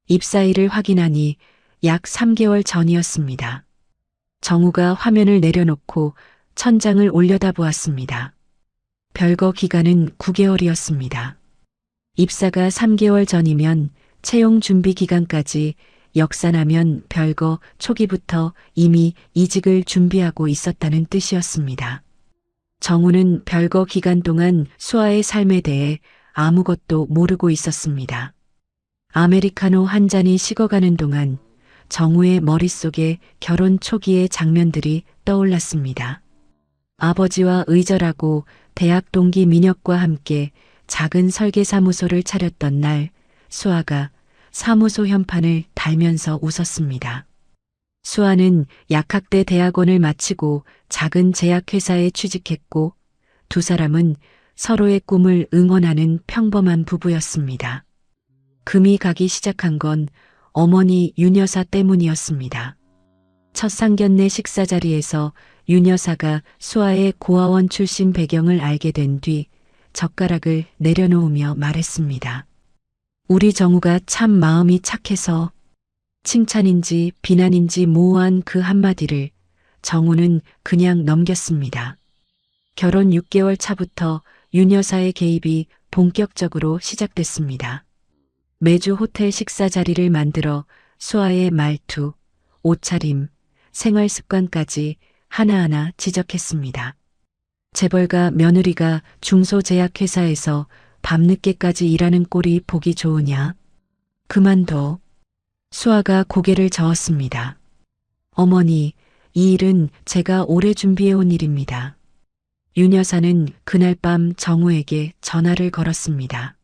입사일을 확인하니 약 3개월 전이었습니다. 정우가 화면을 내려놓고 천장을 올려다보았습니다. 별거 기간은 9개월이었습니다. 입사가 3개월 전이면 채용 준비 기간까지 역산하면 별거 초기부터 이미 이직을 준비하고 있었다는 뜻이었습니다. 정우는 별거 기간 동안 수아의 삶에 대해 아무것도 모르고 있었습니다. 아메리카노 한 잔이 식어가는 동안 정우의 머릿속에 결혼 초기의 장면들이 떠올랐습니다. 아버지와 의절하고 대학 동기 민혁과 함께 작은 설계사무소를 차렸던 날 수아가 사무소 현판을 달면서 웃었습니다. 수아는 약학대 대학원을 마치고 작은 제약회사에 취직했고 두 사람은 서로의 꿈을 응원하는 평범한 부부였습니다. 금이 가기 시작한 건 어머니 윤 여사 때문이었습니다. 첫 상견례 식사 자리에서 윤 여사가 수아의 고아원 출신 배경을 알게 된 뒤 젓가락을 내려놓으며 말했습니다. 우리 정우가 참 마음이 착해서. 칭찬인지 비난인지 모호한 그 한마디를 정우는 그냥 넘겼습니다. 결혼 6개월 차부터 윤 여사의 개입이 본격적으로 시작됐습니다. 매주 호텔 식사 자리를 만들어 수아의 말투, 옷차림, 생활 습관까지 하나하나 지적했습니다. 재벌가 며느리가 중소제약회사에서 밤늦게까지 일하는 꼴이 보기 좋으냐? 그만둬. 수아가 고개를 저었습니다. 어머니, 이 일은 제가 오래 준비해온 일입니다. 윤 여사는 그날 밤 정우에게 전화를 걸었습니다.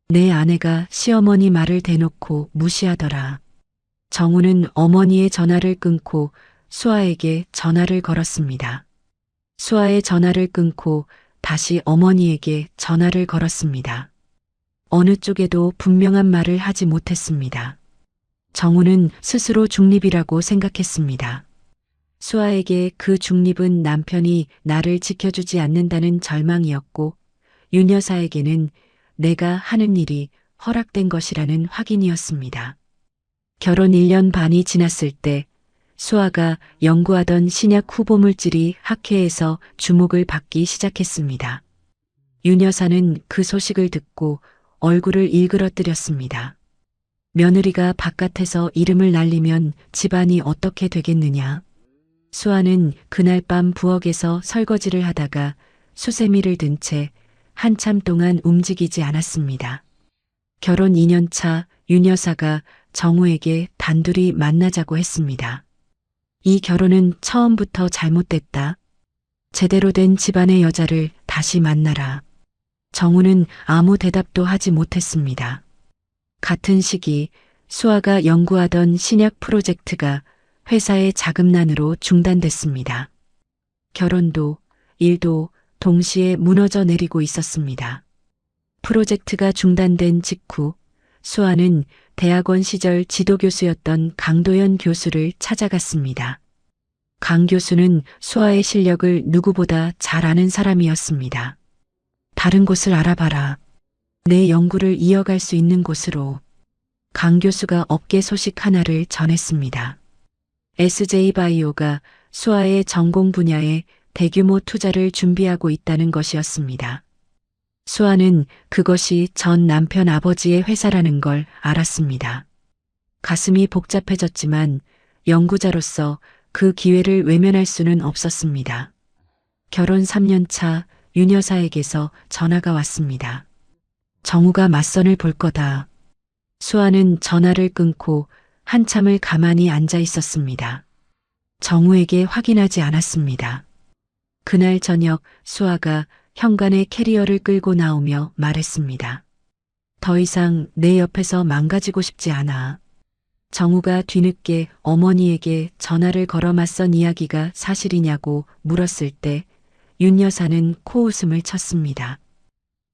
내 아내가 시어머니 말을 대놓고 무시하더라. 정우는 어머니의 전화를 끊고 수아에게 전화를 걸었습니다. 수아의 전화를 끊고 다시 어머니에게 전화를 걸었습니다. 어느 쪽에도 분명한 말을 하지 못했습니다. 정우는 스스로 중립이라고 생각했습니다. 수아에게 그 중립은 남편이 나를 지켜주지 않는다는 절망이었고 윤 여사에게는 내가 하는 일이 허락된 것이라는 확인이었습니다. 결혼 1년 반이 지났을 때 수아가 연구하던 신약 후보 물질이 학회에서 주목을 받기 시작했습니다. 윤 여사는 그 소식을 듣고 얼굴을 일그러뜨렸습니다. 며느리가 바깥에서 이름을 날리면 집안이 어떻게 되겠느냐. 수아는 그날 밤 부엌에서 설거지를 하다가 수세미를 든 채 한참 동안 움직이지 않았습니다. 결혼 2년 차 윤 여사가 정우에게 단둘이 만나자고 했습니다. 이 결혼은 처음부터 잘못됐다. 제대로 된 집안의 여자를 다시 만나라. 정우는 아무 대답도 하지 못했습니다. 같은 시기 수아가 연구하던 신약 프로젝트가 회사의 자금난으로 중단됐습니다. 결혼도 일도 동시에 무너져 내리고 있었습니다. 프로젝트가 중단된 직후 수아는 대학원 시절 지도교수였던 강도연 교수를 찾아갔습니다. 강 교수는 수아의 실력을 누구보다 잘 아는 사람이었습니다. 다른 곳을 알아봐라. 내 연구를 이어갈 수 있는 곳으로. 강 교수가 업계 소식 하나를 전했습니다. SJ바이오가 수아의 전공 분야에 대규모 투자를 준비하고 있다는 것이었습니다. 수아는 그것이 전 남편 아버지의 회사라는 걸 알았습니다. 가슴이 복잡해졌지만 연구자로서 그 기회를 외면할 수는 없었습니다. 결혼 3년 차 윤 여사에게서 전화가 왔습니다. 정우가 맞선을 볼 거다. 수아는 전화를 끊고 한참을 가만히 앉아 있었습니다. 정우에게 확인하지 않았습니다. 그날 저녁 수아가 현관에 캐리어를 끌고 나오며 말했습니다. 더 이상 내 옆에서 망가지고 싶지 않아. 정우가 뒤늦게 어머니에게 전화를 걸어 맞선 이야기가 사실이냐고 물었을 때 윤 여사는 코웃음을 쳤습니다.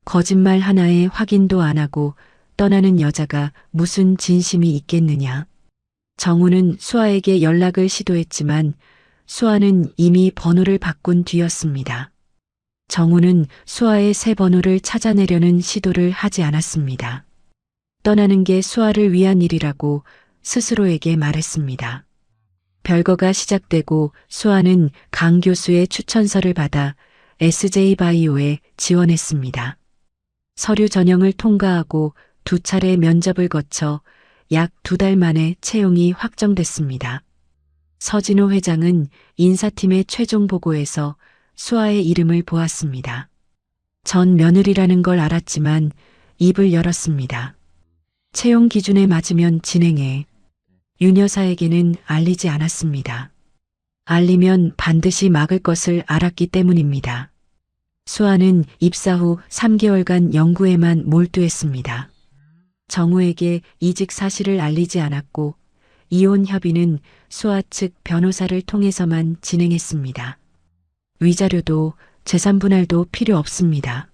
거짓말 하나에 확인도 안 하고 떠나는 여자가 무슨 진심이 있겠느냐. 정우는 수아에게 연락을 시도했지만 수아는 이미 번호를 바꾼 뒤였습니다. 정우는 수아의 새 번호를 찾아내려는 시도를 하지 않았습니다. 떠나는 게 수아를 위한 일이라고 스스로에게 말했습니다. 별거가 시작되고 수아는 강 교수의 추천서를 받아 SJ바이오에 지원했습니다. 서류 전형을 통과하고 2차례 면접을 거쳐 약 2달 만에 채용이 확정됐습니다. 서진호 회장은 인사팀의 최종 보고에서 수아의 이름을 보았습니다. 전 며느리라는 걸 알았지만 입을 열었습니다. 채용 기준에 맞으면 진행해. 윤 여사에게는 알리지 않았습니다. 알리면 반드시 막을 것을 알았기 때문입니다. 수아는 입사 후 3개월간 연구에만 몰두했습니다. 정우에게 이직 사실을 알리지 않았고 이혼 협의는 수아 측 변호사를 통해서만 진행했습니다. 위자료도 재산 분할도 필요 없습니다.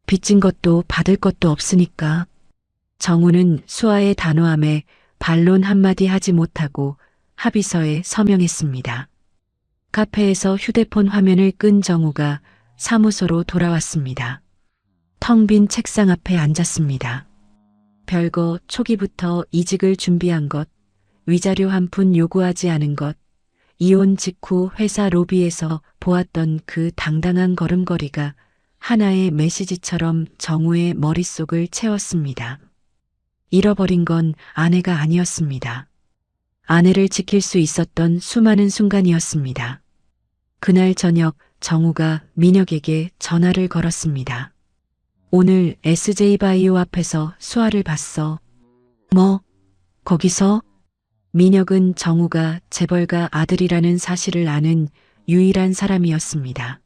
빚진 것도 받을 것도 없으니까. 정우는 수아의 단호함에 반론 한마디 하지 못하고 합의서에 서명했습니다. 카페에서 휴대폰 화면을 끈 정우가 사무소로 돌아왔습니다. 텅 빈 책상 앞에 앉았습니다. 별거 초기부터 이직을 준비한 것, 위자료 한 푼 요구하지 않은 것, 이혼 직후 회사 로비에서 보았던 그 당당한 걸음걸이가 하나의 메시지처럼 정우의 머릿속을 채웠습니다. 잃어버린 건 아내가 아니었습니다. 아내를 지킬 수 있었던 수많은 순간이었습니다. 그날 저녁 정우가 민혁에게 전화를 걸었습니다. 오늘 SJ바이오 앞에서 수아를 봤어. 뭐? 거기서? 민혁은 정우가 재벌가 아들이라는 사실을 아는 유일한 사람이었습니다.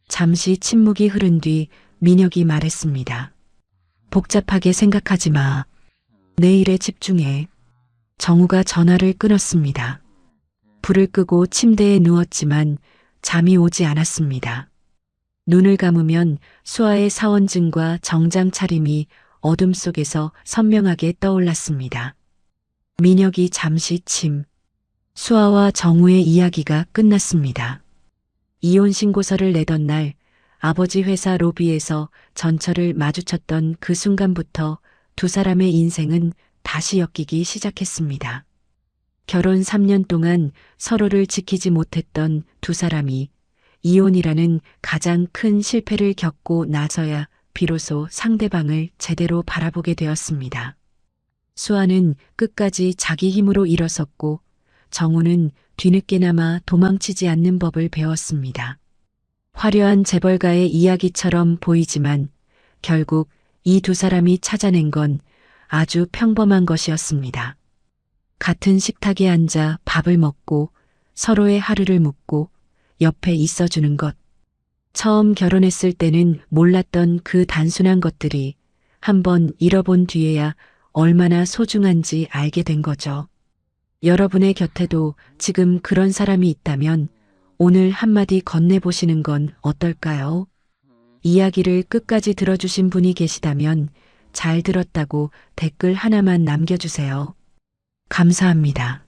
잠시 침묵이 흐른 뒤 민혁이 말했습니다. 복잡하게 생각하지 마. 내 일에 집중해. 정우가 전화를 끊었습니다. 불을 끄고 침대에 누웠지만 잠이 오지 않았습니다. 눈을 감으면 수아의 사원증과 정장 차림이 어둠 속에서 선명하게 떠올랐습니다. 민혁이 잠시 수아와 정우의 이야기가 끝났습니다. 이혼 신고서를 내던 날 아버지 회사 로비에서 전철을 마주쳤던 그 순간부터 두 사람의 인생은 다시 엮이기 시작했습니다. 결혼 3년 동안 서로를 지키지 못했던 두 사람이 이혼이라는 가장 큰 실패를 겪고 나서야 비로소 상대방을 제대로 바라보게 되었습니다. 수아는 끝까지 자기 힘으로 일어섰고 정우는 뒤늦게나마 도망치지 않는 법을 배웠습니다. 화려한 재벌가의 이야기처럼 보이지만 결국 이 두 사람이 찾아낸 건 아주 평범한 것이었습니다. 같은 식탁에 앉아 밥을 먹고 서로의 하루를 묻고 옆에 있어주는 것. 처음 결혼했을 때는 몰랐던 그 단순한 것들이 한번 잃어본 뒤에야 얼마나 소중한지 알게 된 거죠. 여러분의 곁에도 지금 그런 사람이 있다면 오늘 한마디 건네보시는 건 어떨까요? 이야기를 끝까지 들어주신 분이 계시다면 잘 들었다고 댓글 하나만 남겨주세요. 감사합니다.